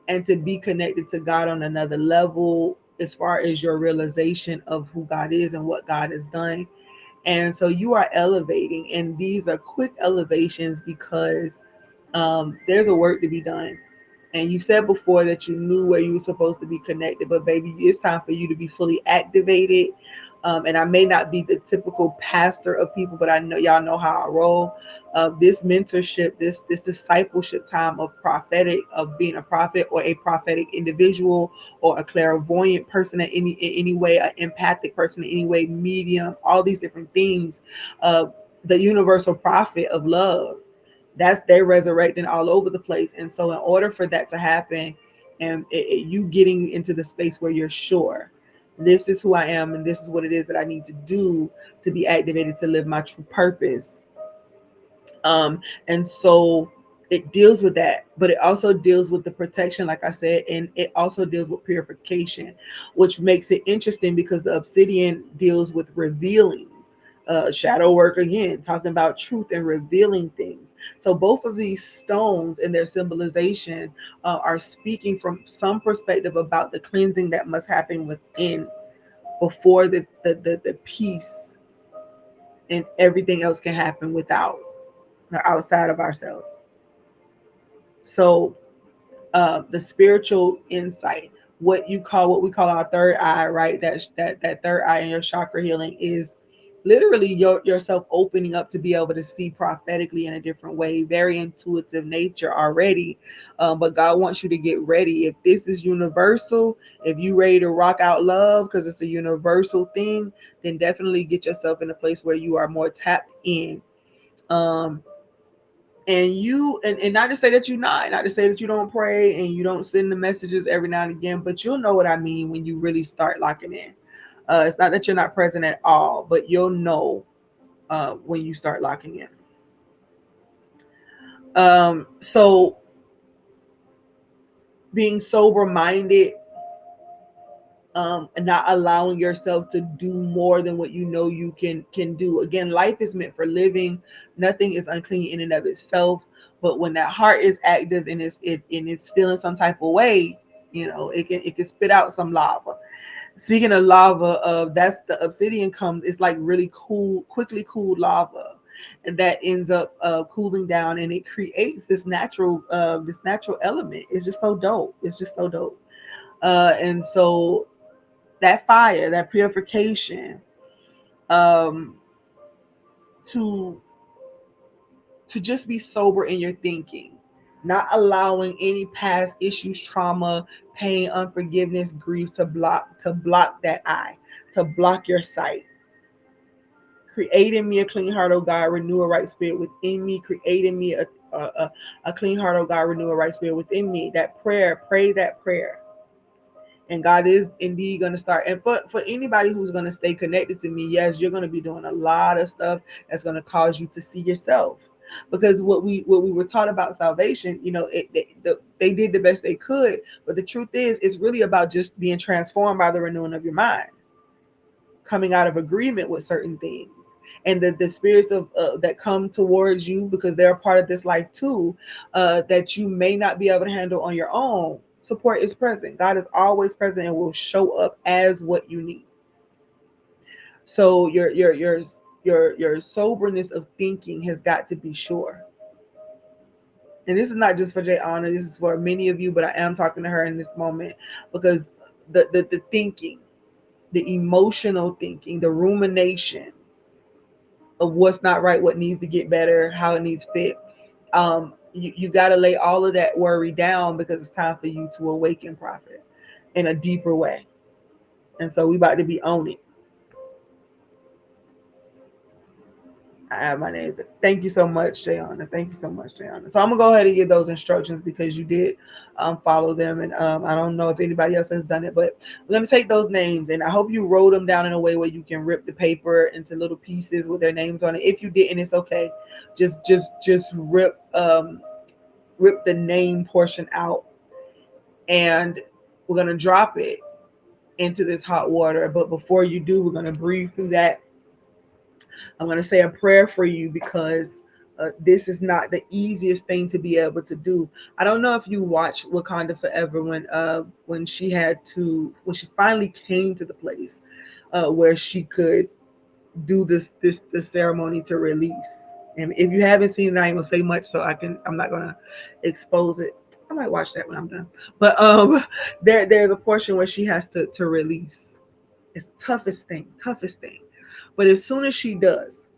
and to be connected to God on another level as far as your realization of who God is and what God has done. And so you are elevating, and these are quick elevations because there's a work to be done. And you said before that you knew where you were supposed to be connected, but baby, it's time for you to be fully activated. And I may not be the typical pastor of people, but I know y'all know how I roll. This mentorship, this discipleship time of prophetic, of being a prophet or a prophetic individual or a clairvoyant person in any way, an empathic person in any way, medium, all these different things. The universal prophet of love, that's they're resurrecting all over the place. And so in order for that to happen, and you getting into the space where you're sure this is who I am and this is what it is that I need to do to be activated to live my true purpose. And so it deals with that, but it also deals with the protection, like I said, and it also deals with purification, which makes it interesting because the obsidian deals with revealing, shadow work, again talking about truth and revealing things. So both of these stones and their symbolization are speaking from some perspective about the cleansing that must happen within before the peace and everything else can happen without or outside of ourselves. So the spiritual insight, what we call our third eye, right? That third eye in your chakra healing is literally yourself opening up to be able to see prophetically in a different way, very intuitive nature already. But God wants you to get ready. If this is universal, if you ready to rock out love because it's a universal thing, then definitely get yourself in a place where you are more tapped in. Um, and not to say that you're not to say that you don't pray and you don't send the messages every now and again, but you'll know what I mean when you really start locking in. It's not that you're not present at all, but you'll know when you start locking in. So being sober minded, and not allowing yourself to do more than what you know you can do. Again, life is meant for living. Nothing is unclean in and of itself. But when that heart is active and it's feeling some type of way, it can spit out some lava. Speaking of lava, that's the obsidian comes. It's like really cool, quickly cooled lava, and that ends up cooling down, and it creates this natural element. It's just so dope. It's just so dope. And so that fire, that purification, um, to just be sober in your thinking, not allowing any past issues, trauma, pain, unforgiveness, grief to block that eye, to block your sight. Create in me a clean heart, oh God, renew a right spirit within me. Create in me a clean heart, oh God, renew a right spirit within me. That prayer, pray that prayer. And God is indeed going to start. And for anybody who's going to stay connected to me, yes, you're going to be doing a lot of stuff that's going to cause you to see yourself. Because what we were taught about salvation, they did the best they could. But the truth is, it's really about just being transformed by the renewing of your mind, coming out of agreement with certain things. And the spirits of that come towards you because they're a part of this life too, that you may not be able to handle on your own. Support is present. God is always present and will show up as what you need. So your soberness of thinking has got to be sure. And this is not just for Jay Honor, this is for many of you, but I am talking to her in this moment because the thinking, the emotional thinking, the rumination of what's not right, what needs to get better, how it needs fit. You got to lay all of that worry down because it's time for you to awaken, prophet, in a deeper way. And so we about to be on it. I have my name. Thank you so much, Jayana. Thank you so much, Jayana. So I'm gonna go ahead and give those instructions because you did follow them, and I don't know if anybody else has done it, but we're gonna take those names, and I hope you wrote them down in a way where you can rip the paper into little pieces with their names on it. If you didn't, it's okay. Just rip the name portion out, and we're gonna drop it into this hot water. But before you do, we're gonna breathe through that. I'm going to say a prayer for you because this is not the easiest thing to be able to do. I don't know if you watched Wakanda Forever when she finally came to the place where she could do this ceremony to release. And if you haven't seen it, I ain't gonna say much, so I'm not gonna expose it. I might watch that when I'm done. But there's a portion where she has to release. It's the toughest thing. But as soon as she does,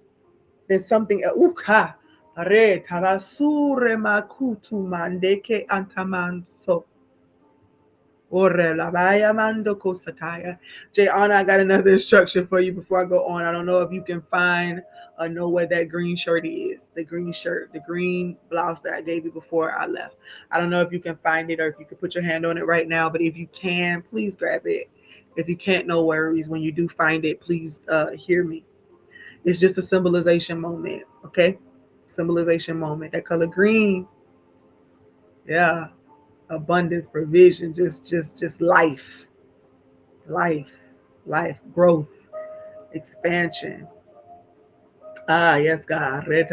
there's something uka re tabasure makutu mandeke antamanso. Ore labaya mando kosataya. Jay Anna, I got another instruction for you before I go on. I don't know if you can find or know where that green shirt is. The green shirt, the green blouse that I gave you before I left. I don't know if you can find it or if you can put your hand on it right now, but if you can, please grab it. If you can't, no worries. When you do find it, please hear me. It's just a symbolization moment, okay? Symbolization moment. That color green, yeah, abundance, provision, just life, life, growth, expansion. Ah, yes, God. When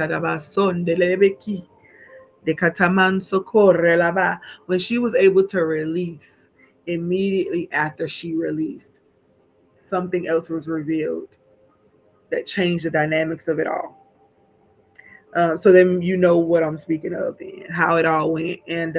she was able to release, immediately after she released, something else was revealed that changed the dynamics of it all. So then you know what I'm speaking of and how it all went. And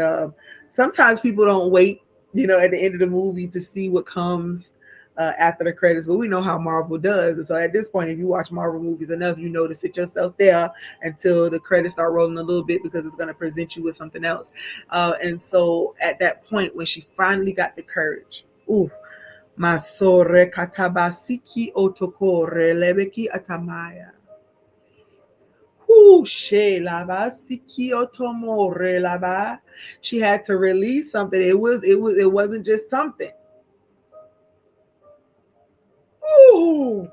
sometimes people don't wait, at the end of the movie to see what comes after the credits, but we know how Marvel does. And so at this point, if you watch Marvel movies enough, you know to sit yourself there until the credits start rolling a little bit because it's going to present you with something else. And so at that point, when she finally got the courage, ooh, Masore katabasiki otokore lebeki atamaya. She had to release something. It wasn't just something. Ooh.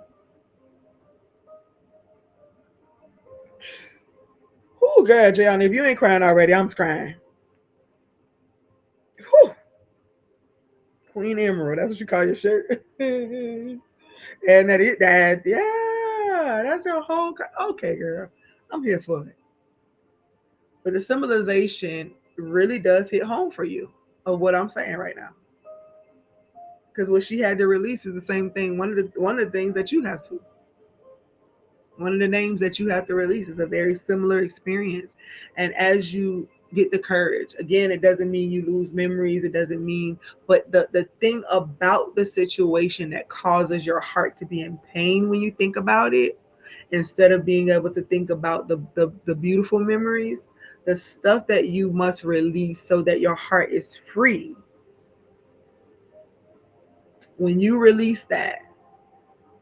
Ooh, girl, Jayon, if you ain't crying already, I'm crying. Whew. Queen Emerald, that's what you call your shirt. And that's your whole. Okay, girl, I'm here for it. But the symbolization really does hit home for you of what I'm saying right now. Because what she had to release is the same thing. One of the things that you have to. One of the names that you have to release is a very similar experience. And as you get the courage, again, it doesn't mean you lose memories. It doesn't mean, but the thing about the situation that causes your heart to be in pain when you think about it, instead of being able to think about the beautiful memories, the stuff that you must release so that your heart is free. When you release that,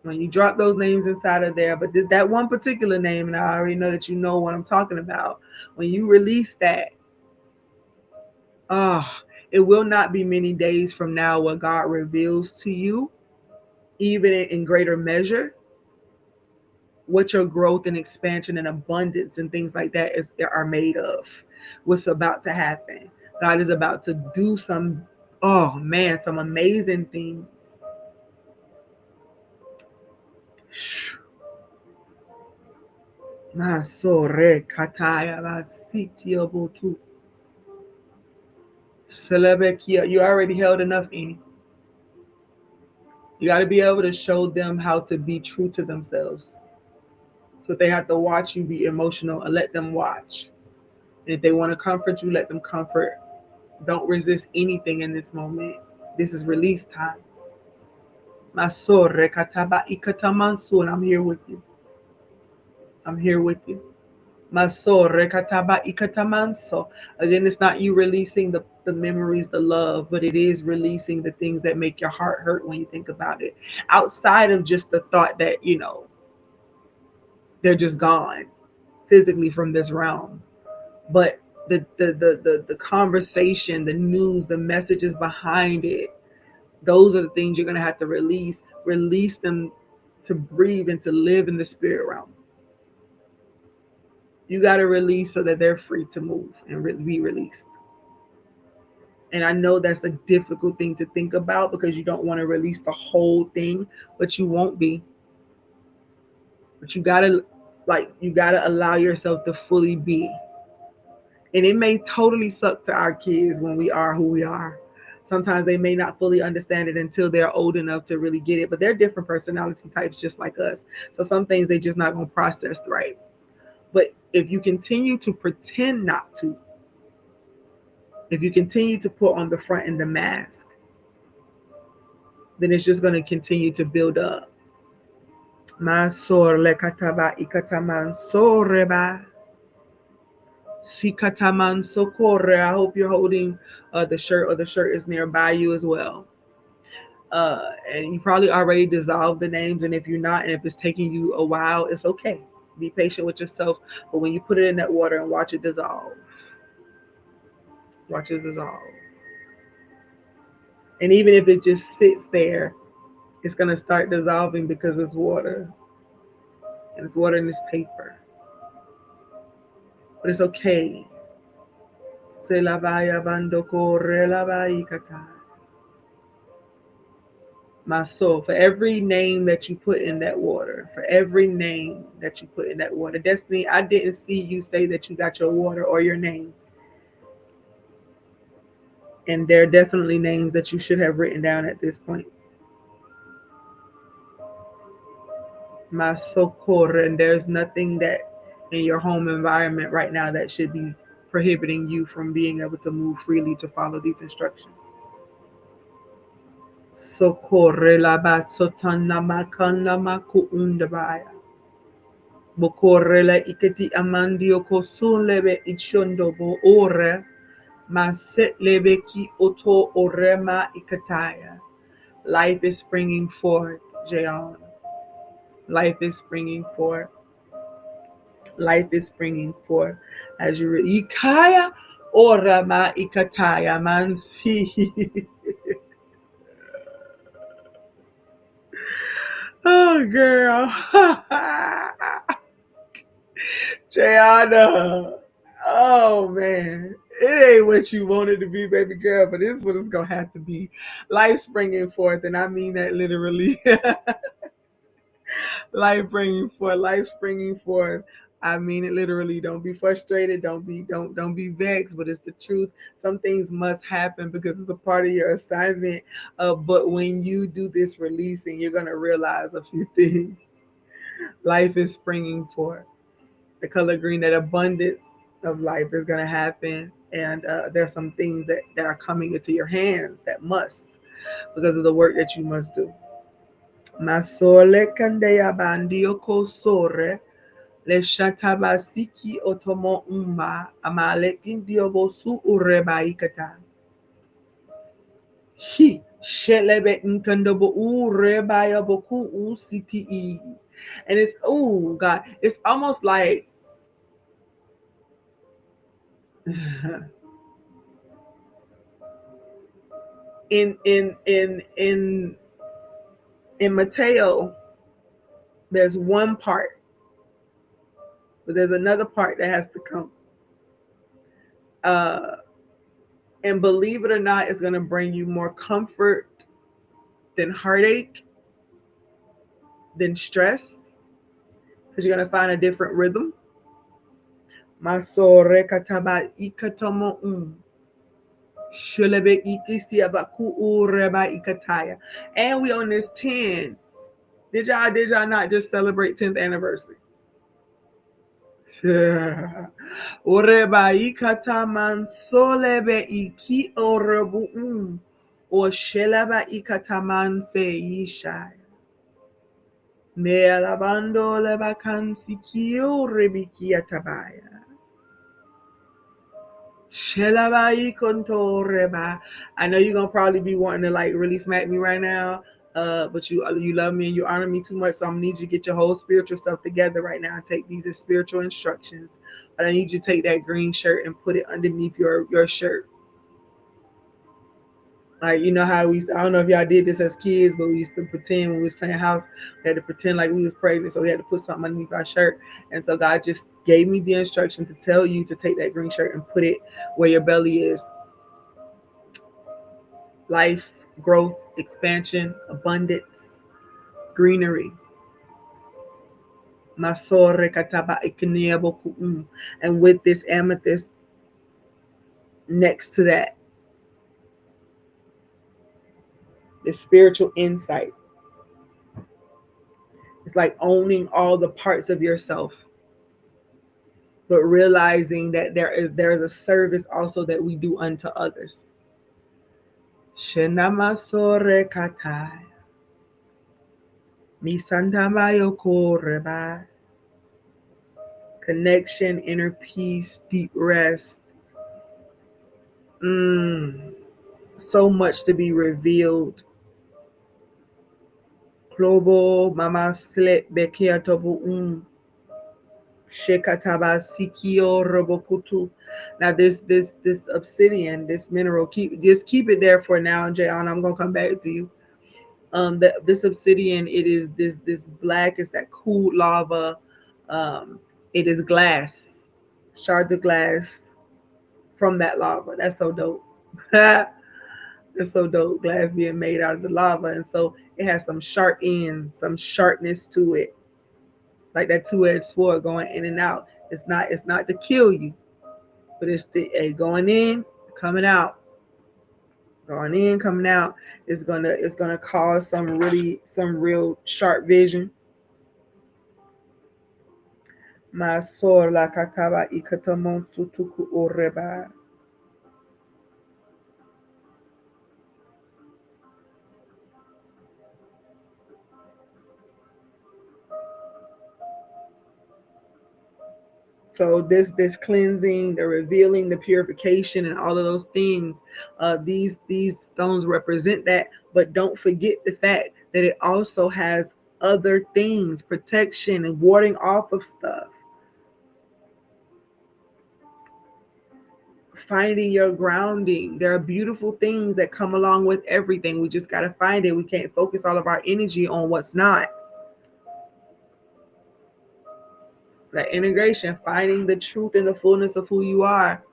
when you drop those names inside of there, but that one particular name, and I already know that you know what I'm talking about. When you release that, it will not be many days from now what God reveals to you, even in greater measure, what your growth and expansion and abundance and things like that are made of. What's about to happen? God is about to do some amazing things. Masore kataya basitio botu. Celebekia, you already held enough in. You got to be able to show them how to be true to themselves. So if they have to watch you be emotional, and let them watch. And if they want to comfort you, let them comfort. Don't resist anything in this moment. This is release time. Masore kataba ikatamansu, and I'm here with you. I'm here with you. Masore kataba ikatamanso. Again, it's not you releasing the memories, the love, but it is releasing the things that make your heart hurt when you think about it. Outside of just the thought that, they're just gone physically from this realm. But the conversation, the news, the messages behind it, those are the things you're going to have to release them to breathe and to live in the spirit realm. You got to release so that they're free to move and be released. And I know that's a difficult thing to think about because you don't want to release the whole thing, but you won't be. But you gotta allow yourself to fully be. And it may totally suck to our kids when we are who we are. Sometimes they may not fully understand it until they're old enough to really get it, but they're different personality types just like us. So some things they just not going to process right. But if you continue to pretend not to, if you continue to put on the front and the mask, then it's just going to continue to build up. Masor lekataba ikataman soreba. Sikataman socorre. I hope you're holding the shirt, or the shirt is nearby you as well. And you probably already dissolved the names, and if you're not, and if it's taking you a while, it's okay. Be patient with yourself. But when you put it in that water and watch it dissolve, watch it dissolve. And even if it just sits there, it's gonna start dissolving because it's water, and it's water in this paper. But it's okay. Se la vaya bando corre la kata. My soul, for every name that you put in that water, for every name that you put in that water. Destiny, I didn't see you say that you got your water or your names. And there are definitely names that you should have written down at this point. My socorro, and there's nothing that in your home environment right now that should be prohibiting you from being able to move freely to follow these instructions. Socorre la basotana makana maku undabaya. Bokorela iketi amandio kosun lebe ichondo bo ore maset lebe ki oto orema ikataya. Life is springing forth, Jayon. Life is springing forth. Life is springing forth as you ikaya orema ikataya mansi. Oh girl. Jayana. Oh man. It ain't what you wanted to be, baby girl, but this is what it's gonna have to be. Life springing forth, and I mean that literally. Life bringing forth, life springing forth. I mean it literally. Don't be frustrated. Don't be vexed. But it's the truth. Some things must happen because it's a part of your assignment. But when you do this releasing, you're gonna realize a few things. Life is springing forth. The color green, that abundance of life is gonna happen, and there's some things that are coming into your hands that must, because of the work that you must do. Masole kandeya bandio kosore. Le shatabasiki otomo umma amale indio bosu urebaikata. He shelebe inkandobo urebaya boku ucte. And it's, oh God, it's almost like in Mateo, there's one part, but there's another part that has to come. And believe it or not, it's going to bring you more comfort than heartache, than stress, because you're going to find a different rhythm. Shulebe ikisi abaku ureba ikataya. And we on this 10. Did y'all not just celebrate 10th anniversary? Oreba ikataman solebe iki orebu or shelaba ikataman se yishai. Me alabando leba kansikio rebiki atabaya. Shelabai kontoreba. I know you're gonna probably be wanting to like really smack me right now. But you love me and you honor me too much, so I'm gonna need you to get your whole spiritual stuff together right now and take these as spiritual instructions. But I need you to take that green shirt and put it underneath your shirt. Like, you know how we used to, I don't know if y'all did this as kids, but we used to pretend when we was playing house, we had to pretend like we was pregnant, so we had to put something underneath our shirt. And so God just gave me the instruction to tell you to take that green shirt and put it where your belly is. Life, growth, expansion, abundance, greenery. And with this amethyst next to that, the spiritual insight. It's like owning all the parts of yourself, but realizing that there is a service also that we do unto others. Shenamasore katai. Misantamayo koreba. Connection, inner peace, deep rest. So much to be revealed. Klobo mama slet bekia tobu shekataba sikio robokutu. Now this obsidian, this mineral, keep it there for now, Jayon. I'm gonna come back to you. This obsidian, it is this black, it's that cool lava. It is glass, shards of glass from that lava. That's so dope. It's so dope. Glass being made out of the lava. And so it has some sharp ends, some sharpness to it. Like that two-edged sword going in and out. It's not to kill you, but it's going in, coming out. Going in, coming out. It's gonna cause some real sharp vision. Masor la kataba ikatamon sutuku oreba. So this cleansing, the revealing, the purification, and all of those things, these stones represent that. But don't forget the fact that it also has other things, protection and warding off of stuff. Finding your grounding. There are beautiful things that come along with everything. We just got to find it. We can't focus all of our energy on what's not. That integration, finding the truth and the fullness of who you are.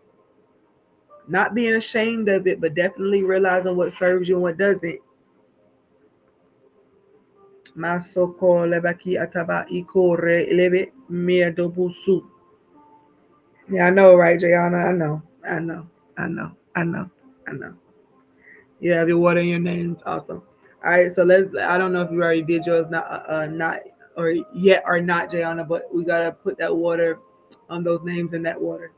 Not being ashamed of it, but definitely realizing what serves you and what doesn't. Masoko lebaki ataba ikore lebe miadobusu. Yeah, I know, right, Jayana? I know. You have your water in your names. Awesome. All right, so I don't know if you already did yours, not or yet or not, Jayana, but we gotta put that water on those names in that water.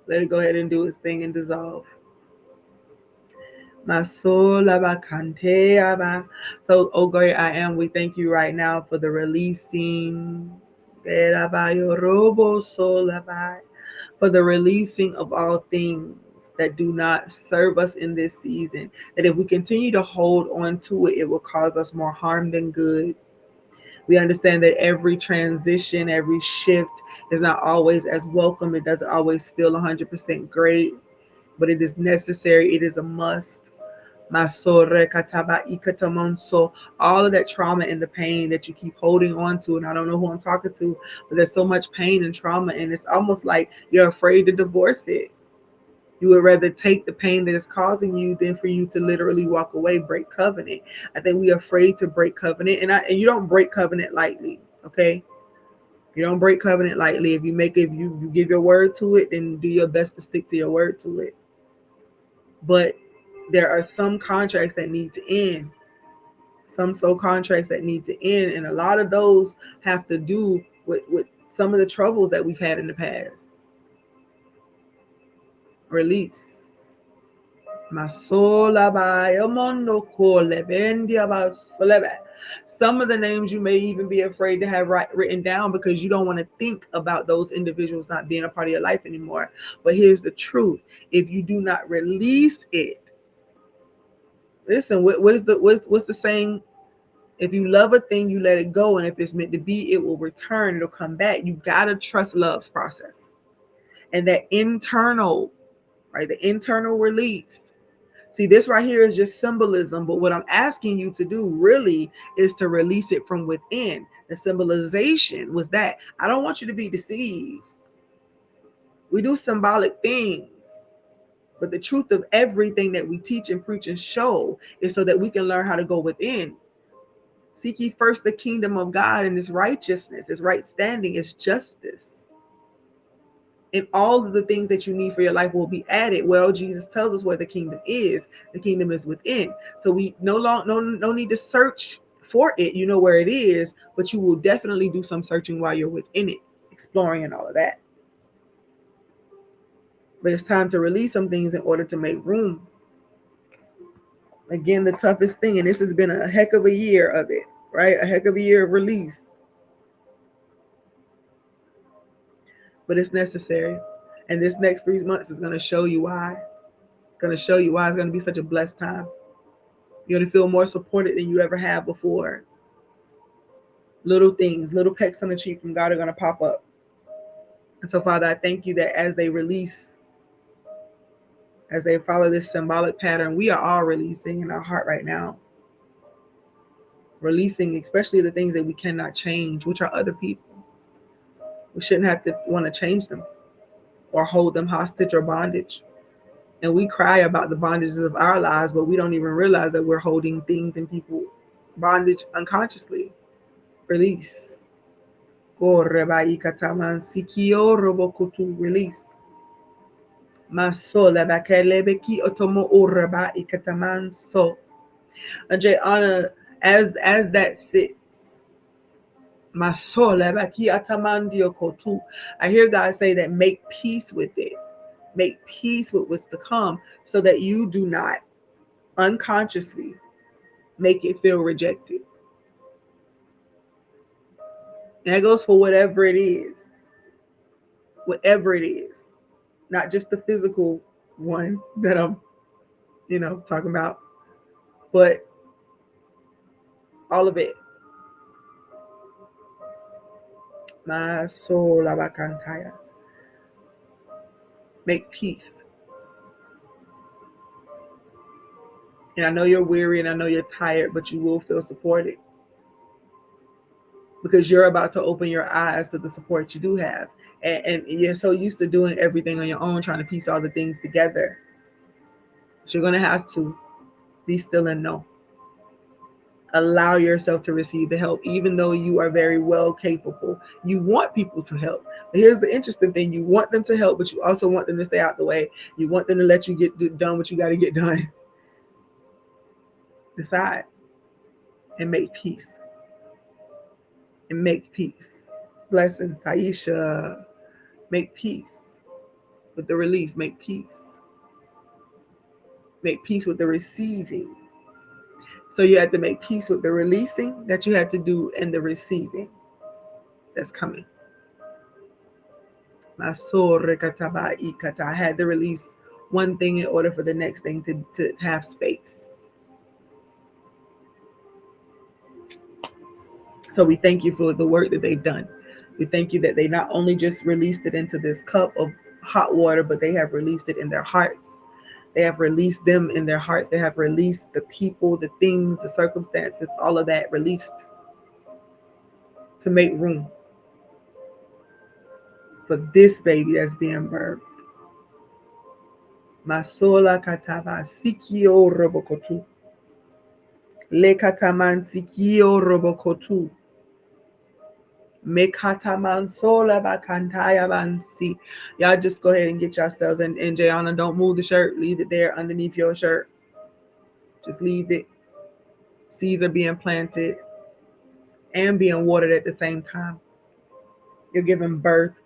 Let it go ahead and do its thing and dissolve. So, oh great I am, we thank you right now for the releasing, for the releasing of all things that do not serve us in this season. That if we continue to hold on to it, it will cause us more harm than good. We understand that every transition, every shift is not always as welcome. It doesn't always feel 100% great, but it is necessary. It is a must. So all of that trauma and the pain that you keep holding on to, and I don't know who I'm talking to, but there's so much pain and trauma, and it's almost like you're afraid to divorce it. You would rather take the pain that is causing you than for you to literally walk away, break covenant. I think we're afraid to break covenant, and you don't break covenant lightly, okay? You don't break covenant lightly. If you give your word to it, then do your best to stick to your word to it. But there are some contracts that need to end, some soul contracts that need to end, and a lot of those have to do with some of the troubles that we've had in the past. Release. Some of the names you may even be afraid to have written down because you don't want to think about those individuals not being a part of your life anymore. But here's the truth: if you do not release it, listen. What's the saying? If you love a thing, you let it go, and if it's meant to be, it will return. It'll come back. You gotta trust love's process and that internal, right? The internal release. See, this right here is just symbolism, but what I'm asking you to do really is to release it from within. The symbolization was that I don't want you to be deceived. We do symbolic things, but the truth of everything that we teach and preach and show is so that we can learn how to go within. Seek ye first the kingdom of God and his righteousness, his right standing, his justice. And all of the things that you need for your life will be added. Well, Jesus tells us where the kingdom is. The kingdom is within. So we no need to search for it. You know where it is, but you will definitely do some searching while you're within it, exploring and all of that. But it's time to release some things in order to make room. Again, the toughest thing, and this has been a heck of a year of it, right? A heck of a year of release. But it's necessary. And this next 3 months is going to show you why. It's going to show you why it's going to be such a blessed time. You're going to feel more supported than you ever have before. Little things, little pecks on the cheek from God are going to pop up. And so, Father, I thank you that as they release, as they follow this symbolic pattern, we are all releasing in our heart right now. Releasing, especially the things that we cannot change, which are other people. We shouldn't have to want to change them or hold them hostage or bondage. And we cry about the bondages of our lives, but we don't even realize that we're holding things and people bondage unconsciously. Release. Release. Masola bakelebeki otomo uraba ikatamanso. Anna, as that sits, masola baki atamandio kotu. I hear God say that make peace with it. Make peace with what's to come so that you do not unconsciously make it feel rejected. And that goes for whatever it is. Whatever it is. Not just the physical one that I'm, talking about, but all of it. My soul abakantaya. Make peace. And I know you're weary and I know you're tired, but you will feel supported. Because you're about to open your eyes to the support you do have. And you're so used to doing everything on your own, trying to piece all the things together. But you're going to have to be still and know. Allow yourself to receive the help, even though you are very well capable. You want people to help. But here's the interesting thing. You want them to help, but you also want them to stay out the way. You want them to let you get done what you got to get done. Decide and make peace. And make peace. Blessings, Taisha. Make peace with the release. Make peace. Make peace with the receiving. So you have to make peace with the releasing that you have to do and the receiving that's coming. I had to release one thing in order for the next thing to have space. So we thank you for the work that they've done. We thank you that they not only just released it into this cup of hot water, but they have released it in their hearts. They have released them in their hearts. They have released the people, the things, the circumstances, all of that released to make room for this baby that's being birthed. Masola kataba sikio robokotu. Le kataman sikio robokotu. Y'all just go ahead and get yourselves. And Jayana, don't move the shirt. Leave it there underneath your shirt. Just leave it. Seeds are being planted and being watered at the same time. You're giving birth.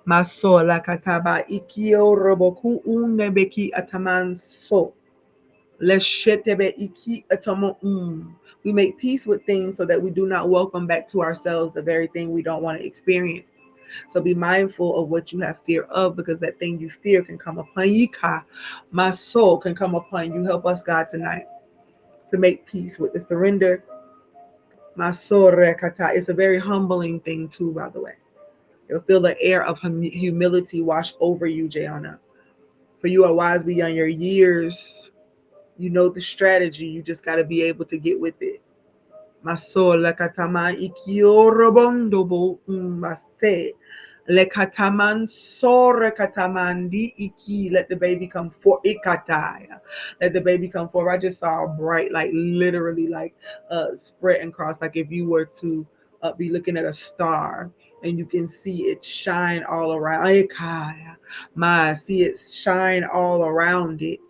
Masola kataba ikio roboku unebeki atamanso. Leshetebe iki atomo. We make peace with things so that we do not welcome back to ourselves the very thing we don't want to experience. So be mindful of what you have fear of, because that thing you fear can come upon you. My soul can come upon you. Help us, God, tonight to make peace with the surrender. My soul rekata. It's a very humbling thing too, by the way. You'll feel the air of humility wash over you, Jayana. For you are wise beyond your years. You know the strategy. You just got to be able to get with it. Masola katama ikiorobondobo mase. Lekataman sore katamandi iki. Let the baby come forth. Ikataya. Let the baby come forth. I just saw a bright, like literally, like spread and cross. Like if you were to be looking at a star and you can see it shine all around. Ikaya. Ma, see it shine all around it.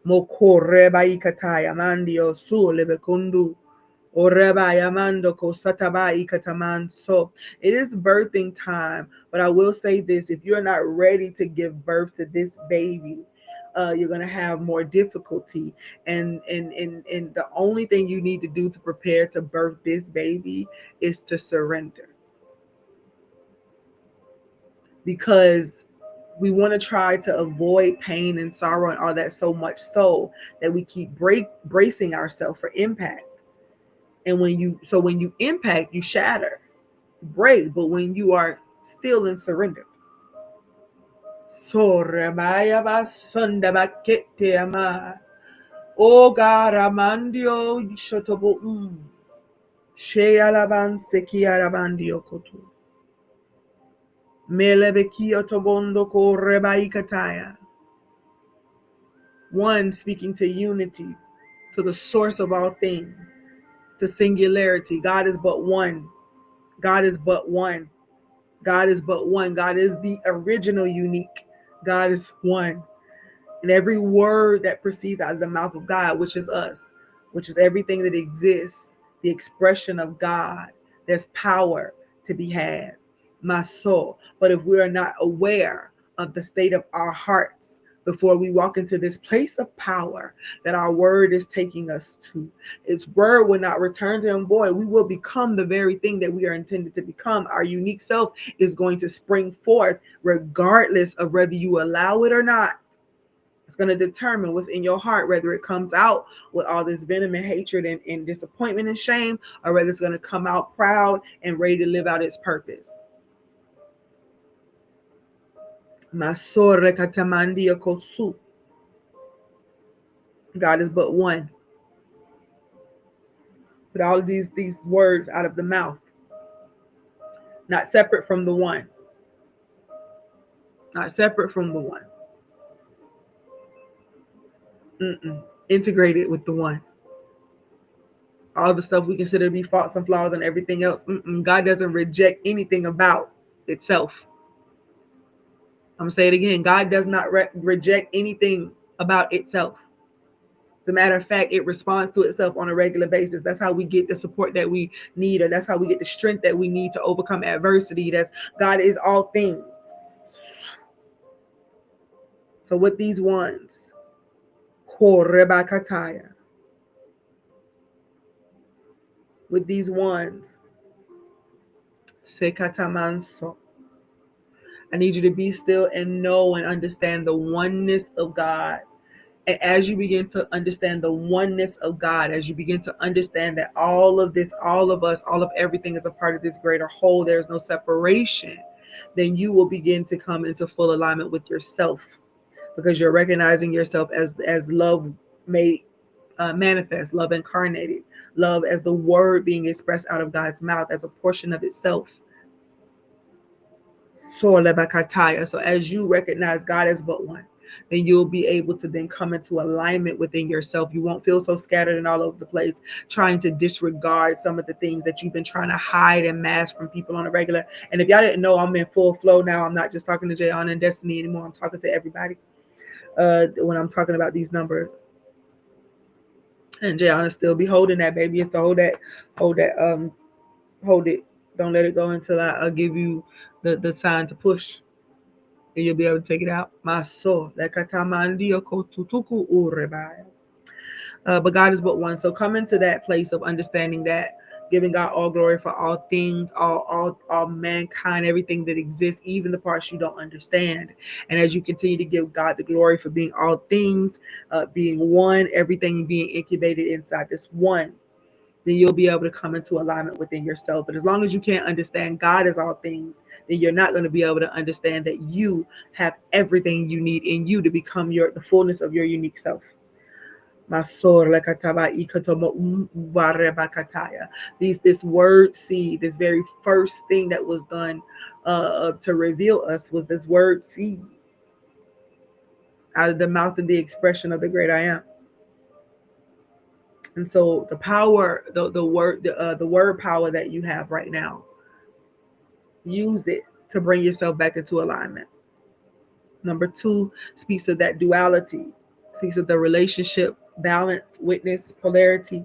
Mokoreba ikataya mandio su lebekundu. Oreba yamando ko sataba ikataman. So it is birthing time, but I will say this: if you're not ready to give birth to this baby, you're gonna have more difficulty. And the only thing you need to do to prepare to birth this baby is to surrender, because we want to try to avoid pain and sorrow and all that, so much so that we keep bracing ourselves for impact. And when you impact, you shatter, you break. But when you are still in surrender, oh God, amandio shotobo she alaban seki arabandio kotu melebeki otobondo ko rebaikataya. One, speaking to unity, to the source of all things, to singularity. God is but one. God is but one. God is but one. God is the original unique. God is one. And every word that proceeds out of the mouth of God, which is us, which is everything that exists, the expression of God, there's power to be had. My soul. But if we are not aware of the state of our hearts before we walk into this place of power that our word is taking us to, its word will not return to him void. We will become the very thing that we are intended to become. Our unique self is going to spring forth regardless of whether you allow it or not. It's going to determine what's in your heart, whether it comes out with all this venom and hatred and disappointment and shame, or whether it's going to come out proud and ready to live out its purpose. God is but one. Put all of these words out of the mouth, not separate from the one. Not separate from the one. Integrated with the one. All the stuff we consider to be faults and flaws and everything else. God doesn't reject anything about itself. I'm going to say it again. God does not reject anything about itself. As a matter of fact, it responds to itself on a regular basis. That's how we get the support that we need, or that's how we get the strength that we need to overcome adversity. That's God is all things. So with these ones, with these ones, sekatamanso, I need you to be still and know and understand the oneness of God. And as you begin to understand the oneness of God, as you begin to understand that all of this, all of us, all of everything is a part of this greater whole, there's no separation, then you will begin to come into full alignment with yourself, because you're recognizing yourself as love made manifest, love incarnated, love as the word being expressed out of God's mouth as a portion of itself. So as you recognize God as but one, then you'll be able to then come into alignment within yourself. You won't feel so scattered and all over the place, trying to disregard some of the things that you've been trying to hide and mask from people on a regular. And if y'all didn't know, I'm in full flow now. I'm not just talking to Jayon and Destiny anymore. I'm talking to everybody when I'm talking about these numbers. And Jayon still be holding that, baby. So hold that, hold it. Don't let it go until I give you the sign to push, and you'll be able to take it out. My soul. But God is but one. So come into that place of understanding that, giving God all glory for all things, all mankind, everything that exists, even the parts you don't understand. And as you continue to give God the glory for being all things, being one, everything being incubated inside this one, then you'll be able to come into alignment within yourself. But as long as you can't understand God as all things, then you're not going to be able to understand that you have everything you need in you to become the fullness of your unique self. This word seed, this very first thing that was done to reveal us was this word seed out of the mouth and the expression of the great I am. And so the power, the word power that you have right now, use it to bring yourself back into alignment. Number two speaks of that duality, speaks of the relationship, balance, witness, polarity.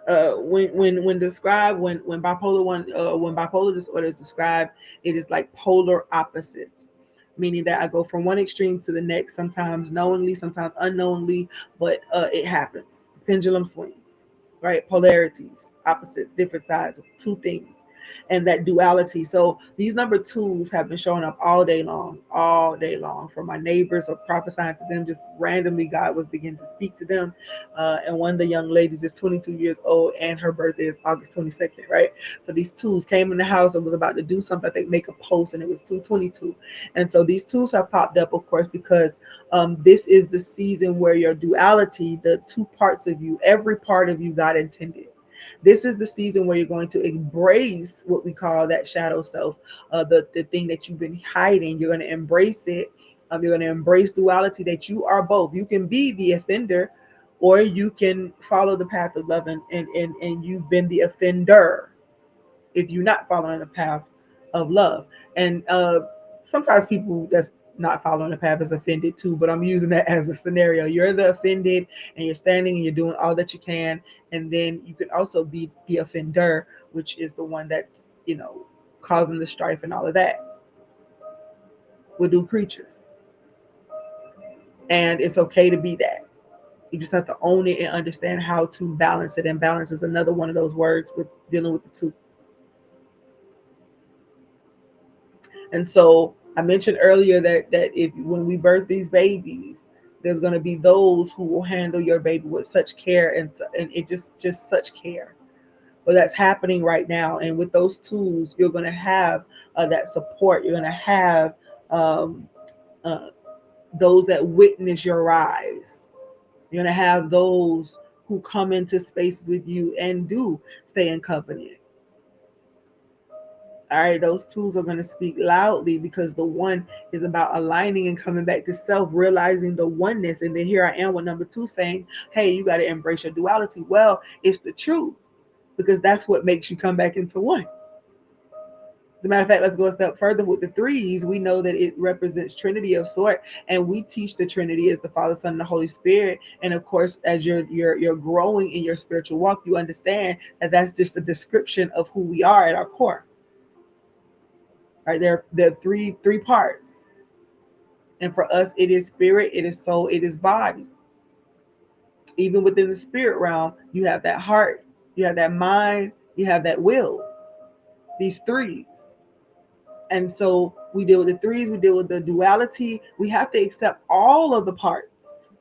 When described, when bipolar disorder is described, it is like polar opposites, meaning that I go from one extreme to the next, sometimes knowingly, sometimes unknowingly, but it happens. Pendulum swings, right? Polarities, opposites, different sides of two things, and that duality. So these number twos have been showing up all day long. From my neighbors or prophesying to them, just randomly, God was beginning to speak to them. And one of the young ladies is 22 years old, and her birthday is August 22nd, right? So these twos came in the house and was about to do something, I think make a post, and it was 222. And so these twos have popped up, of course, because this is the season where your duality, the two parts of you, every part of you God intended. This is the season where you're going to embrace what we call that shadow self, the thing that you've been hiding. You're going to embrace it. You're going to embrace duality, that you are both. You can be the offender, or you can follow the path of love, and you've been the offender if you're not following the path of love. And sometimes people that's not following the path is offended too, but I'm using that as a scenario. You're the offended, and you're standing and you're doing all that you can, and then you can also be the offender, which is the one that's, causing the strife and all of that. We'll do creatures, and it's okay to be that. You just have to own it and understand how to balance it. And balance is another one of those words with dealing with the two. And so I mentioned earlier that if when we birth these babies, there's going to be those who will handle your baby with such care, and it just such care. Well, that's happening right now. And with those tools, you're going to have that support. You're going to have um, uh, those that witness your rise. You're going to have those who come into spaces with you and do stay in covenant. All right, those tools are going to speak loudly, because the one is about aligning and coming back to self, realizing the oneness. And then here I am with number two saying, hey, you got to embrace your duality. Well, it's the truth, because that's what makes you come back into one. As a matter of fact, let's go a step further with the threes. We know that it represents Trinity of sort, and we teach the Trinity as the Father, Son, and the Holy Spirit. And of course, as you're growing in your spiritual walk, you understand that that's just a description of who we are at our core. Right? There are three parts, and for us, it is spirit, it is soul, it is body. Even within the spirit realm, you have that heart, you have that mind, you have that will. These threes. And so we deal with the threes, we deal with the duality. We have to accept all of the parts.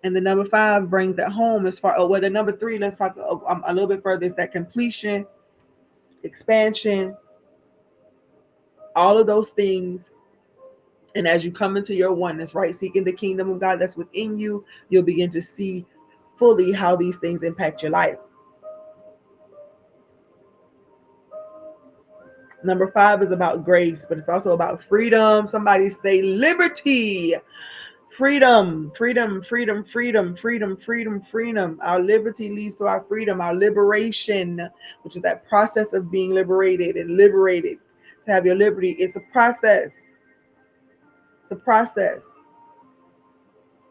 And the number five brings that home as far, the number three, let's talk a little bit further, is that completion, expansion, all of those things. And as you come into your oneness, right, seeking the kingdom of God that's within you, you'll begin to see fully how these things impact your life. Number 5 is about grace, but it's also about freedom. Somebody say liberty. Freedom, freedom, freedom, freedom, freedom, freedom, freedom. Our liberty leads to our freedom, our liberation, which is that process of being liberated and liberated to have your liberty. It's a process. It's a process.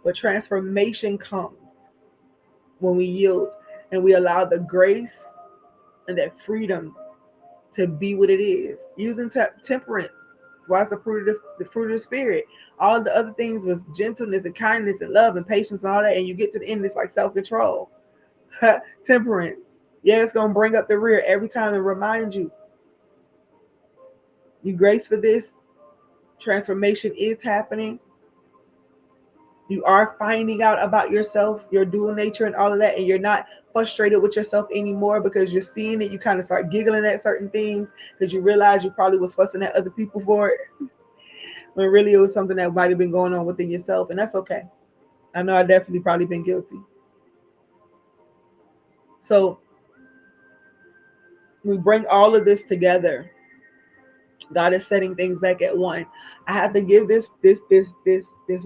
But transformation comes when we yield and we allow the grace and that freedom to be what it is. Using temperance. That's why it's the fruit of the spirit. All the other things was gentleness and kindness and love and patience and all that. And you get to the end, it's like self-control. Temperance. Yeah, it's going to bring up the rear every time and remind you. You grace for this. Transformation is happening. You are finding out about yourself, your dual nature and all of that, and you're not frustrated with yourself anymore because you're seeing it. You kind of start giggling at certain things because you realize you probably was fussing at other people for it when really it was something that might have been going on within yourself, and that's okay. I know I definitely probably been guilty. So we bring all of this together. God is setting things back at one. I have to give this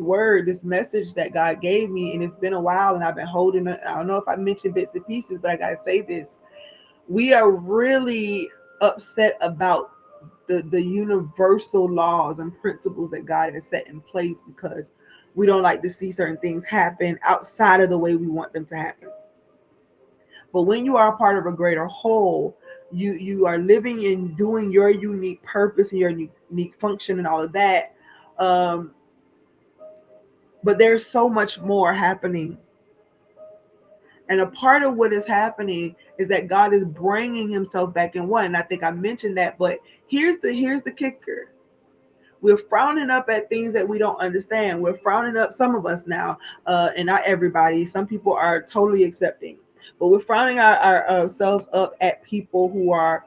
word, this message that God gave me, and it's been a while, and I've been holding it. I don't know if I mentioned bits and pieces, but I gotta say this. We are really upset about the universal laws and principles that God has set in place because we don't like to see certain things happen outside of the way we want them to happen. But when you are a part of a greater whole, you are living and doing your unique purpose and your unique function and all of that. Um, but there's so much more happening. And a part of what is happening is that God is bringing himself back in one. And I think I mentioned that, but here's the kicker. We're frowning up at things that we don't understand. We're frowning up, some of us now, and not everybody. Some people are totally accepting. But we're frowning ourselves up at people who are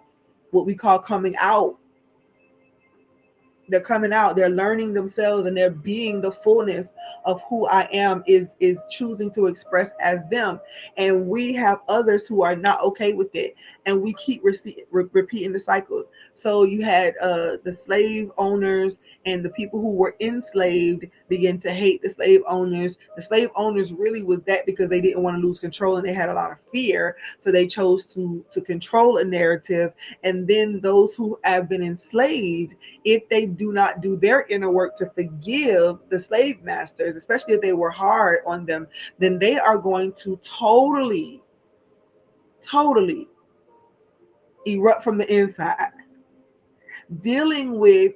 what we call coming out. They're coming out, they're learning themselves, and they're being the fullness of who I am is choosing to express as them. And we have others who are not okay with it, and we keep repeating the cycles. So you had the slave owners and the people who were enslaved begin to hate the slave owners. The slave owners really was that because they didn't want to lose control and they had a lot of fear, so they chose to control a narrative. And then those who have been enslaved, if they do not do their inner work to forgive the slave masters, especially if they were hard on them, then they are going to totally erupt from the inside. Dealing with,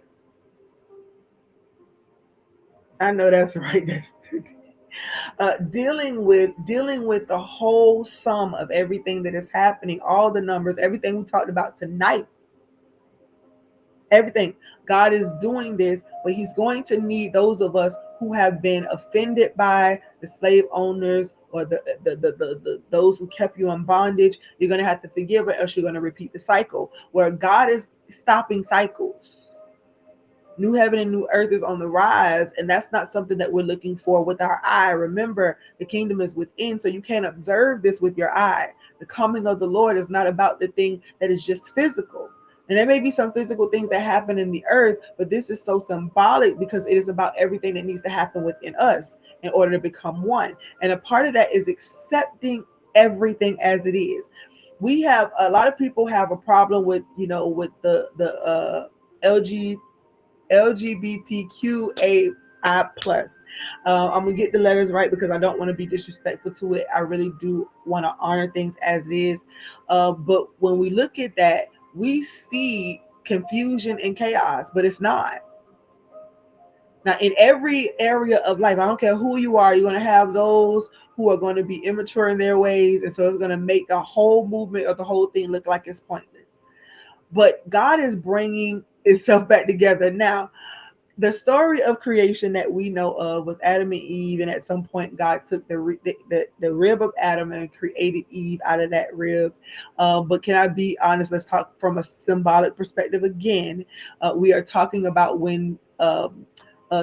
I know that's right, that's dealing with the whole sum of everything that is happening, all the numbers, everything we talked about tonight. Everything. God is doing this, but he's going to need those of us who have been offended by the slave owners or the those who kept you in bondage. You're going to have to forgive, or else you're going to repeat the cycle where God is stopping cycles. New heaven and new earth is on the rise, and that's not something that we're looking for with our eye. Remember, the kingdom is within, so you can't observe this with your eye. The coming of the Lord is not about the thing that is just physical. And there may be some physical things that happen in the earth, but this is so symbolic because it is about everything that needs to happen within us in order to become one. And a part of that is accepting everything as it is. We have a lot of people have a problem with, with the LG LGBTQAI plus. I'm gonna get the letters right because I don't want to be disrespectful to it. I really do want to honor things as is. But when we look at that, we see confusion and chaos, but it's not. Now, in every area of life, I don't care who you are, you're going to have those who are going to be immature in their ways. And so it's going to make the whole movement of the whole thing look like it's pointless. But God is bringing itself back together. Now, the story of creation that we know of was Adam and Eve, and at some point God took the rib of Adam and created Eve out of that rib. But can I be honest? Let's talk from a symbolic perspective again. We are talking about when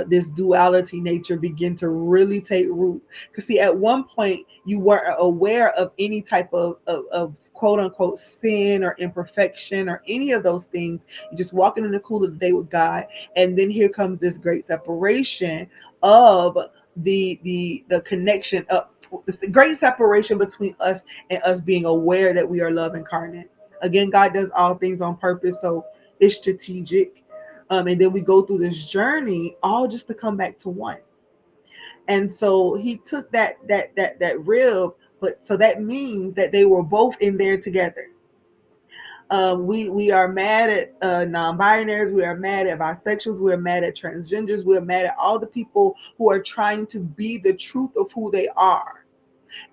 this duality nature begin to really take root. Because see, at one point you weren't aware of any type of quote unquote sin or imperfection or any of those things. You're just walking in the cool of the day with God. And then here comes this great separation of the connection of this great separation between us and us being aware that we are love incarnate. Again, God does all things on purpose, so it's strategic. And then we go through this journey all just to come back to one. And so he took that rib, but so that means that they were both in there together. We are mad at non-binaries. We are mad at bisexuals. We are mad at transgenders. We are mad at all the people who are trying to be the truth of who they are.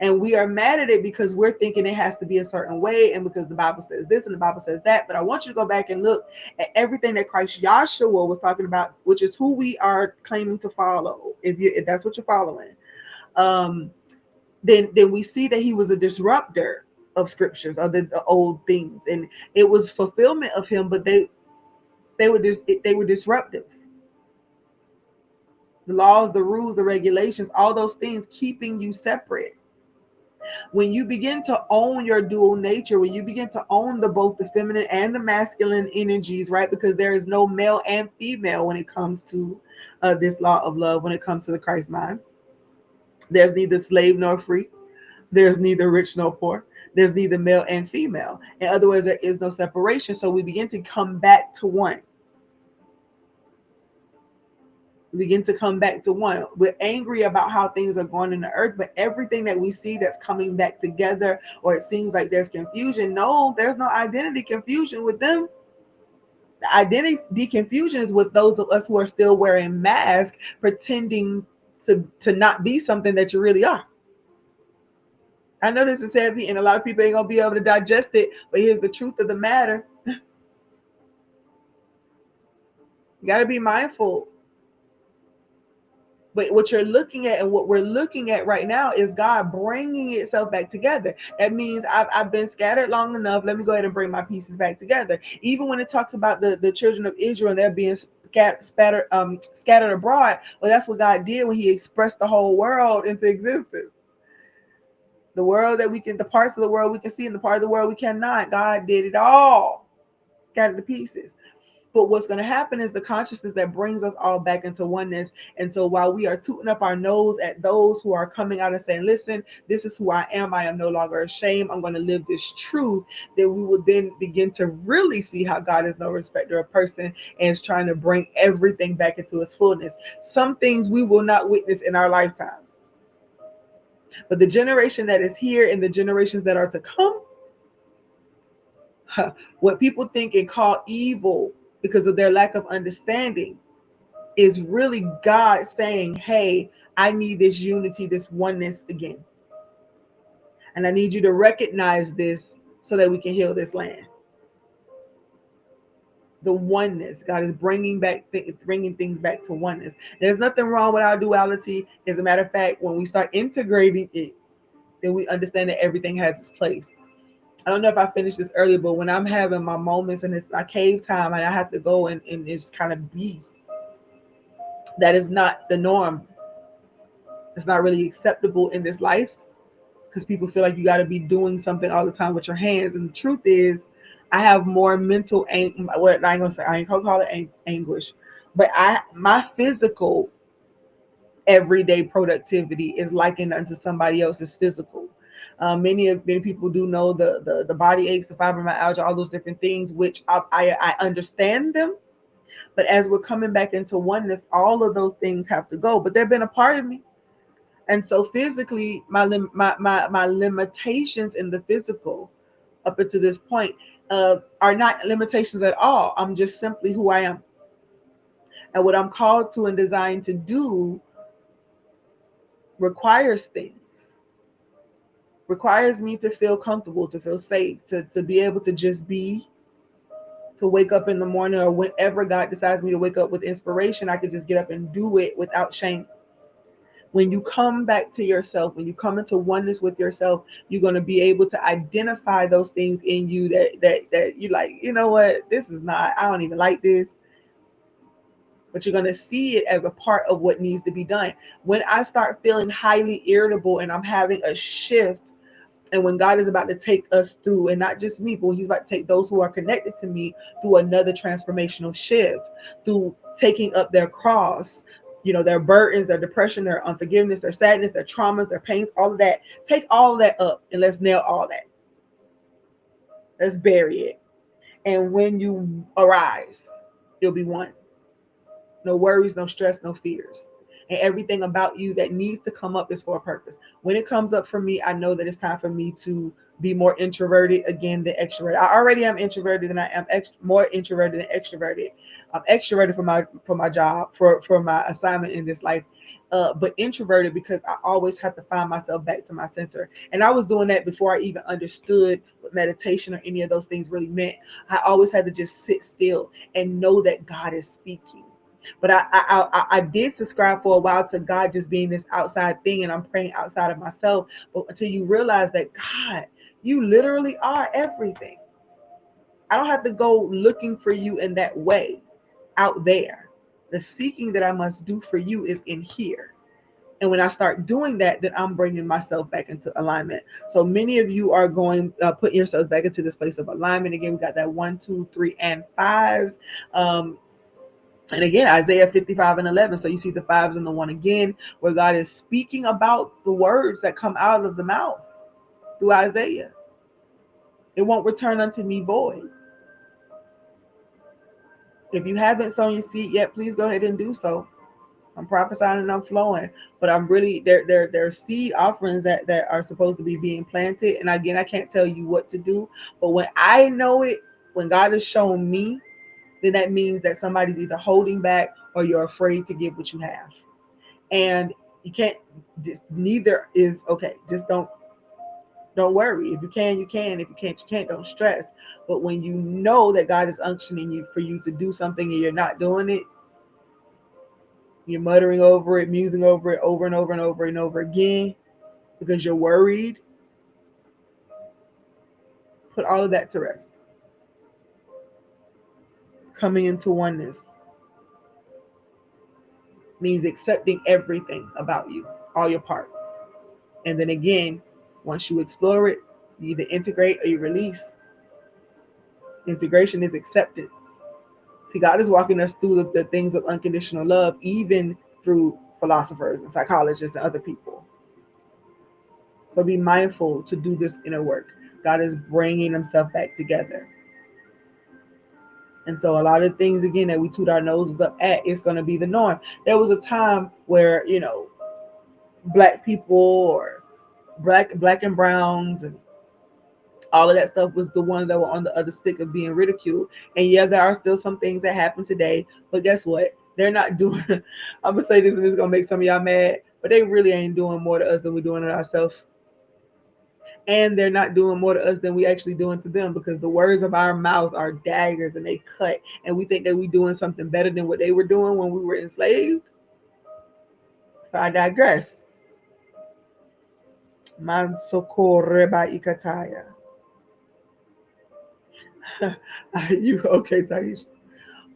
And we are mad at it because we're thinking it has to be a certain way, and because the Bible says this and the Bible says that. But I want you to go back and look at everything that Christ Yahshua was talking about, which is who we are claiming to follow. If that's what you're following, um, then we see that he was a disruptor of scriptures, of the old things, and it was fulfillment of him. But they were disruptive. The laws, the rules, the regulations, all those things keeping you separate. When you begin to own your dual nature, when you begin to own both the feminine and the masculine energies, right? Because there is no male and female when it comes to this law of love, when it comes to the Christ mind. There's neither slave nor free. There's neither rich nor poor. There's neither male and female. In other words, there is no separation. So we begin to come back to one. Begin to come back to one. We're angry about how things are going in the earth, but everything that we see that's coming back together, or it seems like there's confusion. No, there's no identity confusion with them. The identity confusion is with those of us who are still wearing masks, pretending to not be something that you really are. I know this is heavy and a lot of people ain't gonna be able to digest it, but here's the truth of the matter. You got to be mindful. But what you're looking at and what we're looking at right now is God bringing itself back together. That means I've been scattered long enough. Let me go ahead and bring my pieces back together. Even when it talks about the children of Israel and they're being scattered abroad, well, that's what God did when he expressed the whole world into existence. The world that we can, the parts of the world we can see and the part of the world we cannot, God did it all. Scattered the pieces. But what's going to happen is the consciousness that brings us all back into oneness. And so while we are tooting up our nose at those who are coming out and saying, listen, this is who I am no longer ashamed, I'm going to live this truth, then we will then begin to really see how God is no respecter of person and is trying to bring everything back into its fullness. Some things we will not witness in our lifetime. But the generation that is here and the generations that are to come, what people think and call evil because of their lack of understanding is really God saying, hey, I need this unity, this oneness again. And I need you to recognize this so that we can heal this land. The oneness. God is bringing things back to oneness. There's nothing wrong with our duality. As a matter of fact, when we start integrating it, then we understand that everything has its place. I don't know if I finished this earlier, but when I'm having my moments and it's my cave time and I have to go and just kind of be, that is not the norm. It's not really acceptable in this life because people feel like you got to be doing something all the time with your hands. And the truth is, I have more mental what I ain't gonna say, I ain't gonna call it anguish, but my physical everyday productivity is likened unto somebody else's physical. Many people do know the body aches, the fibromyalgia, all those different things, which I understand them. But as we're coming back into oneness, all of those things have to go. But they've been a part of me. And so physically, my limitations in the physical up until this point are not limitations at all. I'm just simply who I am. And what I'm called to and designed to do requires things. Requires me to feel comfortable, to feel safe, to be able to just be, to wake up in the morning or whenever God decides me to wake up with inspiration, I could just get up and do it without shame. When you come back to yourself, when you come into oneness with yourself, you're going to be able to identify those things in you that you like, you know what, this is not, I don't even like this. But you're going to see it as a part of what needs to be done. When I start feeling highly irritable and I'm having a shift And when God is about to take us through, and not just me, but He's about to take those who are connected to me through another transformational shift, through taking up their cross, their burdens, their depression, their unforgiveness, their sadness, their traumas, their pains, all of that. Take all of that up and let's nail all that. Let's bury it. And when you arise, you'll be one. No worries, no stress, no fears. And everything about you that needs to come up is for a purpose. When it comes up for me, I know that it's time for me to be more introverted again than extroverted. I already am introverted, and I am more introverted than extroverted. I'm extroverted for my job, for my assignment in this life, but introverted because I always have to find myself back to my center. And I was doing that before I even understood what meditation or any of those things really meant. I always had to just sit still and know that God is speaking. But I did subscribe for a while to God just being this outside thing, and I'm praying outside of myself. But until you realize that, God, you literally are everything. I don't have to go looking for you in that way out there. The seeking that I must do for you is in here. And when I start doing that, then I'm bringing myself back into alignment. So many of you are putting yourselves back into this place of alignment. Again, we got that 1, 2, 3, and 5s. And again, Isaiah 55:11. So you see the 5s and the 1 again, where God is speaking about the words that come out of the mouth through Isaiah. It won't return unto me void. If you haven't sown your seed yet, please go ahead and do so. I'm prophesying and I'm flowing, but I'm really there are seed offerings that are supposed to be being planted. And again, I can't tell you what to do, but when I know it, when God has shown me, then that means that somebody's either holding back or you're afraid to give what you have. And you can't, just neither is okay. Just don't worry. If you can, you can. If you can't, you can't. Don't stress. But when you know that God is unctioning you for you to do something and you're not doing it, you're muttering over it, musing over it over and over and over and over again because you're worried, put all of that to rest. Coming into oneness means accepting everything about you, all your parts. And then again, once you explore it, you either integrate or you release. Integration is acceptance. See, God is walking us through the things of unconditional love, even through philosophers and psychologists and other people. So be mindful to do this inner work. God is bringing himself back together. And so a lot of things, again, that we toot our noses up at, it's going to be the norm. There was a time where, black people or black and browns and all of that stuff was the ones that were on the other stick of being ridiculed. And yeah, there are still some things that happen today, but guess what? They're not doing, I'm going to say this and it's going to make some of y'all mad, but they really ain't doing more to us than we're doing to ourselves. And they're not doing more to us than we actually doing to them, because the words of our mouth are daggers and they cut. And we think that we're doing something better than what they were doing when we were enslaved. So I digress. Man socorreba ikataya. You okay, Taisha?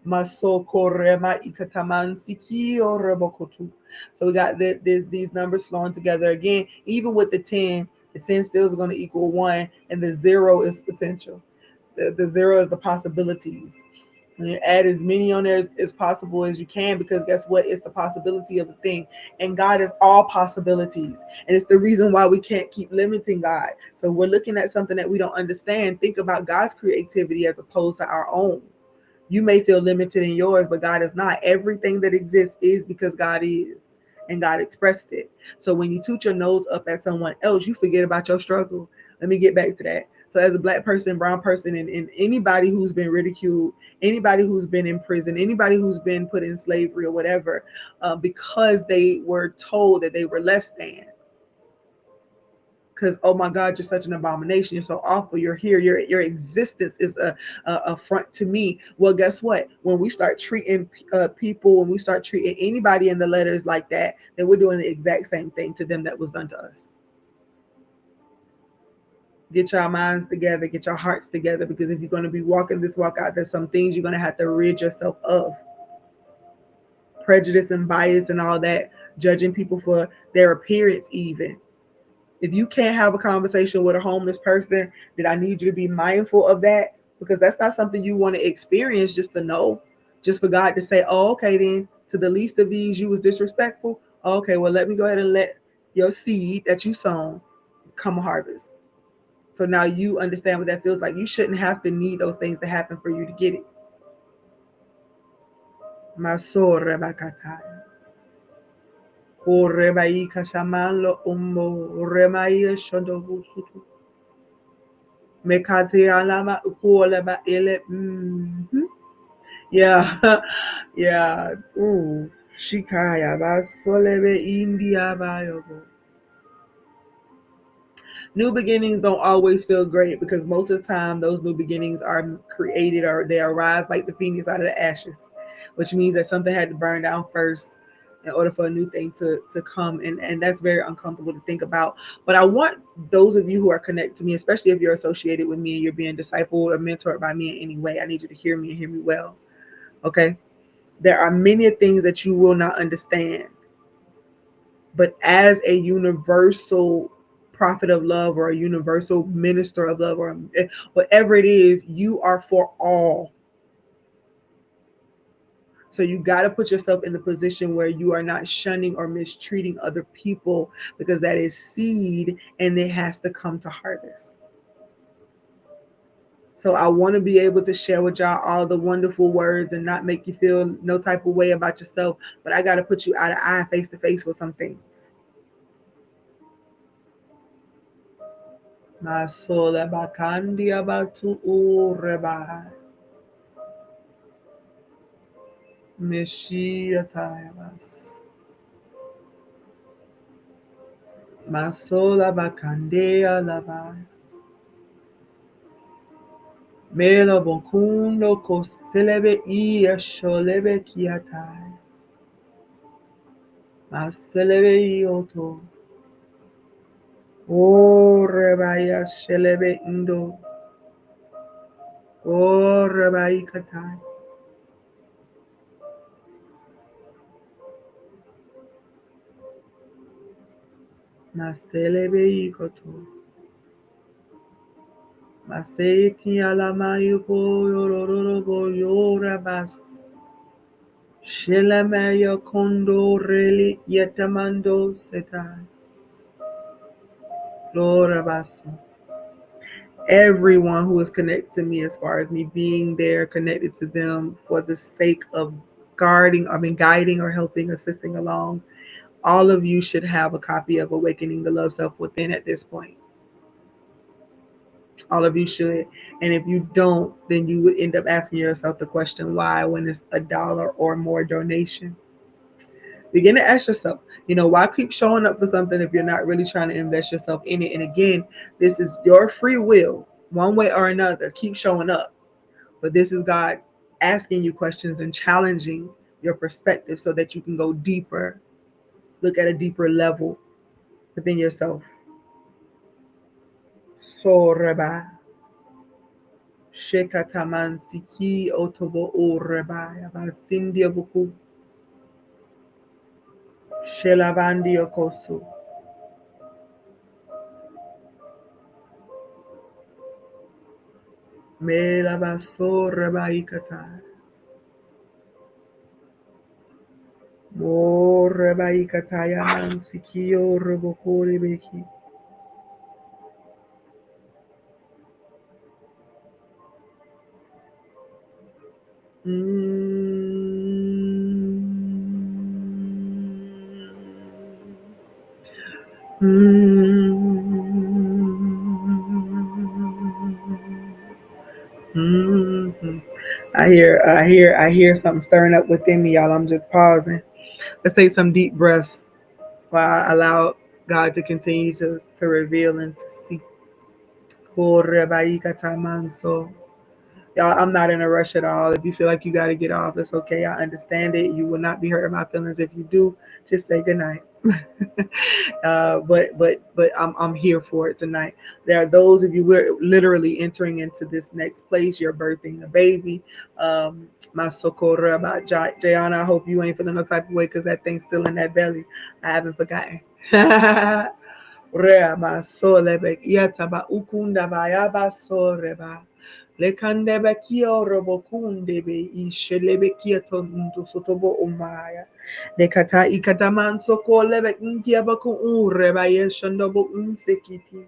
Masokorema ikataman sikio rebokotu. So we got these numbers flowing together again. Even with the 10 still is going to equal 1, and the 0 is potential. The 0 is the possibilities. And you add as many on there as possible as you can, because guess what? It's the possibility of a thing. And God is all possibilities. And it's the reason why we can't keep limiting God. So we're looking at something that we don't understand. Think about God's creativity as opposed to our own. You may feel limited in yours, but God is not. Everything that exists is because God is, and God expressed it. So when you toot your nose up at someone else, you forget about your struggle. Let me get back to that. So as a black person, brown person, and anybody who's been ridiculed, anybody who's been in prison, anybody who's been put in slavery or whatever, because they were told that they were less than. Because, oh my God, you're such an abomination. You're so awful. You're here. Your existence is a affront to me. Well, guess what? When we start treating people, when we start treating anybody in the letters like that, then we're doing the exact same thing to them that was done to us. Get your minds together. Get your hearts together. Because if you're going to be walking this walk out, there's some things you're going to have to rid yourself of. Prejudice and bias and all that. Judging people for their appearance even. If you can't have a conversation with a homeless person, then I need you to be mindful of that, because that's not something you want to experience just to know. Just for God to say, oh, okay, then to the least of these, you was disrespectful. Okay, well, let me go ahead and let your seed that you sown come a harvest. So now you understand what that feels like. You shouldn't have to need those things to happen for you to get it. Masore bakataya. Orebai kashamalo umbo remai shondo busutu. Mekate alama ukoleba ele. Yeah. Yeah. Ooh. Shikaya basolebe India bayobo. New beginnings don't always feel great, because most of the time those new beginnings are created, or they arise like the phoenix out of the ashes, which means that something had to burn down first in order for a new thing to come. And that's very uncomfortable to think about. But I want those of you who are connected to me, especially if you're associated with me and you're being discipled or mentored by me in any way, I need you to hear me and hear me well. Okay? There are many things that you will not understand. But as a universal prophet of love, or a universal minister of love, or whatever it is, you are for all. So you got to put yourself in a position where you are not shunning or mistreating other people, because that is seed and it has to come to harvest. So I want to be able to share with y'all all the wonderful words and not make you feel no type of way about yourself. But I got to put you eye to eye, face to face with some things. Masola bakandi abatu ureba. Meshiatayabas. Masola bakandea lava. Mela bonkundo koselebe iya sholebe kiatai. Maselebe ioto. O rebaya shelebe indo. O rebai katai. Maselebe ikoto. Maseki alama yuko yororobo yorabas. Shelemaya kondo reli yetamando setai. Lorabas. Everyone who is connected to me, as far as me being there, connected to them for the sake of guiding or helping, assisting along. All of you should have a copy of Awakening the Love Self Within at this point. All of you should. And if you don't, then you would end up asking yourself the question, why, when it's $1 or more donation? Begin to ask yourself, why keep showing up for something if you're not really trying to invest yourself in it? And again, this is your free will, one way or another. Keep showing up. But this is God asking you questions and challenging your perspective so that you can go deeper, look at a deeper level within yourself. Soreba. Shekataman siki otobo oreba. Yabasindia buku. Shelabandi okosu. Mela baso reba ikata. Mo reba ikata yaman sikio rebokori beki. I hear something stirring up within me, y'all. I'm just pausing. Let's take some deep breaths while I allow God to continue to reveal and to see. Y'all, I'm not in a rush at all. If you feel like you got to get off, it's okay. I understand it. You will not be hurting my feelings. If you do, just say goodnight. But I'm here for it tonight. There are those of you, we're literally entering into this next place. You're birthing a baby. My socorro about Jayana. I hope you ain't feeling no type of way because that thing's still in that belly. I haven't forgotten. Reba solebe yataba ukunda bayaba soreba. Lekandebe kio robo kundebe ishelebe kieto ndu sotobo umaya. Lekata ikataman soko lebe inkiaba ku ureba yeshandobo unsekiti.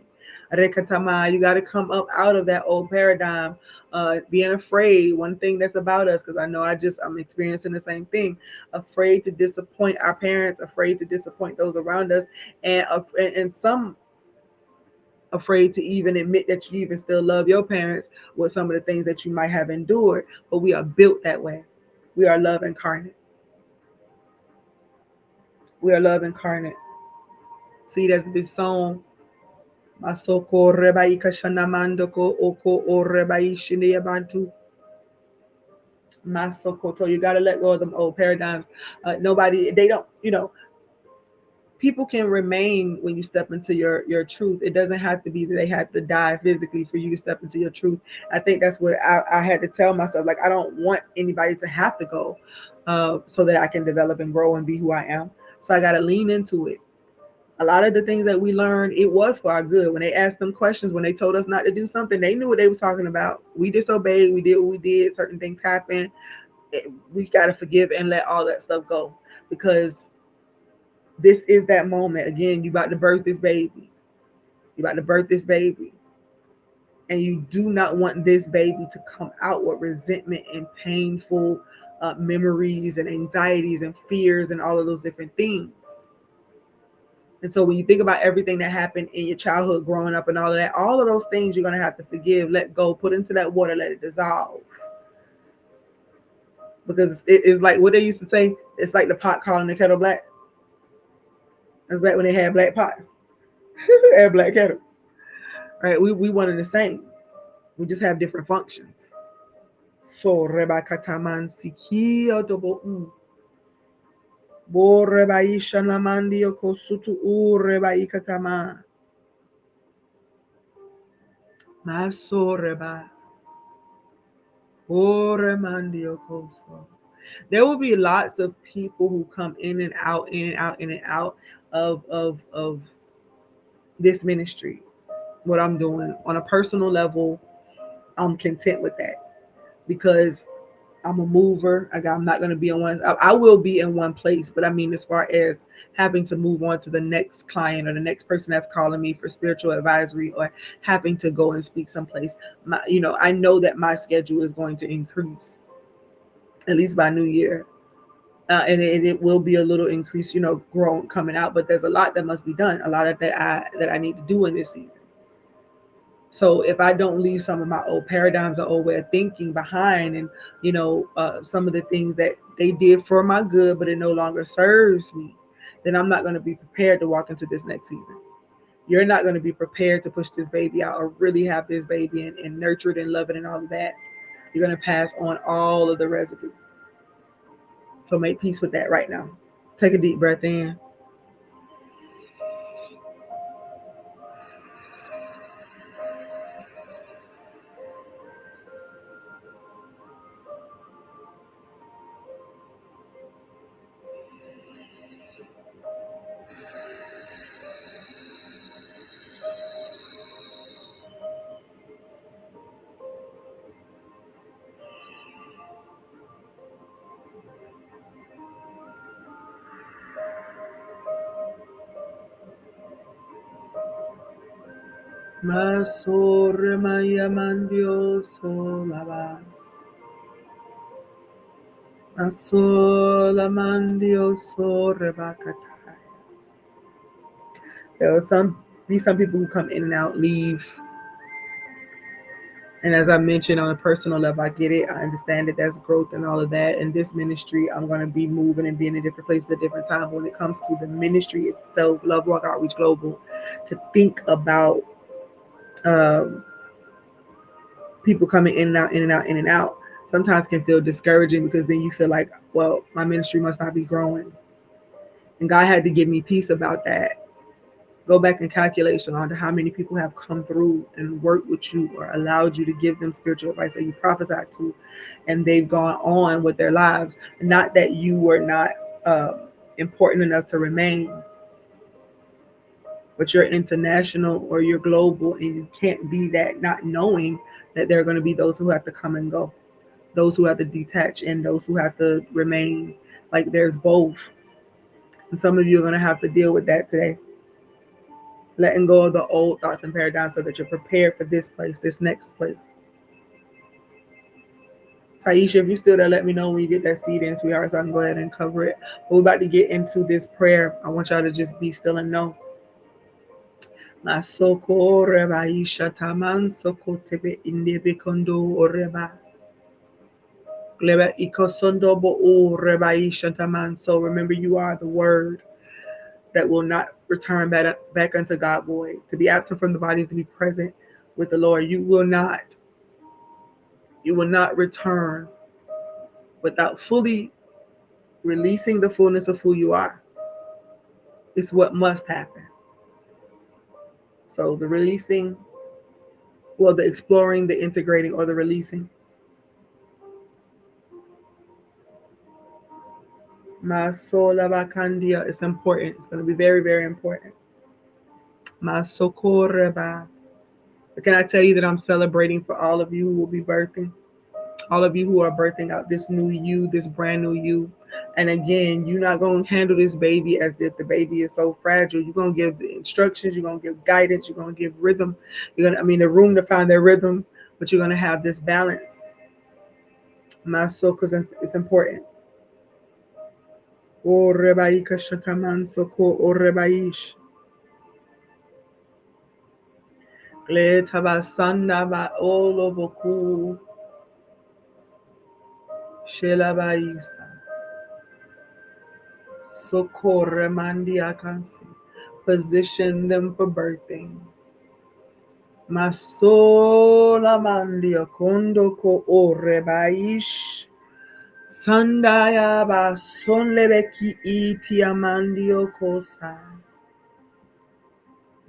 Rekatama, you got to come up out of that old paradigm, being afraid. One thing that's about us, because I know I'm experiencing the same thing, afraid to disappoint our parents, afraid to disappoint those around us, and some afraid to even admit that you even still love your parents with some of the things that you might have endured. But we are built that way. We are love incarnate. We are love incarnate. See, there's this song. Masoko rebai kashanamando ko oko o rebai shiniyabantu. Masokoto. You got to let go of them old paradigms. They don't, people can remain when you step into your truth. It doesn't have to be that they have to die physically for you to step into your truth. I think that's what I had to tell myself. Like, I don't want anybody to have to go, so that I can develop and grow and be who I am. So I got to lean into it. A lot of the things that we learned, it was for our good. When they asked them questions, when they told us not to do something, they knew what they were talking about. We disobeyed. We did what we did. Certain things happened. We got to forgive and let all that stuff go, because this is that moment. Again, you about to birth this baby. You about to birth this baby. And you do not want this baby to come out with resentment and painful memories and anxieties and fears and all of those different things. And so when you think about everything that happened in your childhood growing up and all of that, all of those things you're going to have to forgive, let go, put into that water, let it dissolve. Because it is like what they used to say, it's like the pot calling the kettle black. That's back when they had black pots and black kettles. Right? We one and the same. We just have different functions. So reba kataman siki otobo u. Bo reba isha namandi okosutu u reba ikatama. Maso reba. O remandi okoso. There will be lots of people who come in and out, in and out, in and out of this ministry. What I'm doing on a personal level, I'm content with that, because I'm a mover. I'm not going to be in one. I will be in one place, but I mean, as far as having to move on to the next client or the next person that's calling me for spiritual advisory, or having to go and speak someplace, I know that my schedule is going to increase, at least by New Year. And it will be a little increase, growing, coming out, but there's a lot that must be done, a lot of that I need to do in this season. So if I don't leave some of my old paradigms or old way of thinking behind, and some of the things that they did for my good, but it no longer serves me, then I'm not going to be prepared to walk into this next season. You're not going to be prepared to push this baby out or really have this baby and nurture it and love it and all of that. You're going to pass on all of the residue. So make peace with that right now. Take a deep breath in. Masore maya mandio solaba. Masola mandio sore bakatai. There will be some people who come in and out, leave. And as I mentioned, on a personal level, I get it. I understand that that's growth and all of that. In this ministry, I'm going to be moving and being in different places at different times. When it comes to the ministry itself, Love Walk Outreach Global, to think about um, people coming in and out, in and out, in and out, sometimes can feel discouraging, because then you feel like, well, my ministry must not be growing. And God had to give me peace about that. Go back and calculate, Shalonda, how many people have come through and worked with you or allowed you to give them spiritual advice that you prophesied to, and they've gone on with their lives. Not that you were not important enough to remain, but you're international or you're global, and you can't be that not knowing that there are going to be those who have to come and go, those who have to detach, and those who have to remain. Like there's both. And some of you are going to have to deal with that today. Letting go of the old thoughts and paradigms so that you're prepared for this place, this next place. Taisha, if you're still there, let me know when you get that seed in, sweetheart, so I can go ahead and cover it. But we're about to get into this prayer. I want y'all to just be still and know. Masoko reba isha taman soko tebe indebe kondo oreba. Gleba ikosondo bo o reba isha taman. So remember, you are the word that will not return back unto God void. To be absent from the body is to be present with the Lord. You will not return without fully releasing the fullness of who you are. It's what must happen. So the releasing, well, the exploring, the integrating, or the releasing. Masola bakandia is important. It's going to be very, very important. Masokoreba. But can I tell you that I'm celebrating for all of you who will be birthing? All of you who are birthing out this new you, this brand new you. And again, you're not going to handle this baby as if the baby is so fragile. You're going to give the instructions, you're going to give guidance, you're going to give rhythm. The room to find their rhythm, but you're going to have this balance. My soul, because it's important. O rebaika shataman soko o rebaish. Gletabasanda ba oloboku. Shelabaisa. Sokoremandiakansi. Position them for birthing. Masola mandia kondo ko orebaish. Sandaya ba sonlebeki iti amandio kosa.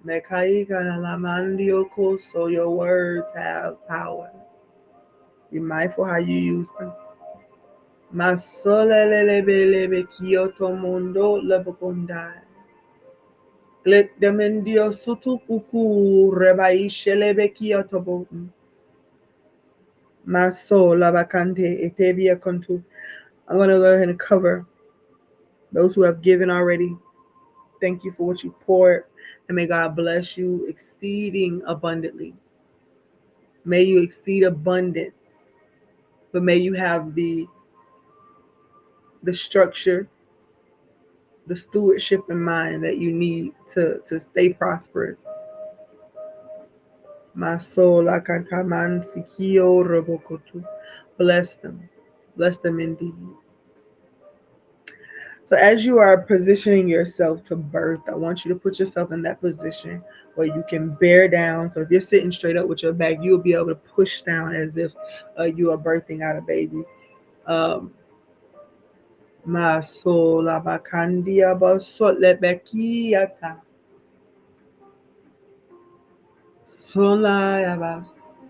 Mekaika la mandio koso. Your words have power. Be mindful how you use them. Masolelebelebe kyoto mundo lebokondai. Let them endio sutukuku rebaishelebe kyoto boten. Masola bakante etebia kontu. I'm going to go ahead and cover those who have given already. Thank you for what you poured, and may God bless you exceeding abundantly. May you exceed abundance, but may you have the structure, the stewardship in mind that you need to stay prosperous. My soul, akantaman sikio robokotu. Bless them. Bless them indeed. So as you are positioning yourself to birth, I want you to put yourself in that position where you can bear down. So if you're sitting straight up with your back, you'll be able to push down as if you are birthing out a baby. Ma sola bakandia basole bekiata. Sola yabas.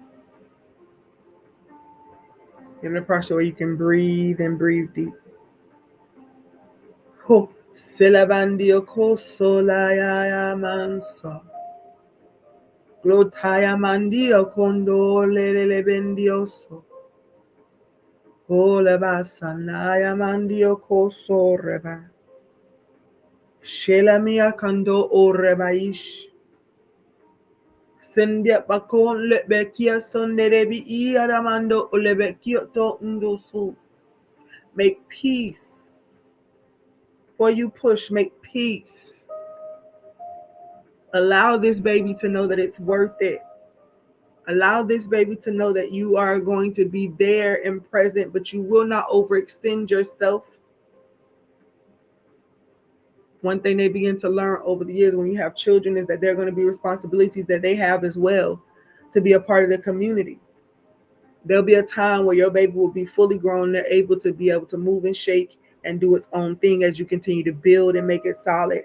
In the process where you can breathe and breathe deep. Ho silabandio ko sola ya manso. Glotaya mandio kondo lele bendioso. Ole basanaya mandio ko soreba. Shela mia kando orebaish. Sendia bakon lebekia sonderebi iaramando olebekio to ndusu. Make peace. Before you push, make peace. Allow this baby to know that it's worth it. Allow this baby to know that you are going to be there and present, but you will not overextend yourself. One thing they begin to learn over the years when you have children is that there are going to be responsibilities that they have as well to be a part of the community. There'll be a time where your baby will be fully grown. They're able to be able to move and shake and do its own thing as you continue to build and make it solid.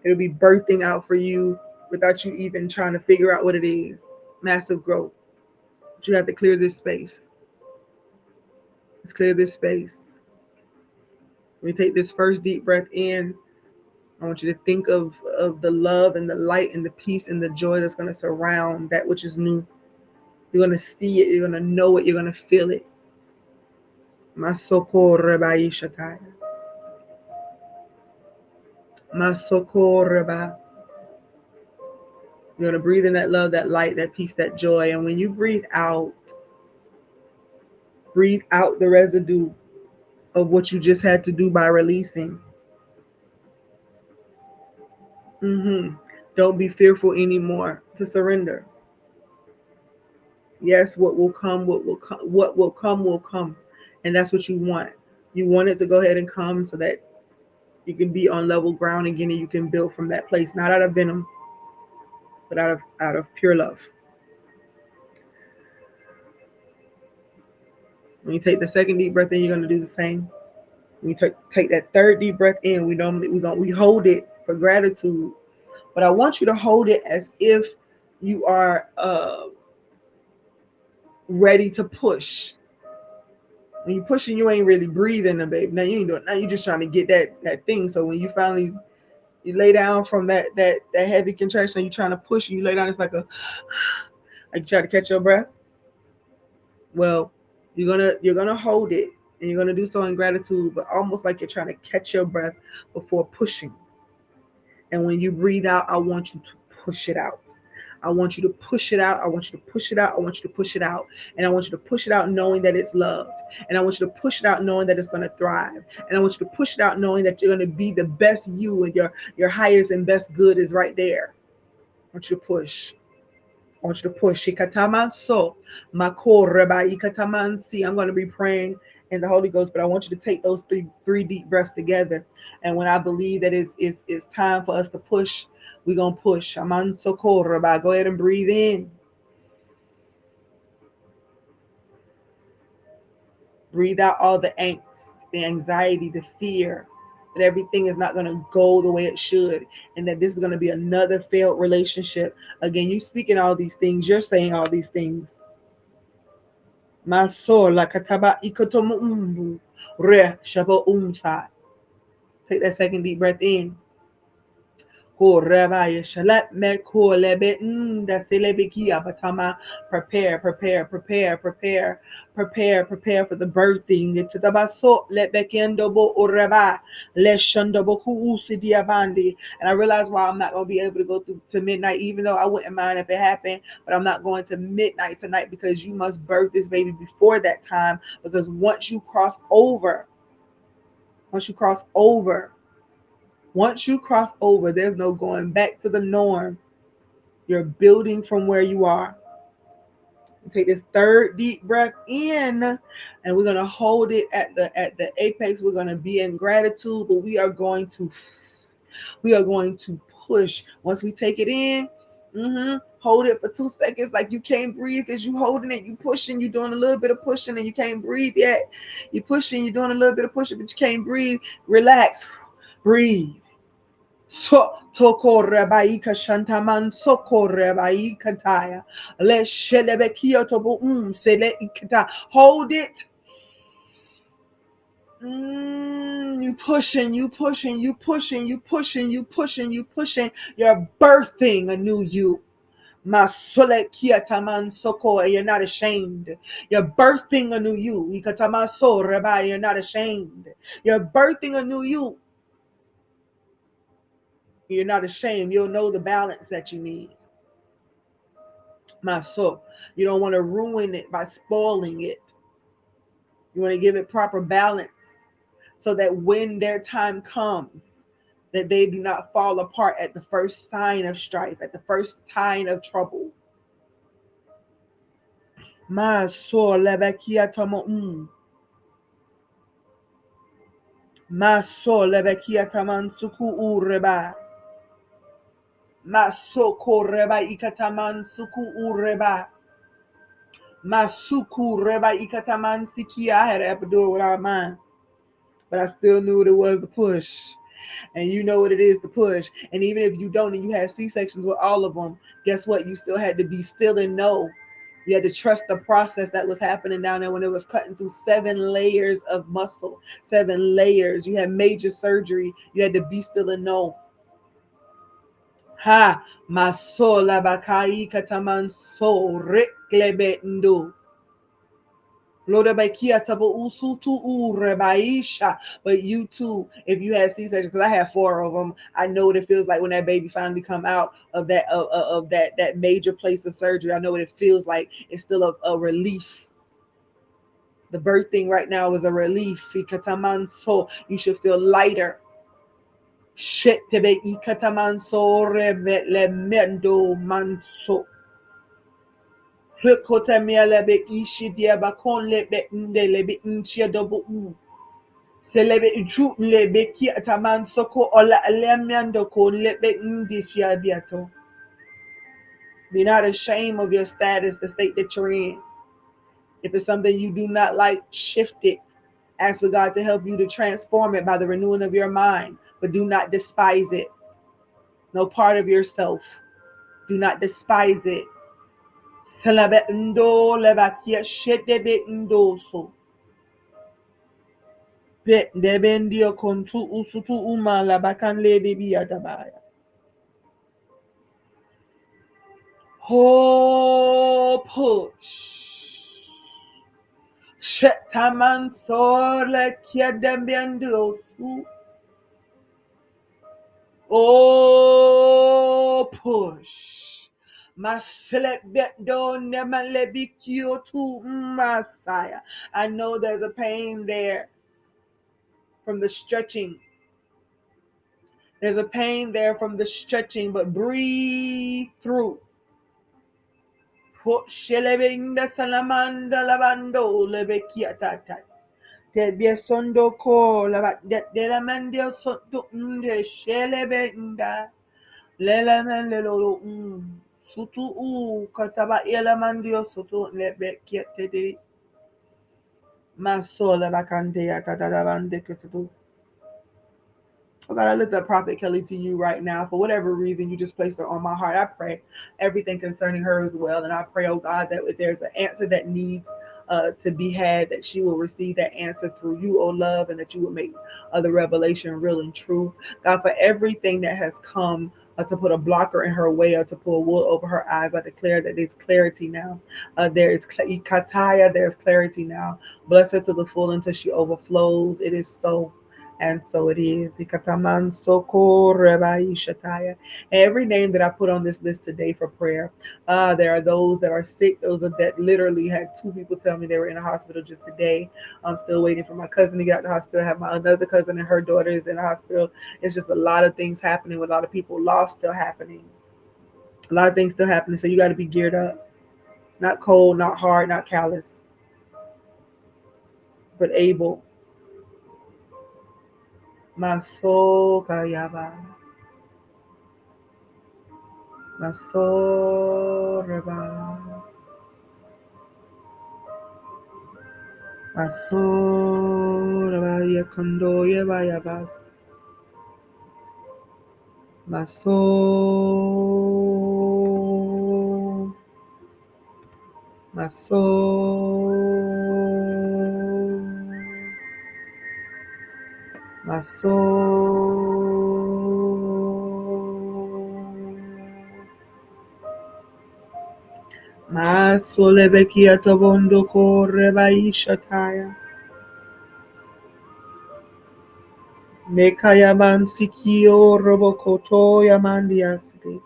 It'll be birthing out for you without you even trying to figure out what it is. Massive growth. But you have to clear this space. Let's clear this space. We take this first deep breath in I want you to think of the love and the light and the peace and the joy that's going to surround that which is new. You're going to see it. You're going to know it. You're going to feel it. Masoko rebai shataya. Masoko reba. You're going to breathe in that love, that light, that peace, that joy. And when you breathe out the residue of what you just had to do by releasing. Don't be fearful anymore to surrender. Yes, what will come, will come. And that's what you want. You want it to go ahead and come so that you can be on level ground again and you can build from that place, not out of venom, but out of pure love. When you take the second deep breath in, you're going to do the same. When you take that third deep breath in, we hold it for gratitude. But I want you to hold it as if you are ready to push. When you're pushing, you ain't really breathing, babe. Now you ain't doing. Now you're just trying to get that thing. So when you finally lay down from that heavy contraction, you're trying to push, and you lay down. It's like you try to catch your breath. Well, you're gonna hold it, and you're gonna do so in gratitude, but almost like you're trying to catch your breath before pushing. And when you breathe out, I want you to push it out. I want you to push it out. I want you to push it out. I want you to push it out. And I want you to push it out knowing that it's loved. And I want you to push it out knowing that it's going to thrive. And I want you to push it out knowing that you're going to be the best you, and your highest and best good is right there. I want you to push. I want you to push. I'm going to be praying in the Holy Ghost, but I want you to take those three deep breaths together. And when I believe that it's time for us to push, we're going to push. Go ahead and breathe in. Breathe out all the angst, the anxiety, the fear, that everything is not going to go the way it should, and that this is going to be another failed relationship. Again, you speaking all these things, you're saying all these things. My soul, like kataba ikotomu umbu, re shabo umsa. Take that second deep breath in. Prepare, prepare for the birthing. And I realize why I'm not going to be able to go through to midnight, even though I wouldn't mind if it happened, but I'm not going to midnight tonight, because you must birth this baby before that time. Because once you cross over, there's no going back to the norm. You're building from where you are. Take this third deep breath in, and we're going to hold it at the apex. We're going to be in gratitude, but we are going to push. Once we take it in, hold it for 2 seconds like you can't breathe, because you holding it, you pushing, you doing a little bit of pushing, and you can't breathe yet. You pushing, you're doing a little bit of pushing, but you can't breathe. Relax, breathe. So toko rebaika shantaman soko rebaika taya. Let shelebekia tobo sele ikata. Hold it. You pushing. You're birthing a new you. Masolekia taman soko. You're not ashamed. You're birthing a new you. Ikatamaso reba. You're not ashamed. You're birthing a new you. You're not ashamed. You'll know the balance that you need. My soul. You don't want to ruin it by spoiling it. You want to give it proper balance so that when their time comes, that they do not fall apart at the first sign of strife, at the first sign of trouble. My soul. Lebekia tomo. My soul. Lebekia taman suku ureba. Masoko reba ikataman suku ureba. Masuku reba ikataman siki. I had to have to do it without mine, but I still knew what it was to push. And you know what it is to push. And even if you don't, and you had C-sections with all of them, guess what? You still had to be still and know. You had to trust the process that was happening down there when it was cutting through 7 layers of muscle, 7 layers. You had major surgery. You had to be still and know. Ha masola bakai kataman so reklebe ndo. But you too, if you had C-section, because I have 4 of them, I know what it feels like when that baby finally come out of that major place of surgery. I know what it feels like. It's still a relief. The birthing right now is a relief. So you should feel lighter. Shetebe ikatamanso revelemendo manso. Rekotamia lebe ishi diabakon lebe nde lebe inchia dobu u. Selebe ichu lebe ki atamanso ko ola alemiando ko lebe indishia biato. Be not ashamed of your status, the state that you're in. If it's something you do not like, shift it. Ask for God to help you to transform it by the renewing of your mind, but do not despise it. No part of yourself. Do not despise it. Salabe ndo lebakia shedebe ndoso. Bet debendio kontu usutu uma labakan lady biadabaya. Ho push. Shetaman sorle kiadembendiosu. Oh push. Maselek do nemalebikio to Messiah. I know there's a pain there from the stretching. There's a pain there from the stretching, but breathe through. Shelebinda salamanda lavando lebekiatata. Tebiesondo ko lavat de la mandio soto unde shelebinda. Lelemen lelo sutu kataba elamandio soto lebekiatede. Masola bakande atadavande ketudu. Oh God, I lift up Prophet Kelly to you right now. For whatever reason, you just placed her on my heart. I pray everything concerning her as well. And I pray, oh God, that if there's an answer that needs to be had, that she will receive that answer through you, oh love, and that you will make the revelation real and true. God, for everything that has come to put a blocker in her way or to pull wool over her eyes, I declare that there's clarity now. There is kataya, there's clarity now. Bless her to the full until she overflows. It is so. And so it is. Every name that I put on this list today for prayer, there are those that are sick, those that literally had 2 people tell me they were in the hospital just today. I'm still waiting for my cousin to get out of the hospital. I have my another cousin and her daughter is in the hospital. It's just a lot of things happening with a lot of people. Loss still happening. A lot of things still happening. So you got to be geared up. Not cold, not hard, not callous, but able. Maso kayaba. Masoreba. Masoreba yakondo yeba yabas. Maso. Maso. Maso. Masolebekia tobondo korebaishataya. Mekayaman sikio robokoto yamandiaside.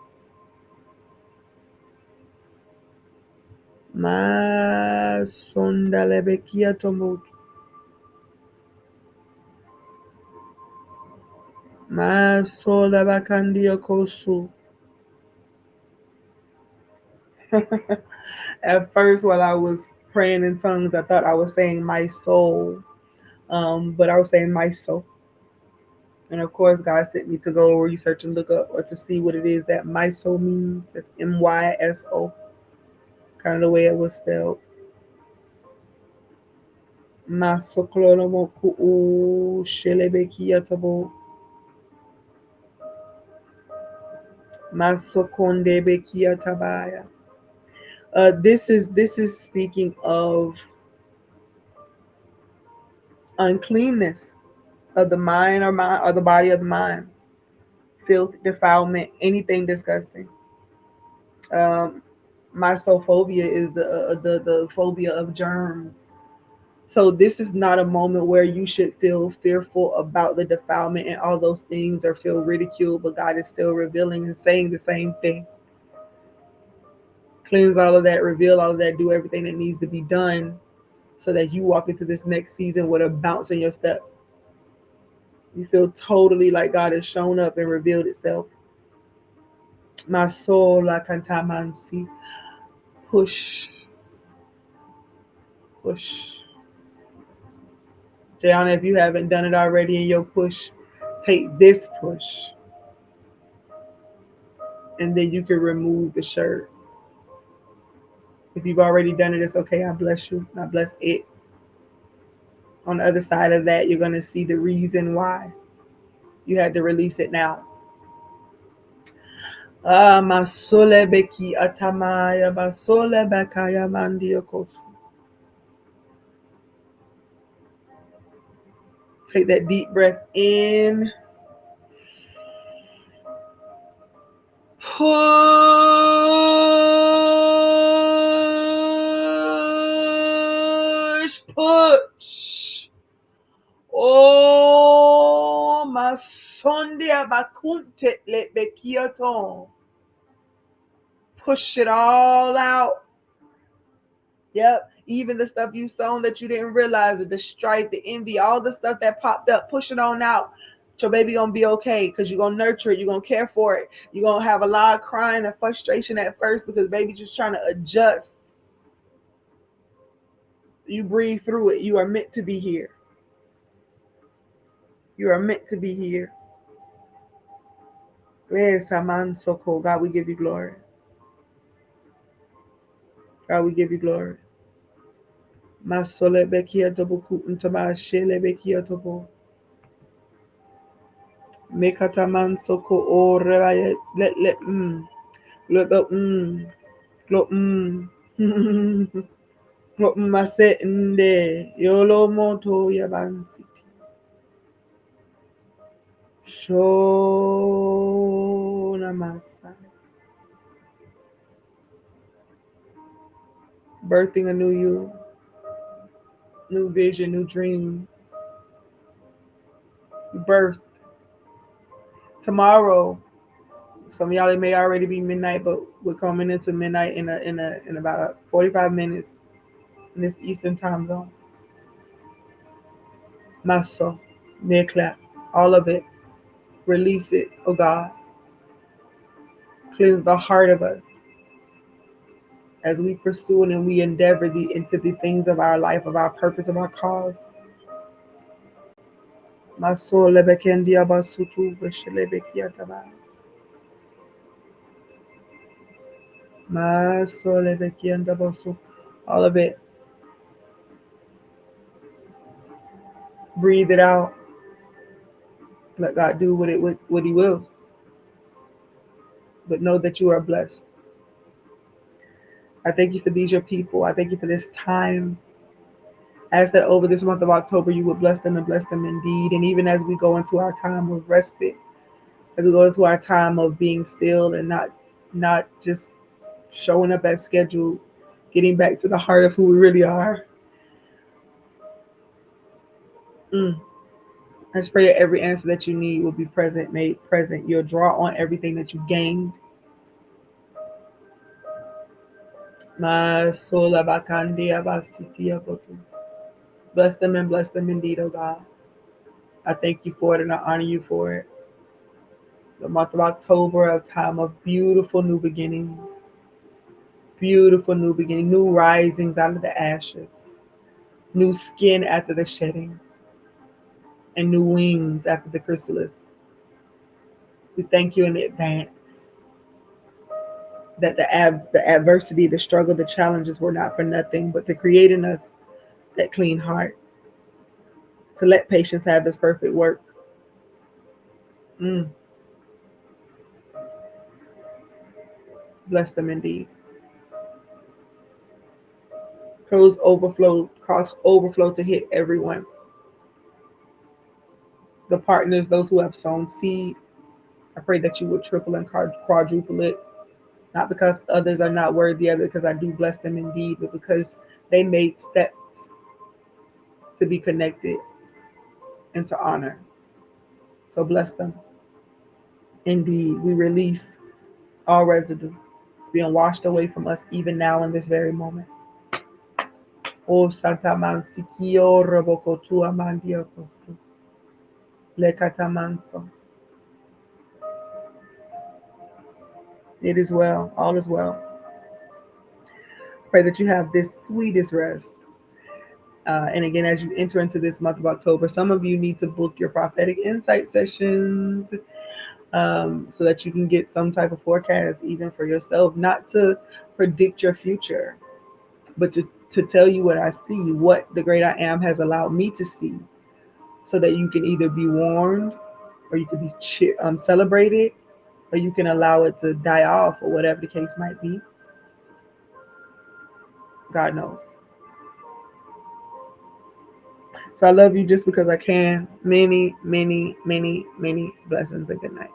Masondalebekia tomut. Masolabakandia kosu. At first, while I was praying in tongues, I thought I was saying my soul, but I was saying my soul. And of course, God sent me to go research and look up or to see what it is that MYSO means. It's MYSO, kind of the way it was spelled. Masoklonomoku shelebekiatabo. Masokonde bekiatabaya. This is speaking of uncleanness of the mind or the body of the mind. filth, defilement, anything disgusting. Mysophobia is the phobia of germs. So this is not a moment where you should feel fearful about the defilement and all those things or feel ridiculed, but God is still revealing and saying the same thing. Cleanse all of that, reveal all of that, do everything that needs to be done so that you walk into this next season with a bounce in your step. You feel totally like God has shown up and revealed itself. My soul, la cantamansi. Push, push. Jayana, if you haven't done it already in your push, take this push. And then you can remove the shirt. If you've already done it, it's okay. I bless you. I bless it. On the other side of that, you're going to see the reason why you had to release it now. Ah, masole beki atamaya, masole bakaya mandiokosu. Take that deep breath in. Push, push. Oh, my sondia bakunte le bekiaton. Push it all out. Yep. Even the stuff you sown that you didn't realize it, the strife, the envy, all the stuff that popped up, push it on out. Your baby gonna be okay because you're gonna nurture it, you're gonna care for it. You're gonna have a lot of crying and frustration at first because baby just trying to adjust. You breathe through it. You are meant to be here. You are meant to be here. God, we give you glory. God, we give you glory. Masole bekia tobo kuntama shele bekia tobo. Mekataman soko o rebaye let look look look mase nde yolo moto yabansi. Show namasa. Birthing a new you, new vision, new dream. Birth. Tomorrow, some of y'all it may already be midnight, but we're coming into midnight in about 45 minutes in this Eastern time zone. Maso, clap, all of it. Release it, oh God. Cleanse the heart of us as we pursue and we endeavor into the things of our life, of our purpose, of our cause. Maso lebekendia basutu veshelebekia tabai. Maso lebekianda basu. All of it. Breathe it out. Let God do what He wills. But know that you are blessed. I thank you for these your people. I thank you for this time. I ask that over this month of October, you would bless them and bless them indeed. And even as we go into our time of respite, as we go into our time of being still and not just showing up as scheduled, getting back to the heart of who we really are. I just pray that every answer that you need will be present, made present. You'll draw on everything that you gained. Bless them and bless them indeed, oh God. I thank you for it and I honor you for it. The month of October, a time of beautiful new beginnings. Beautiful new beginning, new risings out of the ashes. New skin after the shedding. And new wings after the chrysalis. We thank you in advance that the adversity, the struggle, the challenges were not for nothing, but to create in us that clean heart, to let patience have its perfect work. Bless them indeed. Cause overflow to hit everyone. The partners, those who have sown seed, I pray that you would triple and quadruple it, not because others are not worthy of it, because I do bless them indeed, but because they made steps to be connected and to honor. So bless them. Indeed, we release all residue. It's being washed away from us even now in this very moment. O Santa Mansikio Robokotua Mandioko. Lekatamanso. It is well. All is well. Pray that you have this sweetest rest. And again, as you enter into this month of October, some of you need to book your prophetic insight sessions, so that you can get some type of forecast even for yourself, not to predict your future, but to tell you what I see, what the great I am has allowed me to see, so that you can either be warned or you can be celebrated, or you can allow it to die off, or whatever the case might be. God knows. So I love you just because I can. Many, many, many, many blessings and good night.